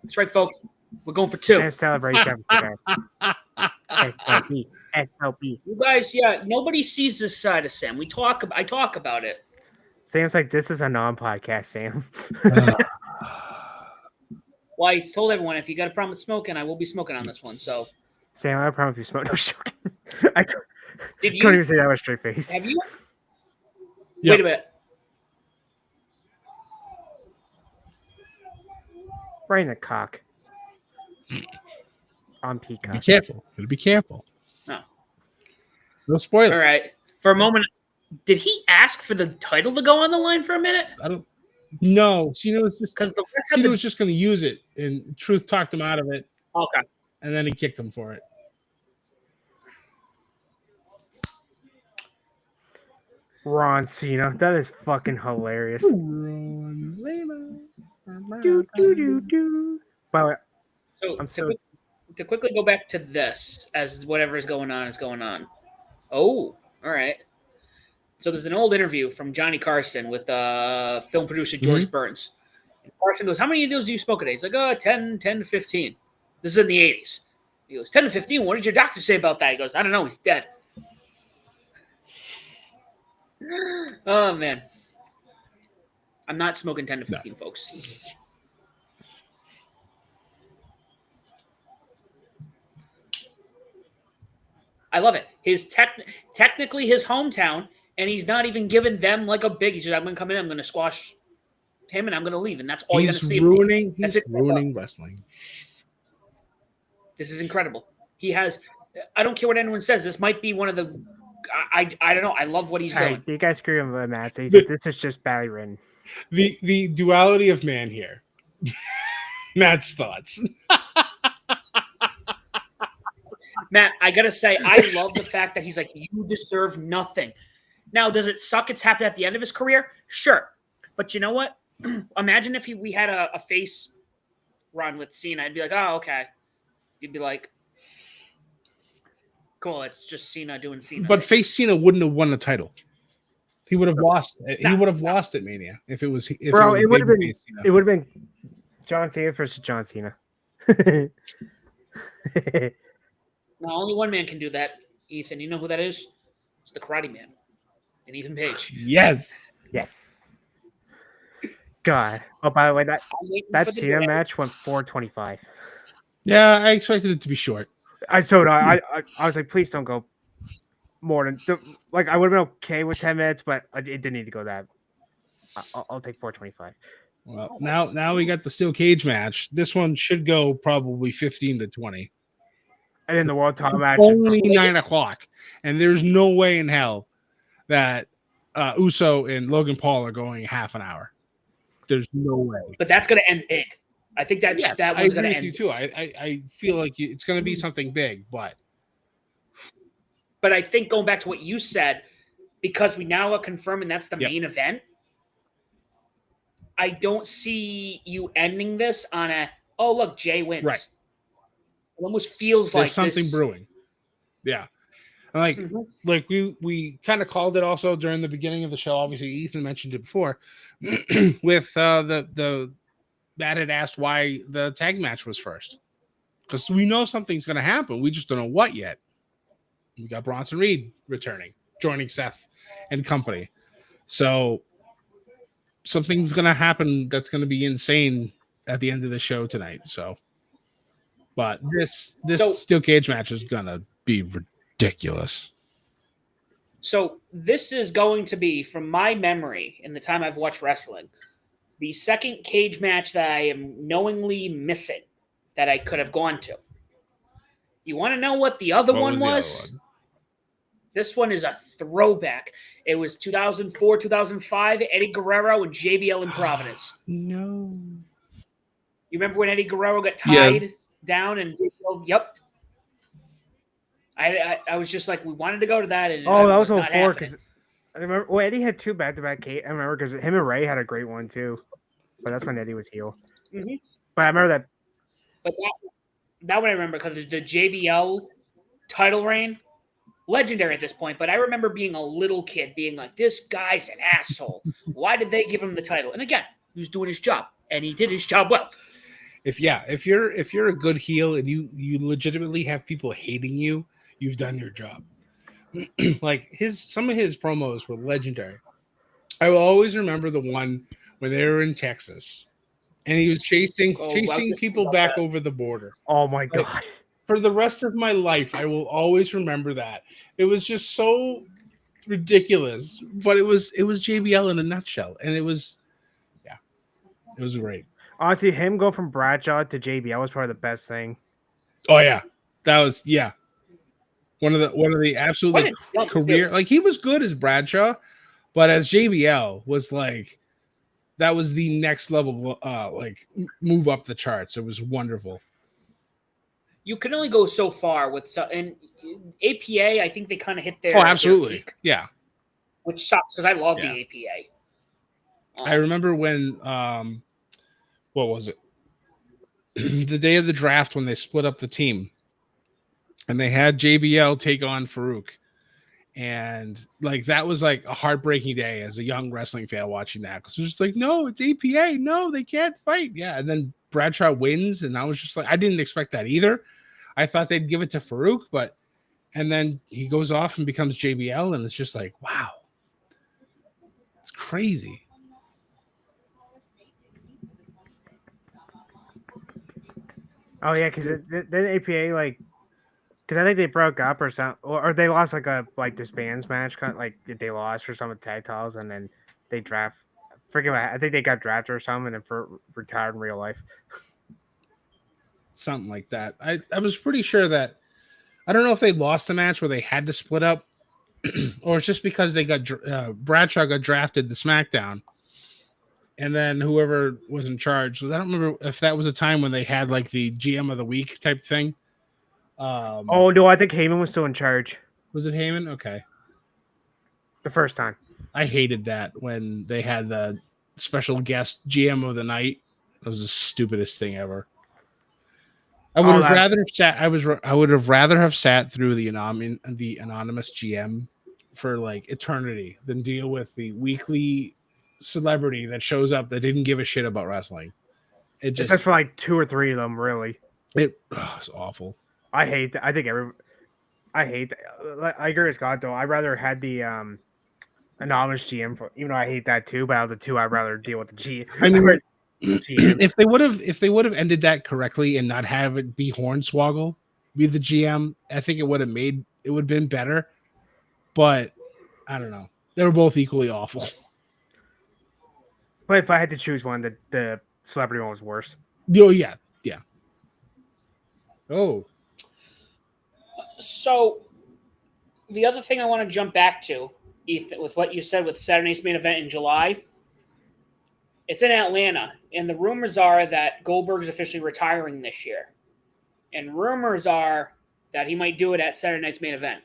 Speaker 2: That's right, folks. We're going for 2.
Speaker 3: Celebration. SLP. SLP.
Speaker 2: You guys, nobody sees this side of Sam. I talk about it.
Speaker 3: Sam's like, this is a non-podcast, Sam.
Speaker 2: Well, I told everyone if you got a problem with smoking, I will be smoking on this one. So,
Speaker 3: Sam, I have a problem if you smoke. No joking.
Speaker 2: Did you?
Speaker 3: Couldn't even say that with a straight face.
Speaker 2: Have you?
Speaker 1: Yep.
Speaker 2: Wait a minute.
Speaker 3: Right in the cock. On Peacock.
Speaker 1: Be careful. Gotta be careful.
Speaker 2: No.
Speaker 1: No spoiler.
Speaker 2: All right. For a moment, did he ask for the title to go on the line for a minute?
Speaker 1: I don't. No, Cena was just
Speaker 2: because
Speaker 1: was just going to use it, and Truth talked him out of it.
Speaker 2: Okay.
Speaker 1: And then he kicked him for it.
Speaker 3: Ron Cena. That is fucking hilarious.
Speaker 1: Ron Cena.
Speaker 3: Do, do, do, do. Wow.
Speaker 2: So, to quickly go back to this, as whatever is going on is going on. Oh, all right. So there's an old interview from Johnny Carson with film producer George Burns. And Carson goes, "How many of those do you smoke a day?" He's like, 10 to 15. This is in the 80s. He goes, 10 to 15? What did your doctor say about that? He goes, "I don't know. He's dead." Oh, man. I'm not smoking 10 to 15, folks. I love it. Technically his hometown, and he's not even giving them like a big. He's just, "I'm going to come in, I'm going to squash him, and I'm going to leave." And that's all you're going to see.
Speaker 1: He's ruining wrestling.
Speaker 2: This is incredible. He has. I don't care what anyone says. This might be one of the. I don't know. I love what he's doing.
Speaker 3: You guys screw him, Matt. This is just badly written.
Speaker 1: The duality of man here. Matt's thoughts.
Speaker 2: Matt, I gotta say, I love the fact that he's like, "You deserve nothing." Now, does it suck it's happened at the end of his career? Sure. But you know what? Imagine if we had a face run with Cena. I'd be like, "Oh, okay." You'd be like, "Cool, it's just Cena doing Cena."
Speaker 1: But face Cena wouldn't have won the title. He would have lost. He would have lost at Mania if it was.
Speaker 3: Bro, it would have been. It would have been John Cena versus John Cena.
Speaker 2: Now, only one man can do that, Ethan. You know who that is? It's the Karate Man, and Ethan Page.
Speaker 1: Yes.
Speaker 3: God. Oh, by the way, that Cena match went 4:25.
Speaker 1: Yeah, I expected it to be short.
Speaker 3: I was like, please don't go more than like. I would have been okay with 10 minutes, but it didn't need to go that. I'll take 4:25.
Speaker 1: Well, now we got the steel cage match. This one should go probably 15 to 20.
Speaker 3: And then the world title match
Speaker 1: only 9 o'clock, and there's no way in hell that Uso and Logan Paul are going half an hour. There's no way.
Speaker 2: But that's going to end big. I think that one's going to end.
Speaker 1: You too. I feel like it's going to be something big, but
Speaker 2: I think going back to what you said, because we now are confirming that's the main event. I don't see you ending this on look, Jay wins.
Speaker 1: Right.
Speaker 2: It almost feels
Speaker 1: there's
Speaker 2: like
Speaker 1: something brewing. Yeah. Like we kind of called it also during the beginning of the show. Obviously, Ethan mentioned it before with the Matt had asked why the tag match was first. Because we know something's going to happen. We just don't know what yet. We got Bronson Reed returning, joining Seth and company. So something's going to happen that's going to be insane at the end of the show tonight. So, but this steel cage match is going to be ridiculous.
Speaker 2: So this is going to be, from my memory in the time I've watched wrestling, the second cage match that I am knowingly missing that I could have gone to. You want to know what the other one was? This one is a throwback. It was 2004, 2005, Eddie Guerrero and JBL in Providence.
Speaker 1: No.
Speaker 2: You remember when Eddie Guerrero got tied down and JBL? Yep. I was just like, we wanted to go to that. And
Speaker 3: that was 04 because I remember. Well, Eddie had two back-to-back cage. I remember because him and Ray had a great one too. But that's when Eddie was heel.
Speaker 2: Mm-hmm.
Speaker 3: But I remember that.
Speaker 2: But that one I remember because the JBL title reign, legendary at this point. But I remember being a little kid being like, this guy's an asshole. Why did they give him the title? And again, he was doing his job, and he did his job well.
Speaker 1: If you're a good heel and you legitimately have people hating you, you've done your job. Like some of his promos were legendary. I will always remember the one when they were in Texas and he was chasing people back over the border.
Speaker 3: Oh my God.
Speaker 1: Like, for the rest of my life, I will always remember that. It was just so ridiculous, but it was JBL in a nutshell. And it was great.
Speaker 3: Honestly, him go from Bradshaw to JBL was probably the best thing.
Speaker 1: Oh yeah. That was one of the absolute career, like he was good as Bradshaw, but as JBL was like that was the next level, like move up the charts. It was wonderful.
Speaker 2: You can only go so far with and APA. I think they kind of hit their
Speaker 1: absolutely
Speaker 2: their peak,
Speaker 1: yeah,
Speaker 2: which sucks because I love the APA.
Speaker 1: I remember when what was it? The day of the draft when they split up the team. And they had JBL take on Farouk. And like that was like a heartbreaking day as a young wrestling fan watching that, because it was just like, no, it's APA, no, they can't fight. Yeah, and then Bradshaw wins, and I was just like, I didn't expect that either. I thought they'd give it to Farouk, but and then he goes off and becomes JBL, and it's just like, wow, it's crazy.
Speaker 3: Oh yeah, because then APA like, because I think they broke up or something, or they lost like a disbands match, kind of like they lost or some tag titles, and then they draft. Forget what I think they got drafted or something, and then retired in real life.
Speaker 1: Something like that. I was pretty sure that, I don't know if they lost the match where they had to split up, or it's just because they got Bradshaw got drafted to SmackDown, and then whoever was in charge. I don't remember if that was a time when they had like the GM of the week type thing.
Speaker 3: Oh no, I think Heyman was still in charge
Speaker 1: Was it Heyman? Okay,
Speaker 3: the first time.
Speaker 1: I hated that when they had the special guest GM of the night. That was the stupidest thing ever. I would have rather sat. I would have rather have sat through the anonymous GM for like eternity than deal with the weekly celebrity that shows up that didn't give a shit about wrestling. It just,
Speaker 3: except for like 2 or 3 of them, really.
Speaker 1: It's awful.
Speaker 3: I hate that. I hate that. I agree with Scott though. I'd rather had the anonymous GM for, even though I hate that too. But out of the two, I'd rather deal with the GM.
Speaker 1: I mean, if they would have ended that correctly and not have it be Hornswoggle be the GM, I think it would have been better. But I don't know. They were both equally awful.
Speaker 3: But if I had to choose one, the celebrity one was worse.
Speaker 1: Oh yeah. Oh.
Speaker 2: So the other thing I want to jump back to, Ethan, with what you said with Saturday's main event in July, it's in Atlanta, and the rumors are that Goldberg's officially retiring this year. And rumors are that he might do it at Saturday night's main event.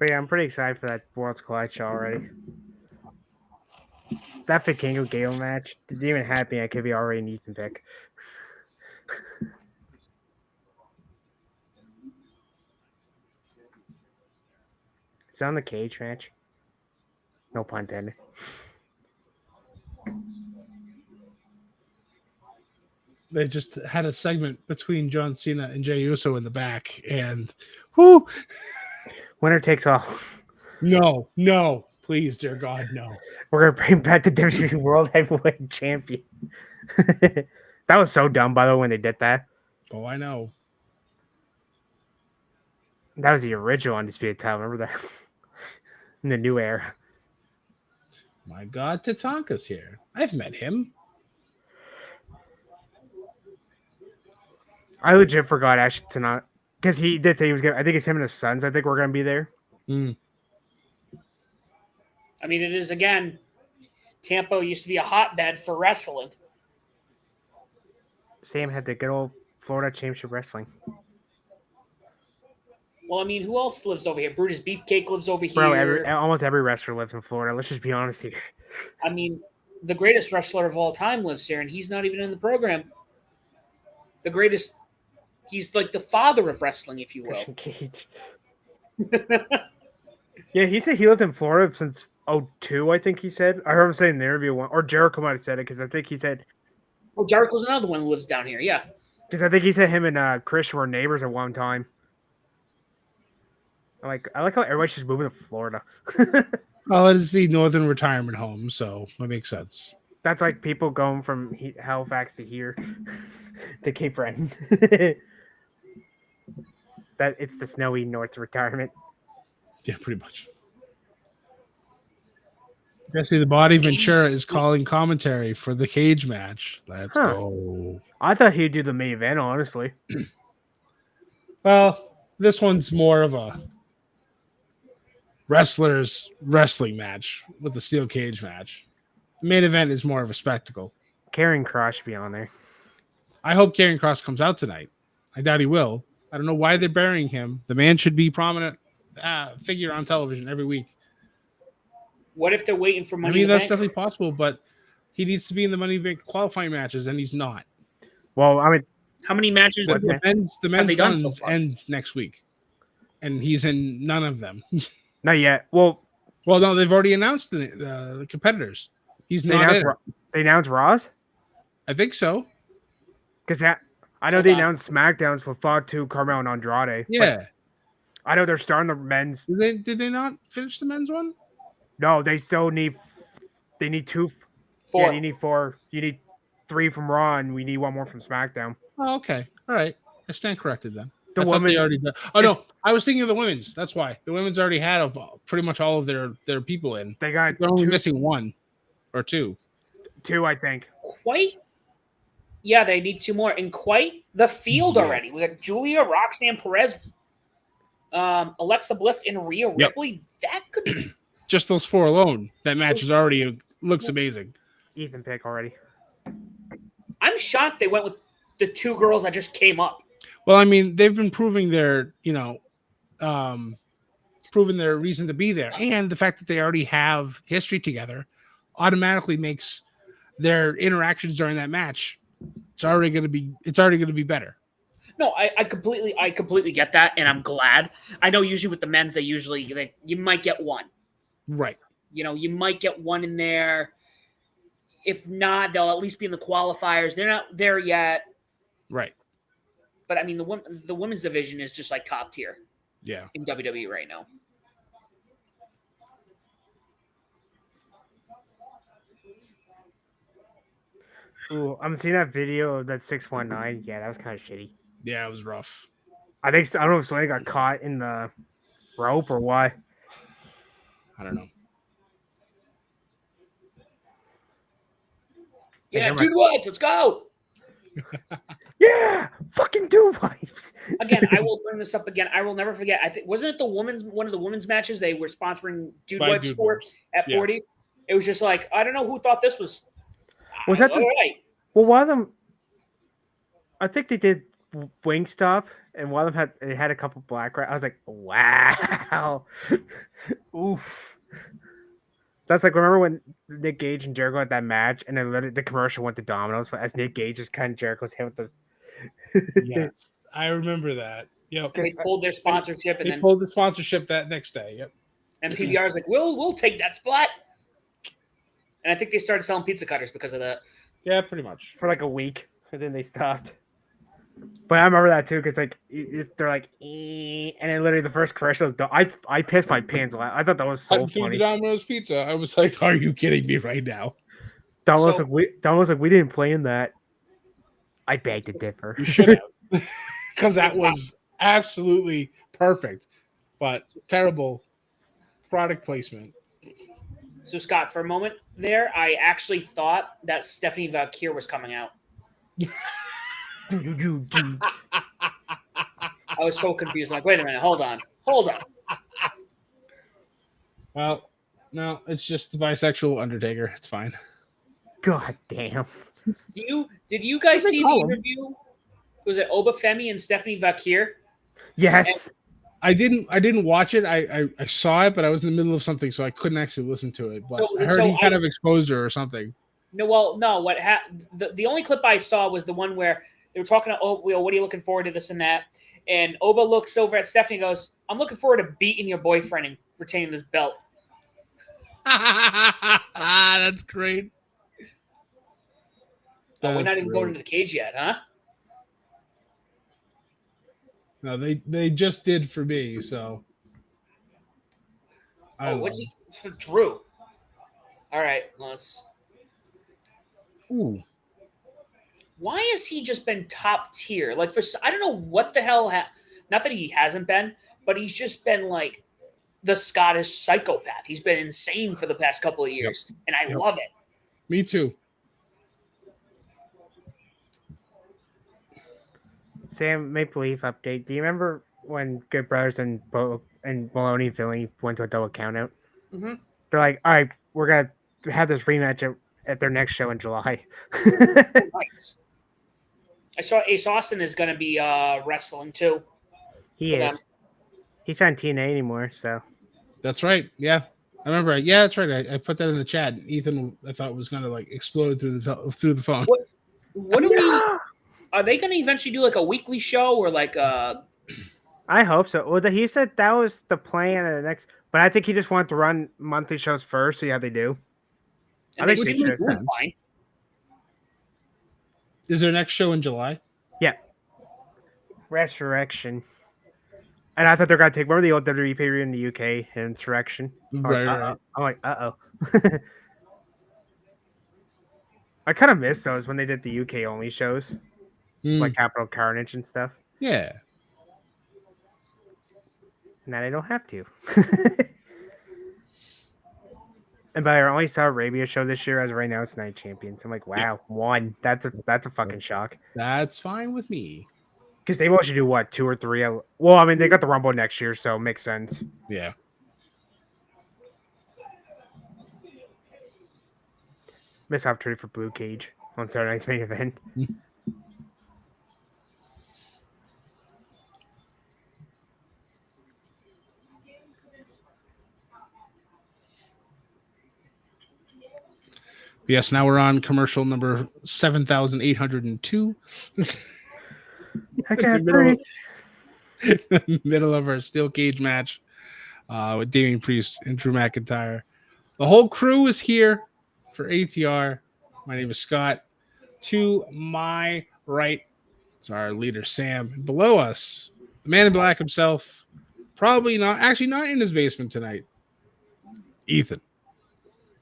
Speaker 3: But yeah, I'm pretty excited for that World's Collide show already. That Vikingo Gale match didn't even happen. I could be already an Ethan pick. It's on the cage match. No pun intended.
Speaker 1: They just had a segment between John Cena and Jey Uso in the back, and whoo,
Speaker 3: winner takes all.
Speaker 1: No, please, dear God, no.
Speaker 3: We're gonna bring back the WWE World Heavyweight Champion. That was so dumb, by the way, when they did that.
Speaker 1: Oh, I know.
Speaker 3: That was the original Undisputed title. Remember that? In the new era.
Speaker 1: My God, Tatanka's here. I've met him.
Speaker 3: I legit forgot actually to not, because he did say he was gonna. I think it's him and his sons. I think we're gonna be there.
Speaker 1: Mm.
Speaker 2: I mean, it is, again, Tampa used to be a hotbed for wrestling.
Speaker 3: Sam had the good old Florida Championship Wrestling.
Speaker 2: Well, I mean, who else lives over here? Brutus Beefcake lives over here.
Speaker 3: Bro, almost every wrestler lives in Florida. Let's just be honest here.
Speaker 2: I mean, the greatest wrestler of all time lives here, and he's not even in the program. The greatest. He's like the father of wrestling, if you will.
Speaker 3: Cage. Yeah, he said he lived in Florida since 2002, I think he said. I heard him say in the interview one, or Jericho might have said it, because I think he said.
Speaker 2: Oh, Jericho's another one who lives down here, yeah.
Speaker 3: Because I think he said him and Chris were neighbors at one time. I like how everybody's just moving to Florida.
Speaker 1: Well, it is the Northern Retirement Home, so that makes sense.
Speaker 3: That's like people going from Halifax to here to Cape Breton. That it's the snowy North Retirement.
Speaker 1: Yeah, pretty much. Jesse the Body Ventura is calling commentary for the cage match. Let's go.
Speaker 3: I thought he'd do the main event, honestly.
Speaker 1: Well, this one's more of a wrestlers wrestling match with the steel cage match. The main event is more of a spectacle.
Speaker 3: Karrion Kross should be on there.
Speaker 1: I hope Karrion Kross comes out tonight. I doubt he will. I don't know why they're burying him. The man should be prominent figure on television every week.
Speaker 2: What if they're waiting for Money
Speaker 1: I mean,
Speaker 2: in the
Speaker 1: that's
Speaker 2: Bank?
Speaker 1: definitely possible, but he needs to be in the Money in the Bank qualifying matches, and he's not.
Speaker 3: Well, I mean,
Speaker 2: How many matches?
Speaker 1: The men's
Speaker 2: they done so
Speaker 1: runs
Speaker 2: far?
Speaker 1: ends next week, and he's in none of them.
Speaker 3: not yet. Well,
Speaker 1: No, they've already announced the competitors. He's
Speaker 3: they
Speaker 1: not
Speaker 3: announced,
Speaker 1: in.
Speaker 3: they announced Raws?
Speaker 1: I think so.
Speaker 3: Because I know
Speaker 2: Hold
Speaker 3: they
Speaker 2: on.
Speaker 3: announced SmackDowns with Fatu, Carmel, and Andrade. but
Speaker 1: Yeah.
Speaker 3: I know they're starting the men's.
Speaker 1: Did they not finish the men's one?
Speaker 3: No, they still need. They need 2.
Speaker 2: 4.
Speaker 3: Yeah, you need 4. You need 3 from Raw, and we need 1 more from SmackDown.
Speaker 1: Oh, okay. All right. I stand corrected then.
Speaker 3: The
Speaker 1: I thought
Speaker 3: woman.
Speaker 1: they already did. Oh no, I was thinking of the women's. That's why the women's already had pretty much all of their people in.
Speaker 3: They got
Speaker 1: They're only
Speaker 3: 2,
Speaker 1: missing 1 or 2.
Speaker 3: 2, I think.
Speaker 2: Quite. Yeah, they need 2 more. And quite the field
Speaker 1: Yeah.
Speaker 2: already. We got Julia, Roxanne Perez, Alexa Bliss, and Rhea
Speaker 1: Yep.
Speaker 2: Ripley. That could be.
Speaker 1: Just those 4 alone. That match is already looks amazing.
Speaker 3: Ethan pick already.
Speaker 2: I'm shocked they went with the 2 girls that just came up.
Speaker 1: Well, I mean, they've been proving their reason to be there, and the fact that they already have history together automatically makes their interactions during that match. It's already going to be better.
Speaker 2: No, I completely get that, and I'm glad. I know usually with the men's, you might get 1.
Speaker 1: Right.
Speaker 2: You might get 1 in there. If not, they'll at least be in the qualifiers. They're not there yet.
Speaker 1: Right.
Speaker 2: But I mean, the women's division is just like top tier
Speaker 1: Yeah.
Speaker 2: in WWE right now.
Speaker 3: Ooh, I'm seeing that video of that 619. Yeah, that was kind of shitty.
Speaker 1: Yeah, it was rough.
Speaker 3: I don't know if somebody got caught in the rope or what.
Speaker 1: I don't know.
Speaker 2: Yeah,
Speaker 3: never
Speaker 2: dude, what? Let's go.
Speaker 3: Yeah, fucking do wipes.
Speaker 2: Again, I will bring this up again. I will never forget. I think wasn't it one of the women's matches they were sponsoring Dude
Speaker 1: By
Speaker 2: Wipes
Speaker 1: Dude
Speaker 2: for
Speaker 1: Wipes.
Speaker 2: at
Speaker 1: Yeah.
Speaker 2: 40? It was just like, I don't know who thought this was.
Speaker 3: Was that
Speaker 2: all right?
Speaker 3: Well, one of them, I think they did Wingstop, and one of them had a couple black. I was like, wow, oof. That's like, remember when Nick Gage and Jericho had that match, and then literally the commercial went to Domino's, but as Nick Gage just kind of Jericho's hit with the.
Speaker 1: Yes, I remember that. Yep.
Speaker 2: And they pulled their sponsorship, and
Speaker 1: They
Speaker 2: then
Speaker 1: pulled the sponsorship that next day. Yep.
Speaker 2: and PBR is like, we'll take that spot. And I think they started selling pizza cutters because of that.
Speaker 1: Yeah, pretty much.
Speaker 3: For like a week, and then they stopped. But I remember that too, because like they're like, and then literally the first commercial, I pissed my pants. I thought that was so
Speaker 1: Through
Speaker 3: funny.
Speaker 1: the Domino's pizza, I was like, "Are you kidding me right now?"
Speaker 3: Don was
Speaker 2: So-
Speaker 3: like, we didn't plan that. I beg to differ.
Speaker 1: You should have, because that was absolutely perfect, but terrible product placement.
Speaker 2: So, Scott, for a moment there, I actually thought that Stephanie Valkyrie was coming out. I was so confused. I'm like, wait a minute, hold on.
Speaker 1: Well, no, it's just the bisexual Undertaker. It's fine.
Speaker 3: God damn.
Speaker 2: Did you guys
Speaker 3: What do they
Speaker 2: see
Speaker 3: call
Speaker 2: the
Speaker 3: him?
Speaker 2: interview? Was it Oba Femi and Stephanie Valkyrie?
Speaker 3: Yes.
Speaker 1: I didn't watch it. I saw it, but I was in the middle of something, so I couldn't actually listen to it. But I heard he kind of exposed her or something.
Speaker 2: No, well, no. The only clip I saw was the one where they were talking to Oba. What are you looking forward to, this and that? And Oba looks over at Stephanie and goes, "I'm looking forward to beating your boyfriend and retaining this belt."
Speaker 1: That's great.
Speaker 2: Oh, we're not even
Speaker 1: That's
Speaker 2: going
Speaker 1: great.
Speaker 2: into the cage yet, huh?
Speaker 1: No, they just did for me, so.
Speaker 2: What's he? Drew. All right, let's.
Speaker 1: Ooh.
Speaker 2: Why has he just been top tier? Like I don't know what the hell. Not that he hasn't been, but he's just been like the Scottish psychopath. He's been insane for the past couple of years, and I love it.
Speaker 1: Me too.
Speaker 3: Sam, Maple Leaf update. Do you remember when Good Brothers and Maloney and Philly went to a double countout?
Speaker 2: Mm-hmm.
Speaker 3: They're like, all right, we're gonna have this rematch at their next show in July.
Speaker 2: Oh, nice. I saw Ace Austin is going to be wrestling too
Speaker 3: He
Speaker 2: for
Speaker 3: is.
Speaker 2: them.
Speaker 3: He's not in TNA anymore, so
Speaker 1: That's right. Yeah, I remember. Yeah, that's right. I put that in the chat. Ethan, I thought was gonna like explode through the phone.
Speaker 2: What do we? Are they going to eventually do like a weekly show or like
Speaker 3: I hope so. Well, he said that was the plan of the next, but I think he just wanted to run monthly shows first, see how they do.
Speaker 2: and
Speaker 3: I
Speaker 2: they
Speaker 3: think
Speaker 2: seem
Speaker 3: they
Speaker 2: to be
Speaker 3: should.
Speaker 2: doing fine.
Speaker 1: Is their next show in July?
Speaker 3: Yeah, Resurrection. And I thought they're gonna take. Remember the old WWE pay in the UK, Insurrection?
Speaker 1: Right.
Speaker 3: I'm like, uh-oh. I kind of miss those when they did the UK only shows, like Capital Carnage and stuff.
Speaker 1: Yeah.
Speaker 3: Now they don't have to. And by our only Saudi Arabia show this year, as of right now, it's Night Champions. I'm like, wow, one. That's a fucking shock.
Speaker 1: That's fine with me.
Speaker 3: Because they mostly do what, 2 or 3? Well, I mean, they got the Rumble next year, so it makes sense.
Speaker 1: Yeah.
Speaker 3: Missed opportunity for Blue Cage on Saturday night's main event.
Speaker 1: Yes, now we're on commercial number 7,802.
Speaker 3: I got pretty.
Speaker 1: Middle of our steel cage match with Damian Priest and Drew McIntyre. The whole crew is here for ATR. My name is Scott. To my right is our leader, Sam. And below us, the man in black himself, probably not in his basement tonight, Ethan.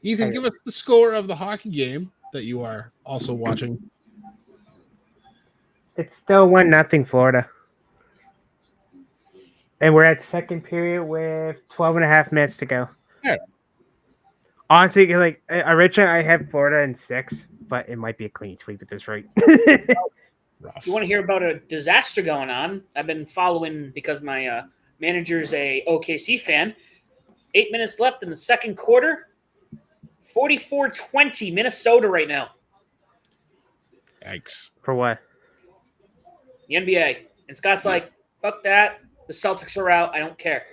Speaker 1: Ethan, give us the score of the hockey game that you are also watching.
Speaker 3: It's still 1-0 Florida. And we're at second period with 12 and a half minutes to go.
Speaker 1: Yeah.
Speaker 3: Honestly, like originally I had Florida in 6, but it might be a clean sweep at this rate.
Speaker 2: If you want to hear about a disaster going on, I've been following because my manager's a OKC fan. 8 minutes left in the second quarter. 44-20 Minnesota right now.
Speaker 1: Yikes.
Speaker 3: For what?
Speaker 2: The NBA. And Scott's like, fuck that. The Celtics are out. I don't care.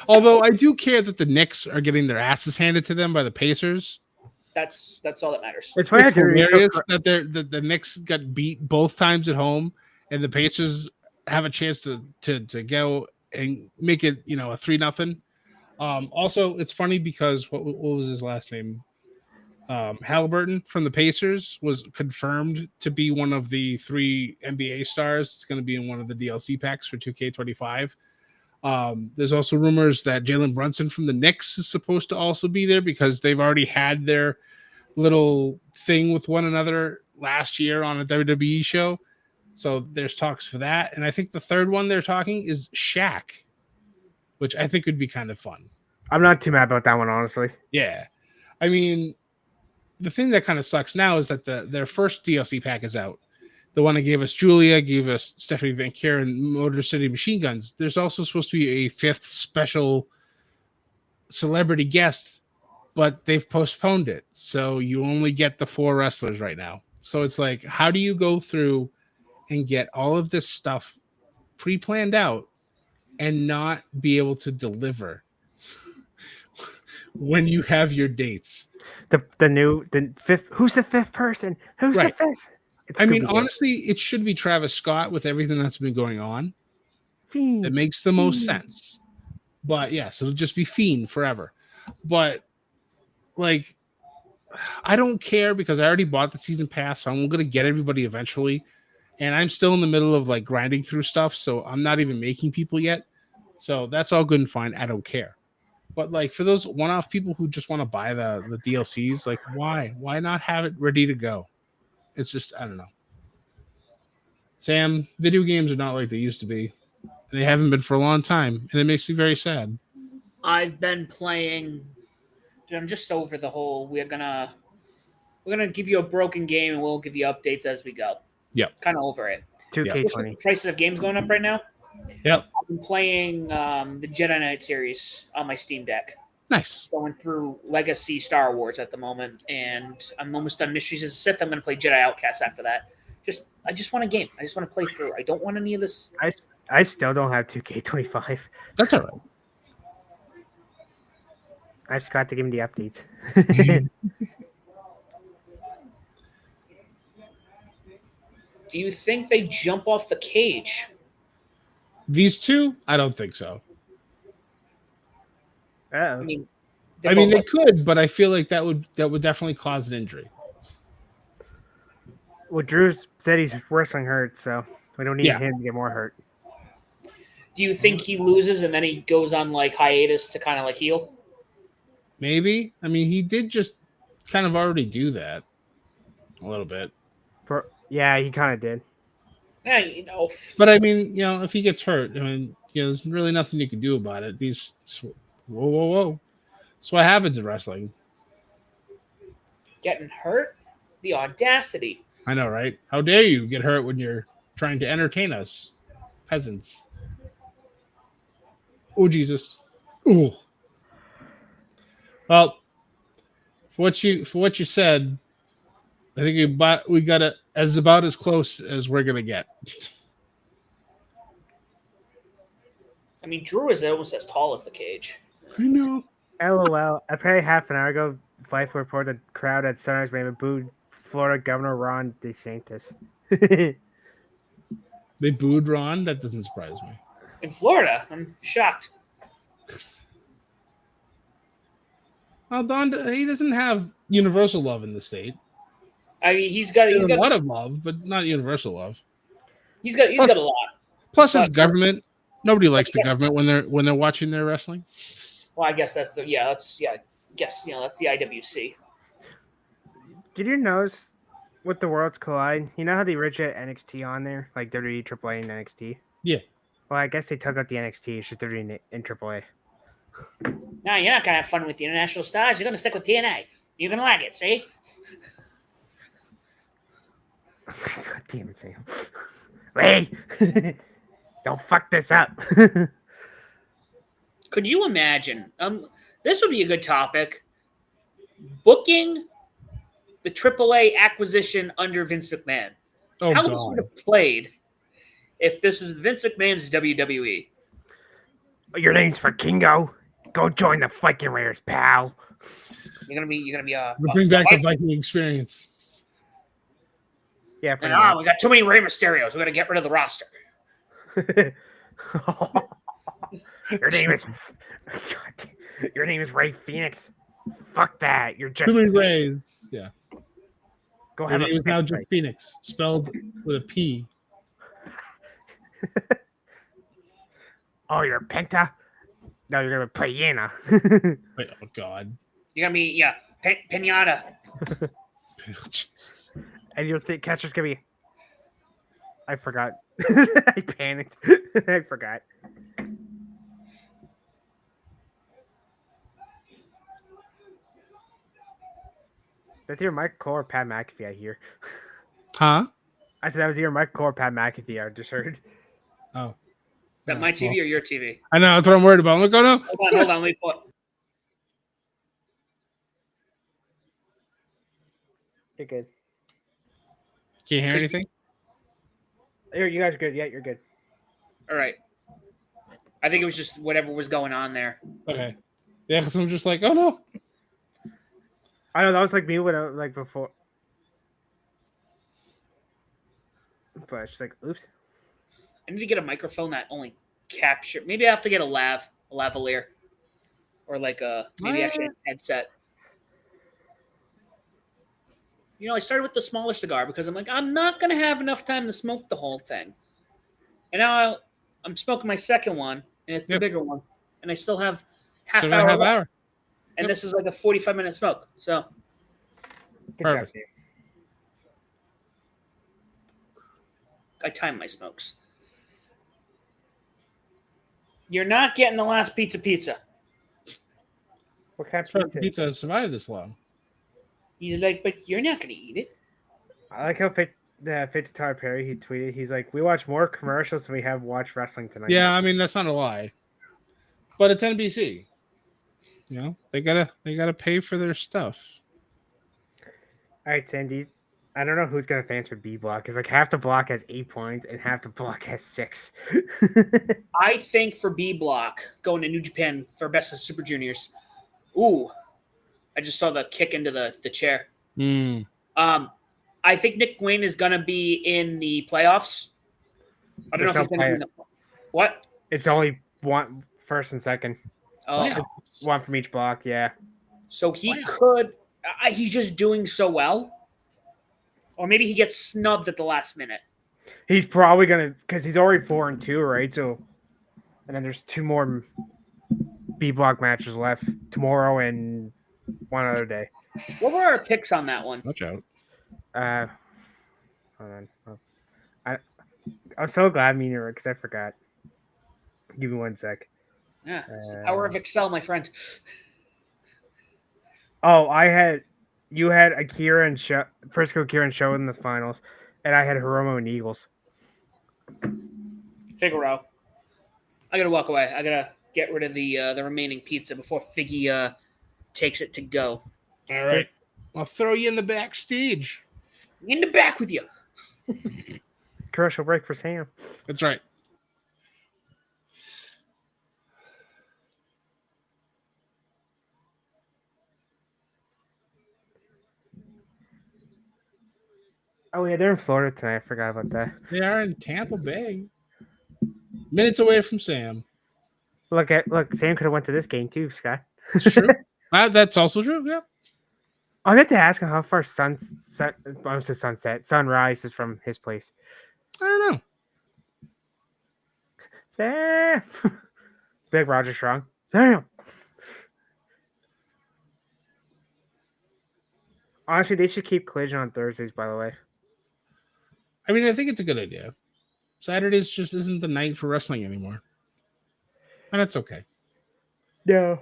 Speaker 1: Although I do care that the Knicks are getting their asses handed to them by the Pacers.
Speaker 2: That's all that matters.
Speaker 3: It's hilarious
Speaker 1: that the Knicks got beat both times at home, and the Pacers have a chance to go and make it, a 3-0. Also, it's funny because what was his last name? Halliburton from the Pacers was confirmed to be one of the 3 NBA stars. It's going to be in one of the DLC packs for 2K25. There's also rumors that Jalen Brunson from the Knicks is supposed to also be there because they've already had their little thing with one another last year on a WWE show. So there's talks for that. And I think the third one they're talking is Shaq, which I think would be kind of fun.
Speaker 3: I'm not too mad about that one, honestly.
Speaker 1: Yeah. I mean, the thing that kind of sucks now is that their first DLC pack is out. The one that gave us Julia, gave us Stephanie Van Kier and Motor City Machine Guns. There's also supposed to be a 5th special celebrity guest, but they've postponed it. So you only get the 4 wrestlers right now. So it's like, how do you go through and get all of this stuff pre-planned out and not be able to deliver when you have your dates?
Speaker 3: The 5th. Who's the 5th person? Who's the 5th?
Speaker 1: I mean, honestly, it should be Travis Scott with everything that's been going on. It makes the most sense. But yes, it'll just be Fiend forever. But like, I don't care because I already bought the season pass, so I'm going to get everybody eventually. And I'm still in the middle of like grinding through stuff, so I'm not even making people yet. So that's all good and fine. I don't care. But like for those one-off people who just want to buy the DLCs, like why? Why not have it ready to go? It's just, I don't know. Sam, video games are not like they used to be. They haven't been for a long time, and it makes me very sad.
Speaker 2: I've been playing. Dude, I'm just over the whole. We're gonna give you a broken game, and we'll give you updates as we go.
Speaker 1: Yeah,
Speaker 2: kind of over it.
Speaker 3: 2K20.
Speaker 2: Especially with the prices of games going up right now.
Speaker 1: Yep.
Speaker 2: I've been playing the Jedi Knight series on my Steam Deck.
Speaker 1: Nice.
Speaker 2: Going through Legacy Star Wars at the moment, and I'm almost done Mysteries of the Sith. I'm going to play Jedi Outcast after that. I just want a game. I just want to play through. I don't want any of this.
Speaker 3: I still don't have 2K25.
Speaker 1: That's all right.
Speaker 3: I just got to give him the updates.
Speaker 2: Do you think they jump off the cage?
Speaker 1: These two, I don't think so.
Speaker 3: Uh-oh.
Speaker 2: I mean,
Speaker 1: They could, but I feel like that would definitely cause an injury.
Speaker 3: Well, Drew said he's wrestling hurt, so we don't need him to get more hurt.
Speaker 2: Do you think he loses and then he goes on like hiatus to kind of like heal?
Speaker 1: Maybe. I mean, he did just kind of already do that a little bit.
Speaker 3: Yeah, he kind of did.
Speaker 2: Yeah, you know.
Speaker 1: But I mean, if he gets hurt, I mean, there's really nothing you can do about it. Whoa. That's what happens in wrestling.
Speaker 2: Getting hurt? The audacity.
Speaker 1: I know, right? How dare you get hurt when you're trying to entertain us, peasants? Oh, Jesus. Ooh. Well, for what you said, I think we got it about as close as we're gonna get.
Speaker 2: I mean, Drew is almost as tall as the cage.
Speaker 1: I know.
Speaker 3: LOL. Apparently, half an hour ago, Vice reported the crowd at Sunrise May booed Florida Governor Ron DeSantis.
Speaker 1: They booed Ron? That doesn't surprise me.
Speaker 2: In Florida, I'm shocked.
Speaker 1: Well, Don, he doesn't have universal love in the state.
Speaker 2: I mean, he's got
Speaker 1: a lot of love, but not universal love.
Speaker 2: He's got a lot.
Speaker 1: Plus, his government. Nobody likes the government when they're watching their wrestling.
Speaker 2: Well, I guess that's the that's the IWC.
Speaker 3: Did you notice with the Worlds Collide? You know how they originally had NXT on there, like WWE, AAA, and NXT.
Speaker 1: Yeah.
Speaker 3: Well, I guess they took out the NXT. It's just WWE in AAA.
Speaker 2: No, you're not gonna have fun with the international stars. You're gonna stick with TNA. You're gonna like it, see?
Speaker 3: God damn it, Sam. Wait! Don't fuck this up.
Speaker 2: Could you imagine? This would be a good topic. Booking the AAA acquisition under Vince McMahon.
Speaker 1: Oh,
Speaker 2: How
Speaker 1: God.
Speaker 2: this would have played if this was Vince McMahon's WWE.
Speaker 3: Your name's for Kingo. Go join the Viking Raiders, pal.
Speaker 2: You're gonna be
Speaker 1: bring back the Viking experience.
Speaker 3: Yeah,
Speaker 2: we got too many Rey Mysterios. We got to get rid of the roster.
Speaker 3: Your name is Ray Phoenix. Fuck that. You're just
Speaker 1: too many Rays. Yeah.
Speaker 3: Go ahead.
Speaker 1: Your name is now just Phoenix, spelled with a P.
Speaker 3: Oh, you're Penta? No, you're gonna play Yana.
Speaker 1: Wait, oh God.
Speaker 2: You're gonna be Pinata.
Speaker 3: And you'll think Catcher's gonna be. I forgot. I panicked. I forgot. That's either Mike Cole or Pat McAfee, I hear.
Speaker 1: Huh?
Speaker 3: I said that was either Mike Cole or Pat McAfee, I just heard.
Speaker 1: Oh.
Speaker 2: Is that my TV or your TV?
Speaker 1: I know, that's what I'm worried about. Look, oh no.
Speaker 2: Hold on, let me pull it.
Speaker 3: You're good.
Speaker 1: Can't hear anything?
Speaker 3: You guys are good. Yeah, you're good.
Speaker 2: All right. I think it was just whatever was going on there.
Speaker 1: Okay. Yeah, because I'm just like, oh no.
Speaker 3: I know that was like me when I like before. But it's like, oops.
Speaker 2: I need to get a microphone that only capture. Maybe I have to get a lavalier, or like actually a headset. I started with the smaller cigar because I'm like, I'm not gonna have enough time to smoke the whole thing. And now I'm smoking my second one, and it's the bigger one, and I still have half hour. And this is like a 45-minute smoke. So
Speaker 1: perfect.
Speaker 2: I time my smokes. You're not getting the last pizza.
Speaker 3: What kind of
Speaker 1: pizza has survived this long?
Speaker 2: He's like, but you're not going to eat it.
Speaker 3: I like how the 50 Tyler Perry, he tweeted, he's like, we watch more commercials than we have watched wrestling tonight.
Speaker 1: Yeah, I mean that's not a lie, but it's NBC. You know, they gotta pay for their stuff.
Speaker 3: All right, Sandy. I don't know who's gonna answer B block because like half the block has 8 points and half the block has 6.
Speaker 2: I think for B block, going to New Japan for Best of Super Juniors. Ooh, I just saw the kick into the chair. I think Nick Wayne is gonna be in the playoffs. I don't know if he's gonna be in the what?
Speaker 3: It's only one first and second.
Speaker 2: Oh,
Speaker 1: Playoffs.
Speaker 3: One from each block. Yeah.
Speaker 2: So he could. He's just doing so well, or maybe he gets snubbed at the last minute.
Speaker 3: He's probably gonna because he's already 4-2, right? So, and then there's 2 more B block matches left tomorrow and one other day.
Speaker 2: What were our picks on that one?
Speaker 1: Watch out.
Speaker 3: Hold on. I'm so glad me and because I forgot. Give me 1 sec.
Speaker 2: Yeah, it's the power of Excel, my friend.
Speaker 3: Oh, you had Akira and Frisco Akira and Show in the finals, and I had Hiromu and Eagles.
Speaker 2: Figaro. I gotta walk away. I gotta get rid of the remaining pizza before Figgy takes it to go.
Speaker 1: All right, I'll throw you in the backstage.
Speaker 2: In the back with you.
Speaker 3: Commercial break for Sam.
Speaker 1: That's right.
Speaker 3: Oh yeah, they're in Florida tonight. I forgot about that.
Speaker 1: They are in Tampa Bay. Minutes away from Sam.
Speaker 3: Look, Sam could have went to this game too, Scott.
Speaker 1: It's true. That's also true. Yeah.
Speaker 3: I meant to ask him how far sunrise is from his place.
Speaker 1: I don't know.
Speaker 3: Sam, Big Roger Strong. Sam. Honestly, they should keep collision on Thursdays. By the way.
Speaker 1: I mean, I think it's a good idea. Saturdays just isn't the night for wrestling anymore. And that's okay.
Speaker 3: No.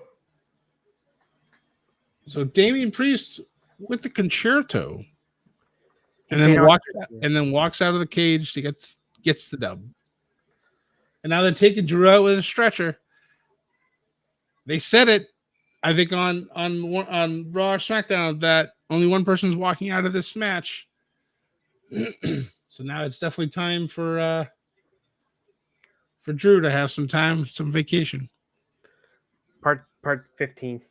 Speaker 1: So Damian Priest with the concerto. And then walks out of the cage to gets the dub. And now they're taking Drew out with a stretcher. They said it, I think, on Raw or SmackDown that only one person is walking out of this match. So now it's definitely time for Drew to have some time, some vacation.
Speaker 3: Part 15.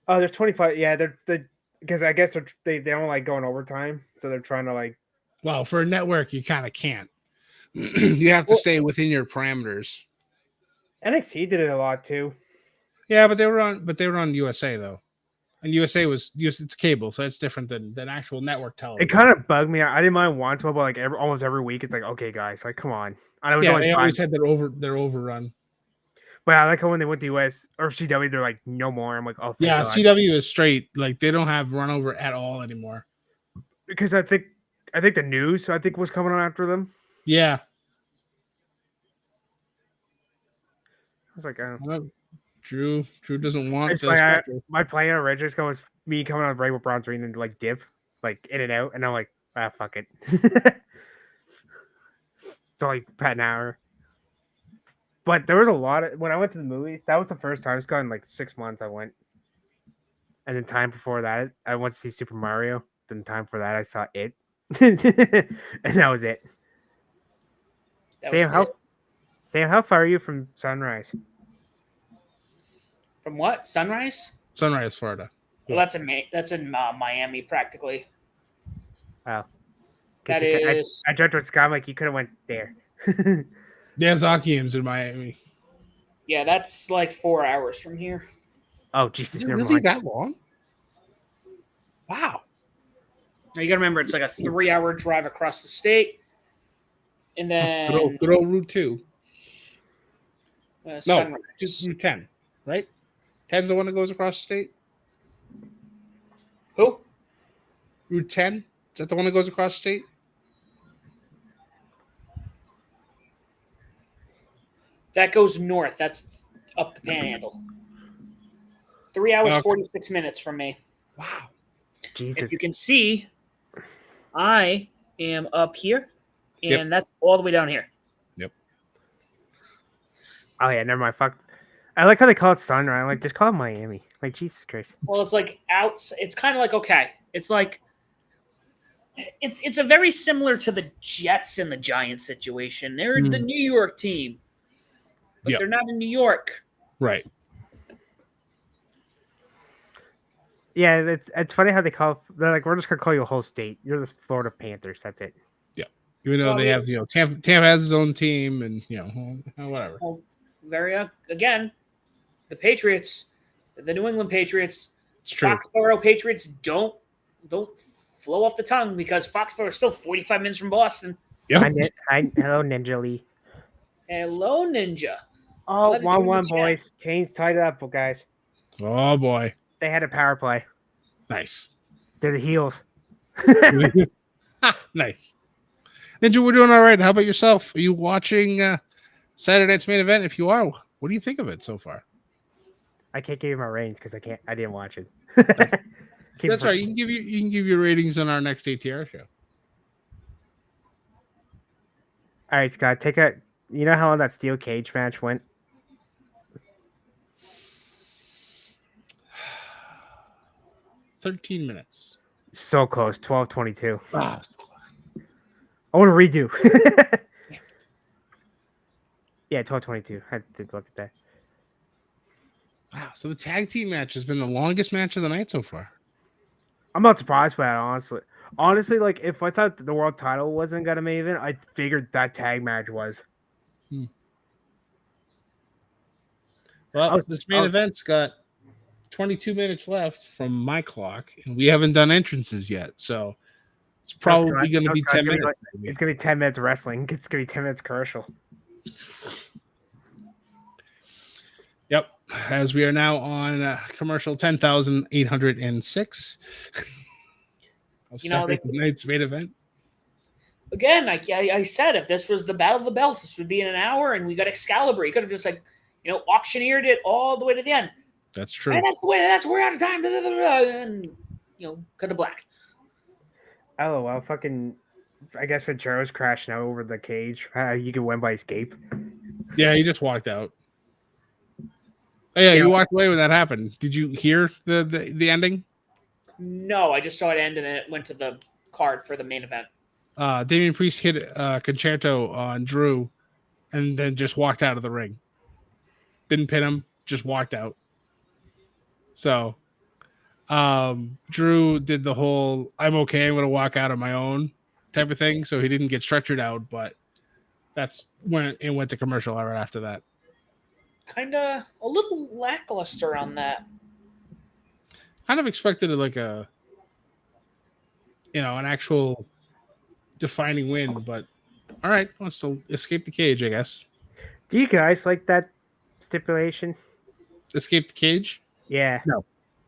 Speaker 3: Oh, there's 25. Yeah, they're because I guess they don't like going overtime, so they're trying to like.
Speaker 1: Well, for a network, you kind of can't. You have to stay within your parameters.
Speaker 3: NXT did it a lot too.
Speaker 1: Yeah, but they were on USA though, and USA it's cable, so it's different than actual network television.
Speaker 3: It kind of bugged me. I didn't mind once, but like almost every week, it's like, okay, guys, like come on. I was
Speaker 1: they always had their overrun.
Speaker 3: But I like how when they went to US or CW, they're like, no more. I'm like, oh,
Speaker 1: yeah,
Speaker 3: God.
Speaker 1: CW is straight. Like they don't have run over at all anymore.
Speaker 3: Because I think the news was coming on after them.
Speaker 1: Yeah.
Speaker 3: I was like,
Speaker 1: Drew doesn't want
Speaker 3: this. My plan originally was me coming on break with Braun Strowman and like dip, like in and out, and I'm like, fuck it. It's only about an hour. But there was a lot of when I went to the movies. That was the first time. It's gone like 6 months. I went, and then time before that, I went to see Super Mario. Then time for that, I saw it, and that was it. Sam, how far are you from Sunrise?
Speaker 2: From what? Sunrise?
Speaker 1: Sunrise, Florida.
Speaker 2: Well, that's in Miami, practically.
Speaker 3: Wow.
Speaker 2: That is.
Speaker 3: I joked with Scott like you could have went there.
Speaker 1: Yeah, Zakium's in Miami.
Speaker 2: Yeah, that's like 4 hours from here.
Speaker 3: Oh, Jesus.
Speaker 1: Is it really that long? Wow.
Speaker 2: Now you gotta remember, it's like a 3-hour drive across the state. And then...
Speaker 1: Good old Route 2. No,
Speaker 2: Sunrise.
Speaker 1: just Route 10, right? 10's the one that goes across the state?
Speaker 2: Who?
Speaker 1: Route 10? Is that the one that goes across the state?
Speaker 2: That goes north. That's up the Panhandle. 3 hours, 46 minutes from me.
Speaker 1: Wow.
Speaker 3: Jesus.
Speaker 2: If you can see, I am up here, and
Speaker 1: Yep.
Speaker 2: that's all the way down here.
Speaker 1: Yep.
Speaker 3: Oh yeah, never mind. Fuck. I like how they call it Sunrise. Like just call it Miami. Like Jesus Christ.
Speaker 2: Well, it's like out. It's kind of like okay. It's like it's a very similar to the Jets and the Giants situation. They're the New York team, but
Speaker 1: Yep.
Speaker 2: they're not in New York.
Speaker 1: Right.
Speaker 3: Yeah, it's funny how they call. They're like, we're just gonna call you a whole state. You're the Florida Panthers. That's it.
Speaker 1: Even though
Speaker 2: Well,
Speaker 1: they
Speaker 2: yeah.
Speaker 1: have, Tampa has his own team, and whatever.
Speaker 2: Well, again, the Patriots, the New England Patriots,
Speaker 1: It's true.
Speaker 2: Foxborough Patriots don't flow off the tongue because Foxborough is still 45 minutes from Boston.
Speaker 1: Yep.
Speaker 3: Hello, Ninja Lee.
Speaker 2: Hello, Ninja.
Speaker 3: Oh,
Speaker 2: Let it turn
Speaker 3: 1-1,
Speaker 2: the chat.
Speaker 3: boys. Canes tied it up, guys.
Speaker 1: Oh boy.
Speaker 3: They had a power play.
Speaker 1: Nice.
Speaker 3: They're the heels.
Speaker 1: Nice. Ninja, we're doing all right. How about yourself? Are you watching Saturday night's main event? If you are, what do you think of it so far?
Speaker 3: I can't give you my ratings because I didn't watch it.
Speaker 1: That's right. You can give your ratings on our next ATR show.
Speaker 3: All right, Scott. You know how long that steel cage match went?
Speaker 1: 13 minutes.
Speaker 3: So close. 12:22.
Speaker 1: Ah,
Speaker 3: I want to redo. Yeah, 12:22. I did look at that.
Speaker 1: wow. So the tag team match has been the longest match of the night so far.
Speaker 3: I'm not surprised by that, honestly. Honestly, like if I thought the world title wasn't gonna main event, I figured that tag match was.
Speaker 1: Well, this main event's got 22 minutes left from my clock, and we haven't done entrances yet, so it's probably going to be 10 minutes.
Speaker 3: It's gonna be 10 minutes wrestling. It's gonna be 10 minutes commercial.
Speaker 1: Yep. As we are now on commercial 10,806. Tonight's main event.
Speaker 2: Again, I said if this was the Battle of the Belts, this would be in an hour, and we got Excalibur. You could have just auctioneered it all the way to the end.
Speaker 1: That's true.
Speaker 2: And we're out of time. And cut to black.
Speaker 3: Oh well, fucking. I guess Venturo's crashing out over the cage. You can win by escape.
Speaker 1: Yeah, he just walked out. Oh yeah, you walked away when that happened. Did you hear the ending?
Speaker 2: No, I just saw it end and then it went to the card for the main event.
Speaker 1: Damian Priest hit Concerto on Drew, and then just walked out of the ring. Didn't pin him, just walked out. So, Drew did the whole "I'm okay, I'm going to walk out on my own" type of thing. So he didn't get stretchered out, but that's when it went to commercial right after that.
Speaker 2: Kind of a little lackluster on that.
Speaker 1: Kind of expected it like an actual defining win, but all right, wants to escape the cage, I guess.
Speaker 3: Do you guys like that stipulation?
Speaker 1: Escape the cage?
Speaker 3: Yeah.
Speaker 1: No.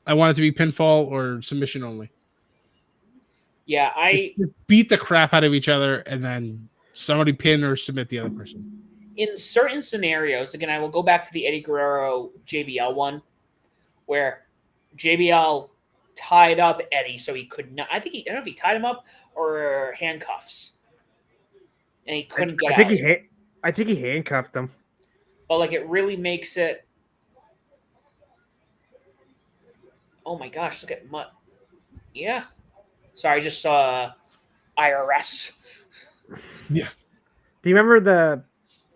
Speaker 1: I want it to be pinfall or submission only.
Speaker 2: Yeah,
Speaker 1: Just beat the crap out of each other and then somebody pin or submit the other person.
Speaker 2: In certain scenarios, again, I will go back to the Eddie Guerrero JBL one, where JBL tied up Eddie so he could not. I don't know if he tied him up or handcuffs, and he couldn't get out.
Speaker 3: I think he handcuffed him.
Speaker 2: But it really makes it. Oh my gosh! Look at Mutt. Yeah. Sorry, I just saw IRS.
Speaker 1: Yeah.
Speaker 3: Do you remember the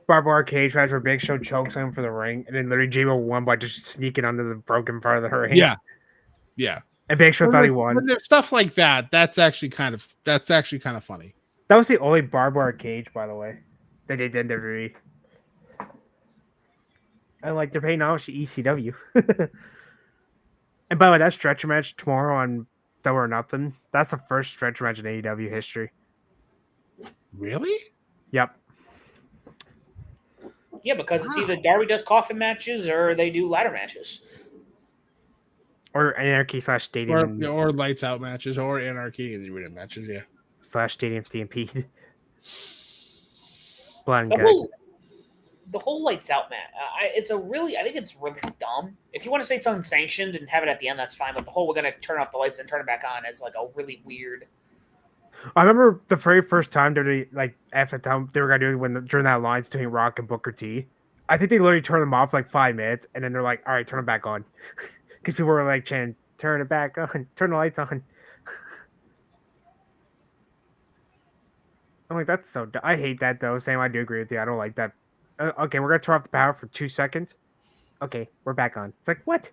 Speaker 3: barbed wire cage match where Big Show chokes him for the ring, and then literally JBL won by just sneaking under the broken part of the ring?
Speaker 1: Yeah. Yeah.
Speaker 3: And Big Show thought he won.
Speaker 1: When there's stuff like that, that's actually kind of funny.
Speaker 3: That was the only barbed wire cage, by the way, that they did in WWE. And they're paying homage to ECW. And by the way, that stretcher match tomorrow on Double or Nothing, that's the first stretcher match in AEW history.
Speaker 1: Really?
Speaker 3: Yep.
Speaker 2: Yeah, because it's either Darby does coffin matches or they do ladder matches.
Speaker 3: Or Anarchy / Stadium.
Speaker 1: Or lights out matches or Anarchy and Arena matches, yeah.
Speaker 3: / Stadium Stampede. Blood and
Speaker 2: The whole lights out match. I think it's really dumb. If you want to say it's unsanctioned and have it at the end, that's fine. But the whole we're gonna turn off the lights and turn it back on is a really weird.
Speaker 3: I remember the very first time after the time they were gonna do it during that lines doing Rock and Booker T. I think they literally turned them off like 5 minutes, and then they're like, "All right, turn them back on," because people were like chanting, "Turn it back on, turn the lights on." I'm like, that's so. I hate that though. Sam, I do agree with you. I don't like that. Okay, we're gonna turn off the power for 2 seconds. Okay, we're back on. It's like what?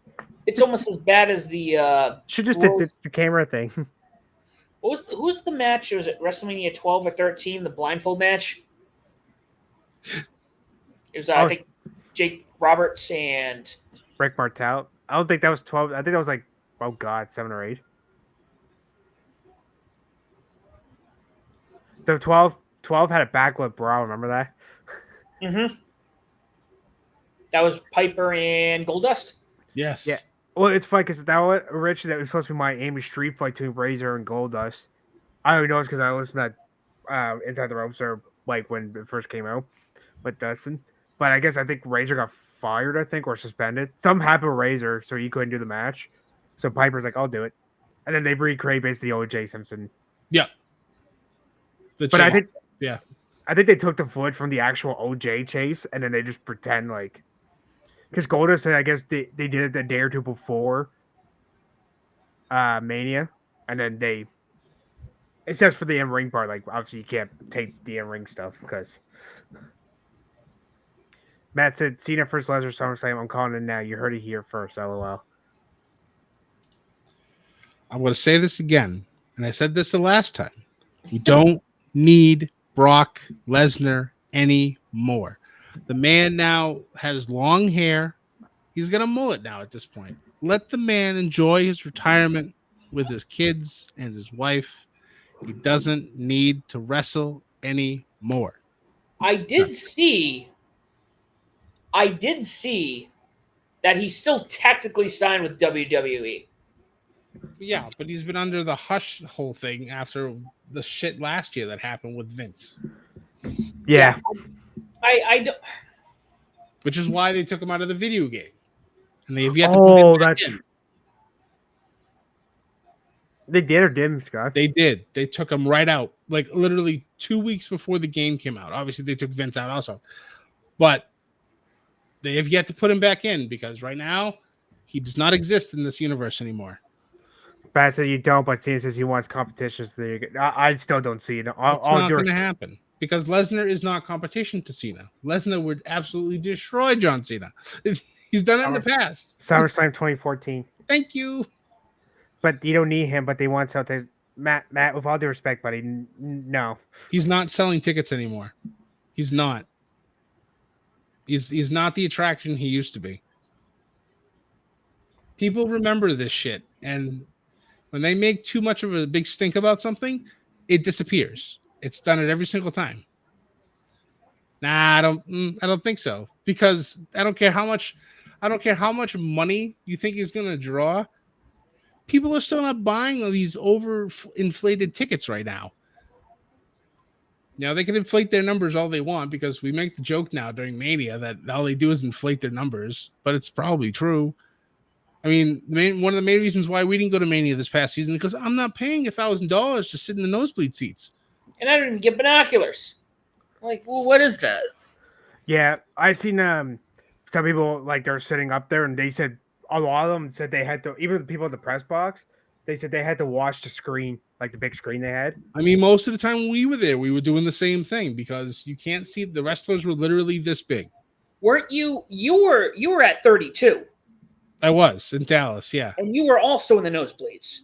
Speaker 2: It's almost as bad as the
Speaker 3: Should just
Speaker 2: Rose.
Speaker 3: the camera thing.
Speaker 2: Who's the match? Was it WrestleMania 12 or 13? The blindfold match. It was I think Jake Roberts and
Speaker 3: Rick Martel. I don't think that was 12. I think that was like, oh god, 7 or 8. The 12 had a backlit bra. Remember that?
Speaker 2: that was Piper and Goldust.
Speaker 1: Yes.
Speaker 3: Yeah. Well, it's funny because that was supposed to be my Amy Street fight between Razor and Goldust. I only know it's because I listened to Inside the Ropes or like when it first came out with Dustin. But I think Razor got fired, I think, or suspended. Something happened with Razor, so he couldn't do the match. So Piper's like, I'll do it. And then they recreate basically OJ Simpson.
Speaker 1: Yeah.
Speaker 3: But I think
Speaker 1: yeah.
Speaker 3: I think they took the footage from the actual OJ chase and then they just pretend like because Goldust said I guess they did it a day or two before Mania, and then it's just for the in-ring part. Like obviously you can't take the in-ring stuff because Matt said Cena first Lesnar SummerSlam. I'm calling it now. You heard it here first. LOL.
Speaker 1: I'm going to say this again, and I said this the last time. We don't need Brock Lesnar anymore. The man now has long hair. He's got a mullet now at this point. Let the man enjoy his retirement with his kids and his wife. He doesn't need to wrestle anymore.
Speaker 2: I did see that he's still technically signed with WWE.
Speaker 1: Yeah, but he's been under the hush whole thing after the shit last year that happened with Vince.
Speaker 3: Yeah.
Speaker 2: I don't.
Speaker 1: Which is why they took him out of the video game. And they have yet to put him back in.
Speaker 3: They did or didn't, Scott?
Speaker 1: They did. They took him right out. Like literally 2 weeks before the game came out. Obviously, they took Vince out also. But they have yet to put him back in because right now he does not exist in this universe anymore.
Speaker 3: Pat said you don't, but Cena says he wants competition. So I still don't see it.
Speaker 1: It's not going to happen because Lesnar is not competition to Cena. Lesnar would absolutely destroy John Cena. He's done it in the past.
Speaker 3: SummerSlam 2014.
Speaker 1: Thank you.
Speaker 3: But you don't need him. But they want something. Matt, with all due respect, buddy, no.
Speaker 1: He's not selling tickets anymore. He's not. He's not the attraction he used to be. People remember this shit, and when they make too much of a big stink about something, it disappears. It's done it every single time. Nah, I don't think so because I don't care how much money you think he's gonna draw. People are still not buying these overinflated tickets right now. Now they can inflate their numbers all they want because we make the joke now during Mania that all they do is inflate their numbers, but it's probably true. I mean, one of the main reasons why we didn't go to Mania this past season is because I'm not paying $1,000 to sit in the nosebleed seats,
Speaker 2: and I didn't get binoculars. Like, well, what is that?
Speaker 3: Yeah, I seen some people like they're sitting up there, and they said a lot of them said they had to. Even the people at the press box, they said they had to watch the screen, like the big screen they had.
Speaker 1: I mean, most of the time when we were there, we were doing the same thing because you can't see the wrestlers were literally this big.
Speaker 2: Weren't you? You were at 32.
Speaker 1: I was in Dallas, yeah.
Speaker 2: And you were also in the nosebleeds.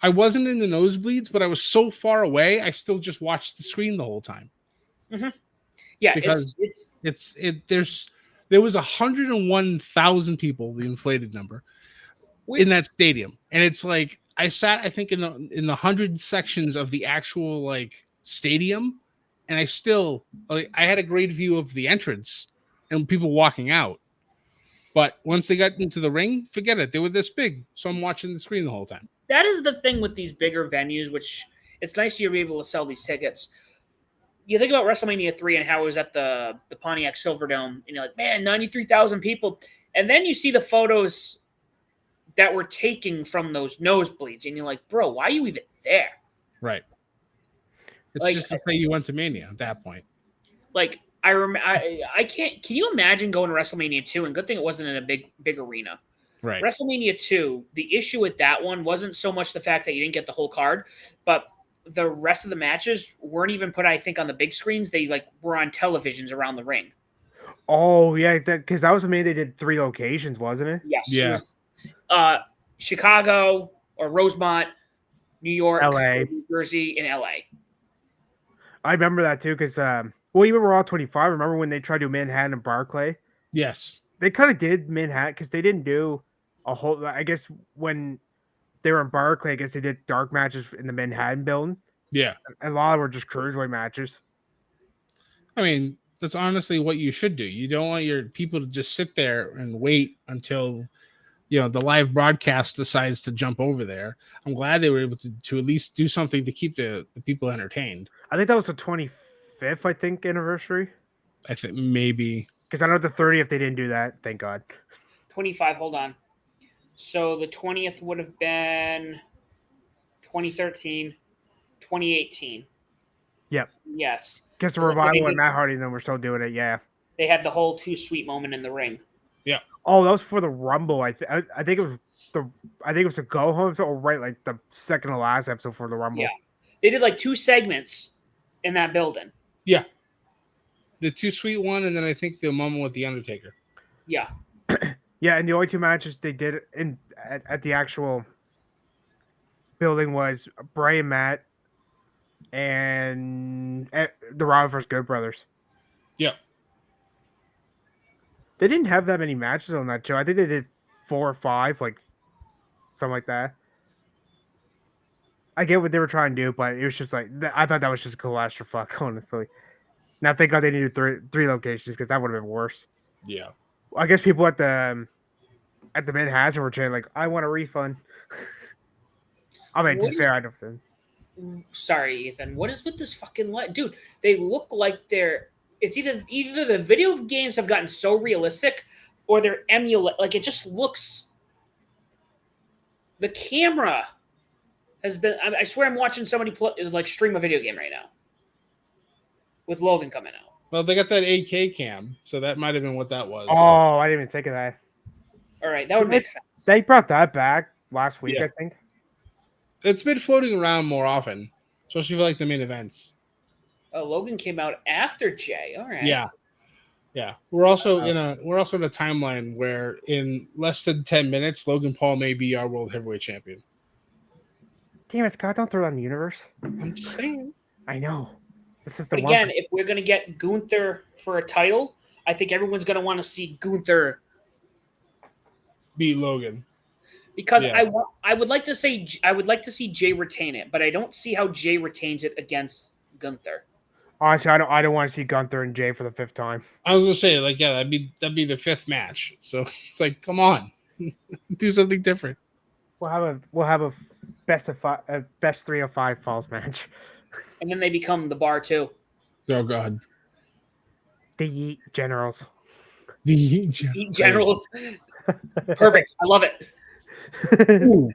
Speaker 1: I wasn't in the nosebleeds, but I was so far away, I still just watched the screen the whole time.
Speaker 2: Mm-hmm. Yeah,
Speaker 1: because there was 101,000 people, the inflated number, in that stadium, and it's like I sat, I think in the 100 sections of the actual like stadium, and I had a great view of the entrance and people walking out. But once they got into the ring, forget it. They were this big. So I'm watching the screen the whole time.
Speaker 2: That is the thing with these bigger venues, which it's nice you're able to sell these tickets. You think about WrestleMania 3 and how it was at the Pontiac Silverdome, and you're like, man, 93,000 people. And then you see the photos that were taken from those nosebleeds, and you're like, bro, why are you even there?
Speaker 1: Right. It's
Speaker 2: Like,
Speaker 1: just to say you went to Mania at that point.
Speaker 2: like I remember, I can't. Can you imagine going to WrestleMania 2? And good thing it wasn't in a big arena.
Speaker 1: Right.
Speaker 2: WrestleMania 2, the issue with that one wasn't so much the fact that you didn't get the whole card, but the rest of the matches weren't even put, I think, on the big screens. They like were on televisions around the ring.
Speaker 3: Oh yeah, because that was the main. They did 3 locations, wasn't it?
Speaker 2: Yes, it
Speaker 1: Yeah.
Speaker 2: was Chicago or Rosemont, New York,
Speaker 3: LA.
Speaker 2: New Jersey, and LA.
Speaker 3: I remember that too, because well, even Raw 25. Remember when they tried to do Manhattan and Barclay?
Speaker 1: Yes.
Speaker 3: They kind of did Manhattan because they didn't do a whole. I guess when they were in Barclay, I guess they did dark matches in the Manhattan building,
Speaker 1: Yeah.
Speaker 3: and a lot of them were just cruiserweight matches.
Speaker 1: I mean, that's honestly what you should do. You don't want your people to just sit there and wait until the live broadcast decides to jump over there. I'm glad they were able to at least do something to keep the people entertained.
Speaker 3: I think that was the 25th, I think, anniversary.
Speaker 1: I think maybe
Speaker 3: Because I know the 30th they didn't do that. Thank God.
Speaker 2: 25. Hold on. So the 20th would have been 2013, 2018.
Speaker 3: Yep.
Speaker 2: Yes.
Speaker 3: Because the
Speaker 2: So that's what they
Speaker 3: revival and
Speaker 2: did.
Speaker 3: Matt Hardy and them were still doing it. Yeah.
Speaker 2: They had the whole Too Sweet moment in the ring.
Speaker 3: Oh, that was for the Rumble. I think it was the go home episode, or right, like the second to last episode for the Rumble.
Speaker 2: Yeah. They did like 2 segments in that building.
Speaker 1: the Too Sweet one, and then I think the moment with the Undertaker.
Speaker 2: Yeah.
Speaker 3: Yeah, and the only 2 matches they did at the actual building was Bray and Matt and the Raw vs. Good Brothers.
Speaker 1: Yeah.
Speaker 3: They didn't have that many matches on that show. I think they did 4 or 5, like something like that. I get what they were trying to do, but it was just like I thought that was just a clusterfuck, honestly. Now thank God they needed 3 locations because that would have been worse.
Speaker 1: Yeah.
Speaker 3: I guess people at the Manhattan were saying like, "I want a refund." I mean, to be fair, I don't think.
Speaker 2: Sorry, Ethan. What is with this fucking light? Dude, they look like they're. It's either the video games have gotten so realistic or they're emulate. Like, it just looks. The camera has been. I swear I'm watching somebody stream a video game right now with Logan coming out.
Speaker 1: Well, they got that AK cam, so that might have been what that was.
Speaker 3: Oh, I didn't even think of that.
Speaker 2: All right, that would make sense.
Speaker 3: They brought that back last week,
Speaker 1: Yeah.
Speaker 3: I think.
Speaker 1: It's been floating around more often, especially for like the main events.
Speaker 2: Oh, Logan came out after Jay. All right.
Speaker 1: Yeah. We're also in a timeline where in less than 10 minutes, Logan Paul may be our world heavyweight champion.
Speaker 3: Damn it, Scott! Don't throw it on the universe.
Speaker 1: I'm just saying.
Speaker 3: I know. This is the
Speaker 2: But
Speaker 3: one.
Speaker 2: again, if we're gonna get Gunther for a title, I think everyone's gonna want to see Gunther
Speaker 1: Beat Logan.
Speaker 2: because
Speaker 1: Yeah.
Speaker 2: I would like to see Jay retain it, but I don't see how Jay retains it against Gunther.
Speaker 3: Honestly, I don't want to see Gunther and Jay for the 5th time.
Speaker 1: I was gonna say, like, yeah, that'd be the 5th match. So it's like, come on, do something different.
Speaker 3: We'll have a best of 5, best 3 of 5 falls match.
Speaker 2: And then they become the bar too.
Speaker 1: Oh God,
Speaker 3: The Yeet Generals.
Speaker 1: the
Speaker 2: Eat generals. Perfect. I love it.
Speaker 1: Ooh.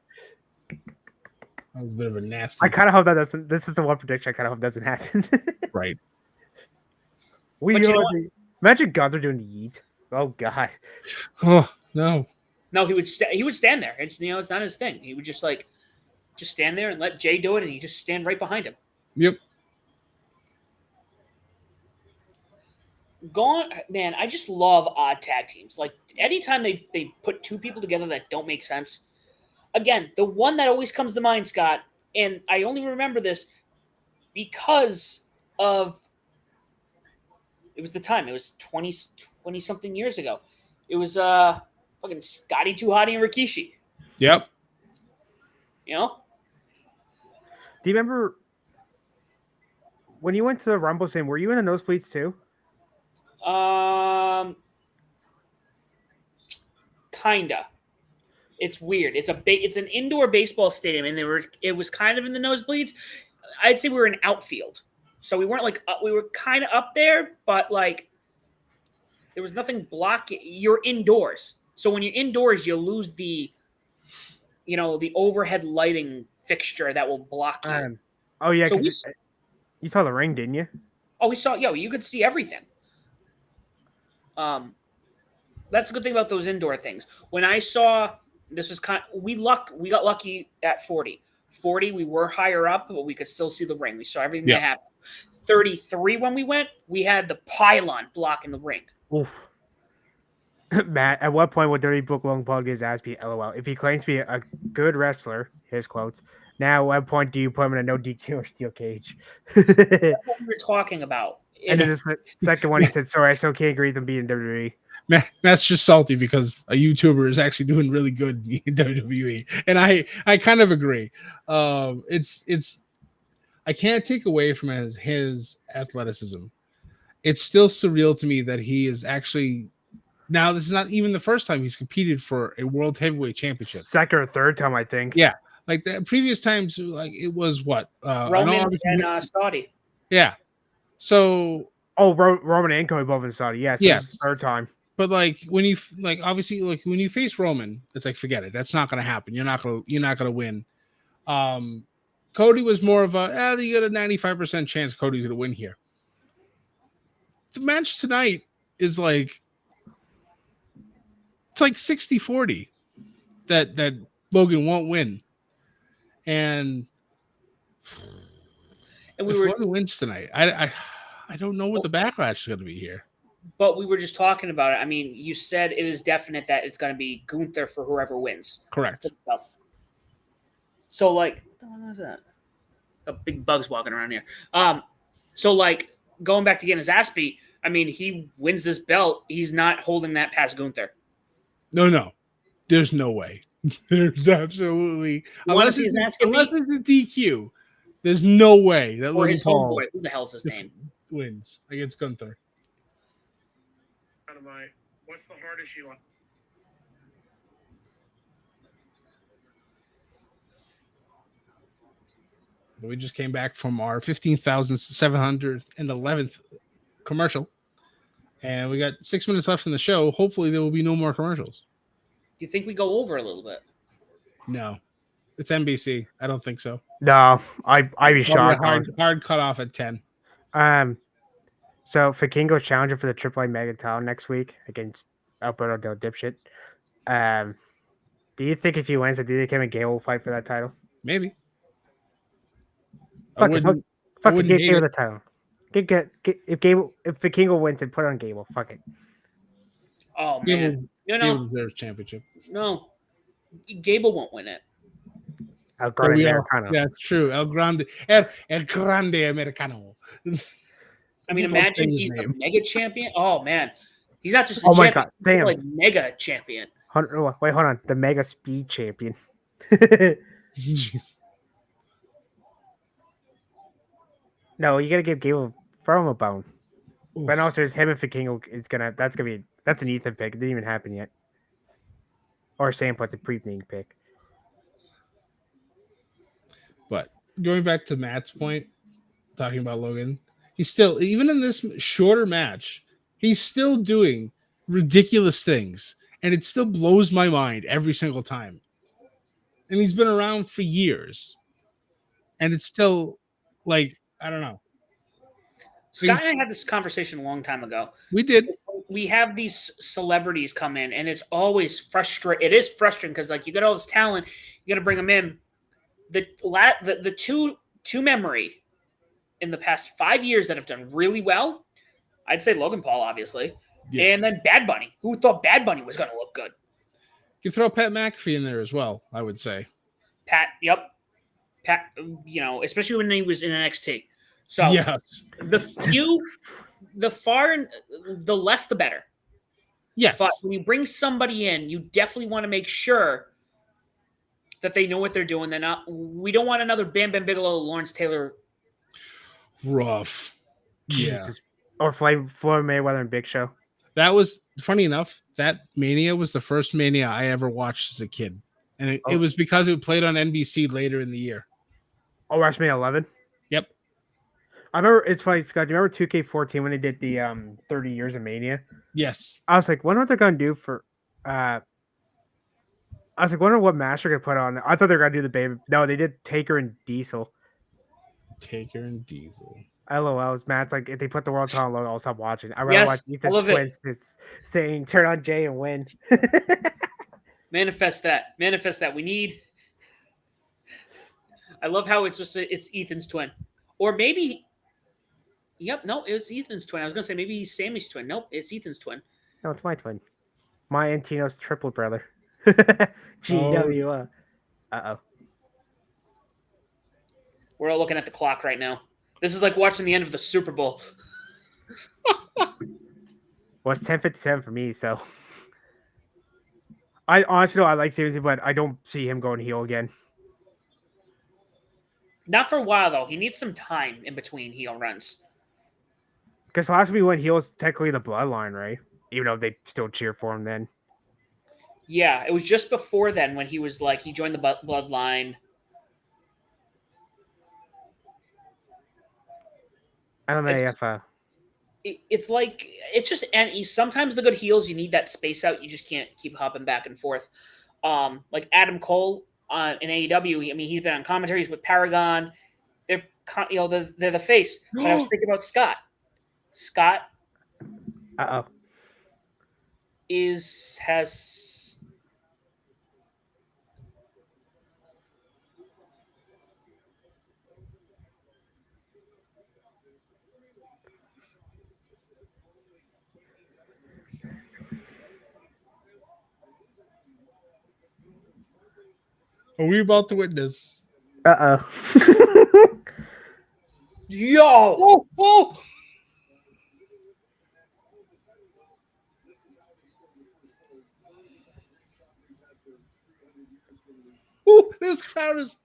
Speaker 1: That was a bit of a nasty.
Speaker 3: I kind of hope that doesn't. This is the one prediction I kind of hope doesn't happen.
Speaker 1: Right.
Speaker 3: We
Speaker 2: But you know
Speaker 3: are imagine Gunther doing the Yeet. Oh God.
Speaker 1: Oh no.
Speaker 2: No, he would stand there. It's it's not his thing. He would just stand there and let Jay do it, and he just stand right behind him.
Speaker 1: Yep.
Speaker 2: Gone, man. I just love odd tag teams. Like anytime they put 2 people together that don't make sense. Again, the one that always comes to mind, Scott, and I only remember this because of it was the time. It was 20 something years ago. It was fucking Scotty 2 Hotty and Rikishi.
Speaker 1: Yep.
Speaker 2: You know?
Speaker 3: Do you remember when you went to the Rumble scene? Were you in the nosebleeds too?
Speaker 2: Kinda. It's weird. It's an indoor baseball stadium, and it was kind of in the nosebleeds. I'd say we were in outfield, so we weren't we were kind of up there, but like there was nothing blocking. You're indoors, so when you're indoors, you lose the overhead lighting fixture that will block you.
Speaker 3: Oh yeah,
Speaker 2: So
Speaker 3: 'cause You saw the ring, didn't you?
Speaker 2: Oh, we saw. Yo, you could see everything. That's the good thing about those indoor things. When I saw this was we got lucky at 40. 40, we were higher up, but we could still see the ring. We saw everything
Speaker 1: Yeah.
Speaker 2: that happened. 33, when we went, we had the pylon blocking the ring.
Speaker 3: Oof. Matt, at what point would Dirty Book Long Paul get his ass beat? LOL. If he claims to be a good wrestler, his quotes. Now, at what point do you put him in a no DQ or steel cage?
Speaker 2: That's what we were talking about.
Speaker 3: And then the second one, he said, "Sorry, I still can't agree with him being WWE."
Speaker 1: Matt's just salty because a YouTuber is actually doing really good in WWE, and I kind of agree. It's I can't take away from his athleticism. It's still surreal to me that he is actually now. This is not even the first time he's competed for a world heavyweight championship.
Speaker 3: Second or third time, I think.
Speaker 1: Yeah, like the previous times, like it was what
Speaker 2: Roman and Saudi.
Speaker 1: Yeah, so
Speaker 3: Roman and Cody both in Saudi. Yes,
Speaker 1: Yeah.
Speaker 3: this is third time.
Speaker 1: but like when you obviously like when you face Roman, it's like forget it. That's not going to happen. You're not going to win. Cody was more of you got a 95% chance Cody's going to win here. The match tonight is like it's like 60-40 that Logan won't win. And if Logan wins tonight, I don't know what the backlash is going to be here.
Speaker 2: But we were just talking about it. I mean, you said it is definite that it's going to be Gunther for whoever wins.
Speaker 1: Correct.
Speaker 2: So, like, what was that? A big bug's walking around here. So, like, going back to getting his ass beat, I mean, he wins this belt. He's not holding that past Gunther.
Speaker 1: No. There's no way. There's absolutely unless it's a DQ. There's no way that
Speaker 2: or
Speaker 1: Logan
Speaker 2: his
Speaker 1: Paul
Speaker 2: homeboy. Who the hell's his name?
Speaker 1: Wins against Gunther.
Speaker 4: What's the hardest you want?
Speaker 1: We just came back from our 15,711th commercial, and we got 6 minutes left in the show. Hopefully, there will be no more commercials.
Speaker 2: Do you think we go over a little bit?
Speaker 1: No, it's NBC. I don't think so.
Speaker 3: No, I'd be shocked.
Speaker 1: Hard cut off at 10.
Speaker 3: So Vikingo's challenging for the AAA Mega title next week against Alberto Del Dipshit. Do you think if he wins, do you think him and Gable will fight for that title?
Speaker 1: Maybe.
Speaker 3: Fuck Gable the title. If Vikingo wins, then put it on Gable. Fuck it.
Speaker 2: Oh man,
Speaker 1: Gable deserves championship.
Speaker 2: No, Gable won't win it.
Speaker 3: El Grande Americano.
Speaker 1: Yeah, it's true. El Grande Americano.
Speaker 2: I mean, imagine he's the mega champion. Oh man, he's not just a
Speaker 3: champion.
Speaker 2: My
Speaker 3: God, damn!
Speaker 2: Like mega champion.
Speaker 3: Wait, hold on. The mega speed champion.
Speaker 1: Jeez.
Speaker 3: No, you gotta give Gable throw him a bone. Ooh. But also, him and Vikingo. That's an Ethan pick. It didn't even happen yet. Or Sam puts a pre-named pick.
Speaker 1: But going back to Matt's point, talking about Logan, he's still, even in this shorter match, he's still doing ridiculous things. And it still blows my mind every single time. And he's been around for years. And it's still, like, I don't know.
Speaker 2: Scott and I had this conversation a long time ago.
Speaker 1: We did.
Speaker 2: We have these celebrities come in, and it's always frustrating. It is frustrating because, like, you got all this talent, you got to bring them in. The two memory in the past 5 years that have done really well, I'd say Logan Paul, obviously, and then Bad Bunny. Who thought Bad Bunny was going to look good?
Speaker 1: You throw Pat McAfee in there as well, I would say.
Speaker 2: Pat, especially when he was in NXT. So
Speaker 1: yes.
Speaker 2: the less the better.
Speaker 1: Yes.
Speaker 2: But when you bring somebody in, you definitely want to make sure that they know what they're doing. We don't want another Bam Bam Bigelow, Lawrence Taylor.
Speaker 1: Rough.
Speaker 3: Jesus. Yeah. Or Floyd Mayweather and Big Show.
Speaker 1: That was, funny enough, that Mania was the first Mania I ever watched as a kid. And it was because it played on NBC later in the year.
Speaker 3: Oh, WrestleMania 11?
Speaker 1: Yep.
Speaker 3: I remember, it's funny, Scott, do you remember 2K14 when they did the 30 years of Mania?
Speaker 1: Yes.
Speaker 3: I was like, wonder what they're going to do for... I was like, wonder what match they're going to put on. I thought they were going to do the baby... No, they did Taker and Diesel.
Speaker 1: Taker and Diesel.
Speaker 3: LOLs, Matt's like, if they put the world title logo, I'll stop watching. I'd rather watch
Speaker 2: Yes, I
Speaker 3: Ethan's
Speaker 2: love it.
Speaker 3: twins just saying, turn on Jay and win.
Speaker 2: Manifest that. Manifest that. We need. I love how it's Ethan's twin, or maybe. Yep, no, it's Ethan's twin. I was gonna say maybe he's Sammy's twin. Nope, it's Ethan's twin.
Speaker 3: No, it's my twin. My and Tino's triple brother.
Speaker 1: Oh.
Speaker 3: GW. Uh-oh.
Speaker 2: We're all looking at the clock right now. This is like watching the end of the Super Bowl.
Speaker 3: Well, it's 10:57 for me, so. I honestly know I like Sami Zayn, but I don't see him going heel again.
Speaker 2: Not for a while though. He needs some time in between heel runs.
Speaker 3: Because last time he went heel was technically the bloodline, right? Even though they still cheer for him then.
Speaker 2: Yeah, it was just before then when he was like he joined the bloodline.
Speaker 3: I don't know if
Speaker 2: It's like it's just and sometimes the good heels you need that space out. You just can't keep hopping back and forth. Like Adam Cole in AEW. I mean, he's been on commentaries with Paragon. They're they're the face. But I was thinking about Scott. Scott
Speaker 3: Uh-oh.
Speaker 2: has
Speaker 1: Are we about to witness?
Speaker 3: Uh-oh.
Speaker 2: yo.
Speaker 1: Oh, oh! Ooh, this crowd is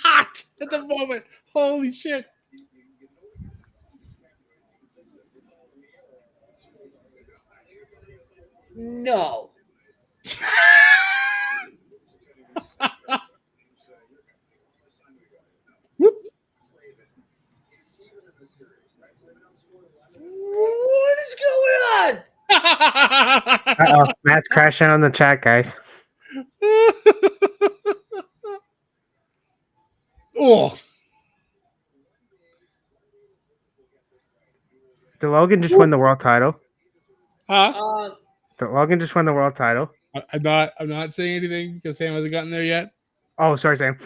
Speaker 1: hot at the moment. Holy shit.
Speaker 2: No.
Speaker 1: Whoop.
Speaker 2: What is going on?
Speaker 3: Uh-oh. Matt's crashing on the chat, guys.
Speaker 1: Oh,
Speaker 3: Did Logan just win the world title?
Speaker 1: huh?
Speaker 3: Did Logan just win the world title?
Speaker 1: I'm not saying anything because Sam hasn't gotten there yet.
Speaker 3: Oh, sorry, Sam.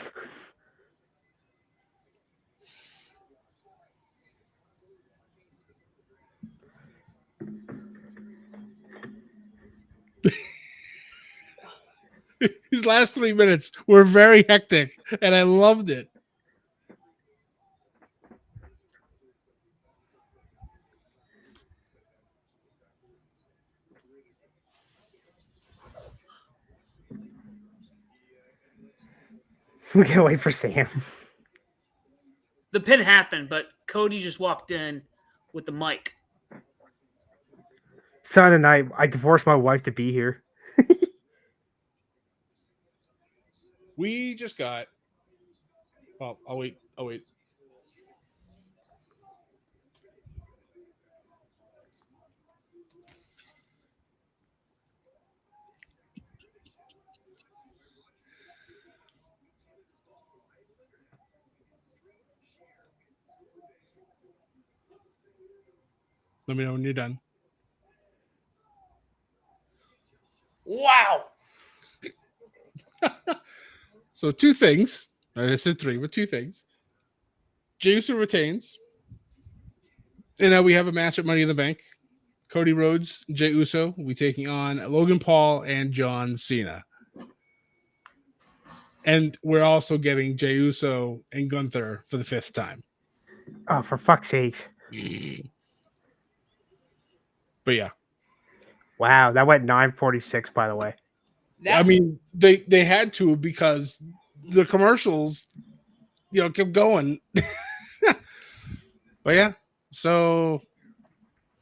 Speaker 1: These last 3 minutes were very hectic, and I loved it.
Speaker 3: We can't wait for Sam.
Speaker 2: The pin happened, but Cody just walked in with the mic.
Speaker 3: Son and I divorced my wife to be here.
Speaker 1: We just got. Well, I'll wait. Let me know when you're done.
Speaker 2: Wow.
Speaker 1: So 2 things. I said 3, but 2 things. Jey Uso retains. And now we have a match at Money in the Bank. Cody Rhodes, Jey Uso will be taking on Logan Paul and John Cena. And we're also getting Jey Uso and Gunther for the 5th time.
Speaker 3: Oh, for fuck's sakes.
Speaker 1: But yeah.
Speaker 3: Wow, that went 9:46, by the way.
Speaker 1: I mean, they had to because the commercials, kept going. But yeah, so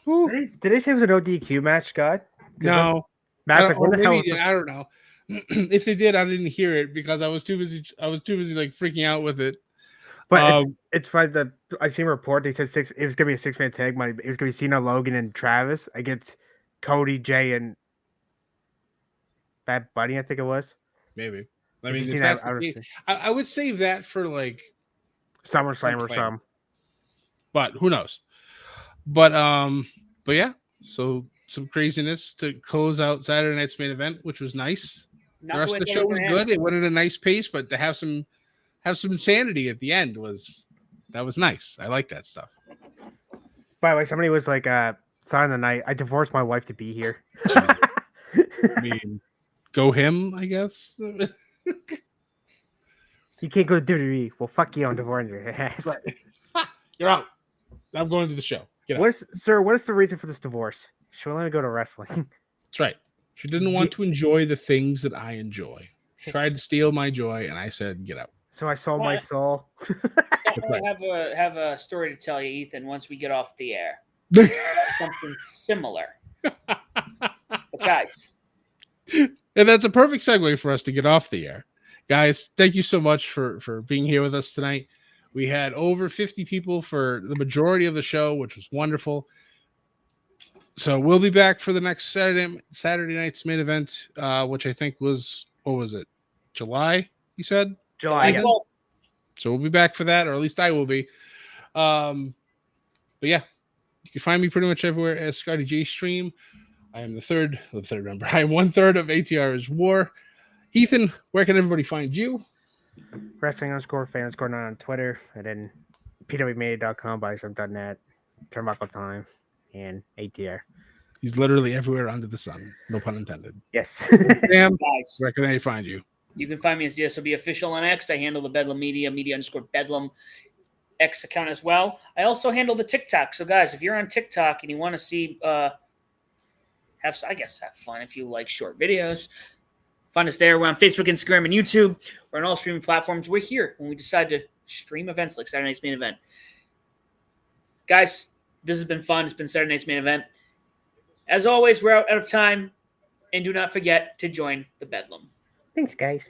Speaker 3: Did they say it was an ODQ match, Scott?
Speaker 1: no,
Speaker 3: Matt's like, what the hell?
Speaker 1: I don't know. If they did, I didn't hear it because I was too busy. Like freaking out with it.
Speaker 3: But it's fine that I seen a report. They said it was gonna be a 6-man tag money. It was gonna be Cena, Logan, and Travis against Cody, Jay, and Bad Bunny. I think it was.
Speaker 1: Maybe. I
Speaker 3: If
Speaker 1: mean,
Speaker 3: you
Speaker 1: if
Speaker 3: seen
Speaker 1: that's
Speaker 3: that,
Speaker 1: I would save that for like
Speaker 3: SummerSlam or
Speaker 1: SummerSlam.
Speaker 3: some.
Speaker 1: but who knows? But yeah. So some craziness to close out Saturday night's main event, which was nice.
Speaker 2: Not
Speaker 1: The rest
Speaker 2: way
Speaker 1: of the
Speaker 2: I thought
Speaker 1: show
Speaker 2: it
Speaker 1: was
Speaker 2: gonna end.
Speaker 1: good. It went at a nice pace, but to have some insanity at the end was nice. I like that stuff.
Speaker 3: By the way, somebody was like, "Sorry on the night, I divorced my wife to be here."
Speaker 1: I mean, go him, I guess.
Speaker 3: You can't go to WWE. Well, fuck you, I'm divorcing your ass.
Speaker 1: You're out. I'm going to the show. Get out.
Speaker 3: What is the reason for this divorce? She will let me go to wrestling.
Speaker 1: That's right. She didn't want to enjoy the things that I enjoy. She tried to steal my joy, and I said, "Get out."
Speaker 3: So I sold my soul.
Speaker 2: I have a story to tell you, Ethan. Once we get off the air, something similar. But guys,
Speaker 1: And that's a perfect segue for us to get off the air. Guys, thank you so much for being here with us tonight. We had over 50 people for the majority of the show, which was wonderful. So we'll be back for the next Saturday night's main event, which I think was, what was it? July, you said?
Speaker 3: July.
Speaker 2: July 12th.
Speaker 1: So we'll be back for that, or at least I will be. But yeah, you can find me pretty much everywhere as Scotty J Stream. I am the third member. I am 1/3 of ATR's War. Ethan, where can everybody find you?
Speaker 3: Wrestling_fan_9 on Twitter, and then pwmedia.com, buysub.net, Turnbuckle Time, and ATR.
Speaker 1: He's literally everywhere under the sun. No pun intended.
Speaker 3: Yes.
Speaker 1: Sam,
Speaker 2: Guys,
Speaker 1: where can they find you?
Speaker 2: you can find me as DSOB Official on X. I handle the Bedlam Media _Bedlam X account as well. I also handle the TikTok. So guys, if you're on TikTok and you want to see have fun if you like short videos, find us there. We're on Facebook, Instagram, and YouTube. We're on all streaming platforms. We're here when we decide to stream events like Saturday Night's Main Event. Guys, this has been fun. It's been Saturday Night's Main Event. As always, we're out of time. And do not forget to join the Bedlam.
Speaker 3: Thanks, guys.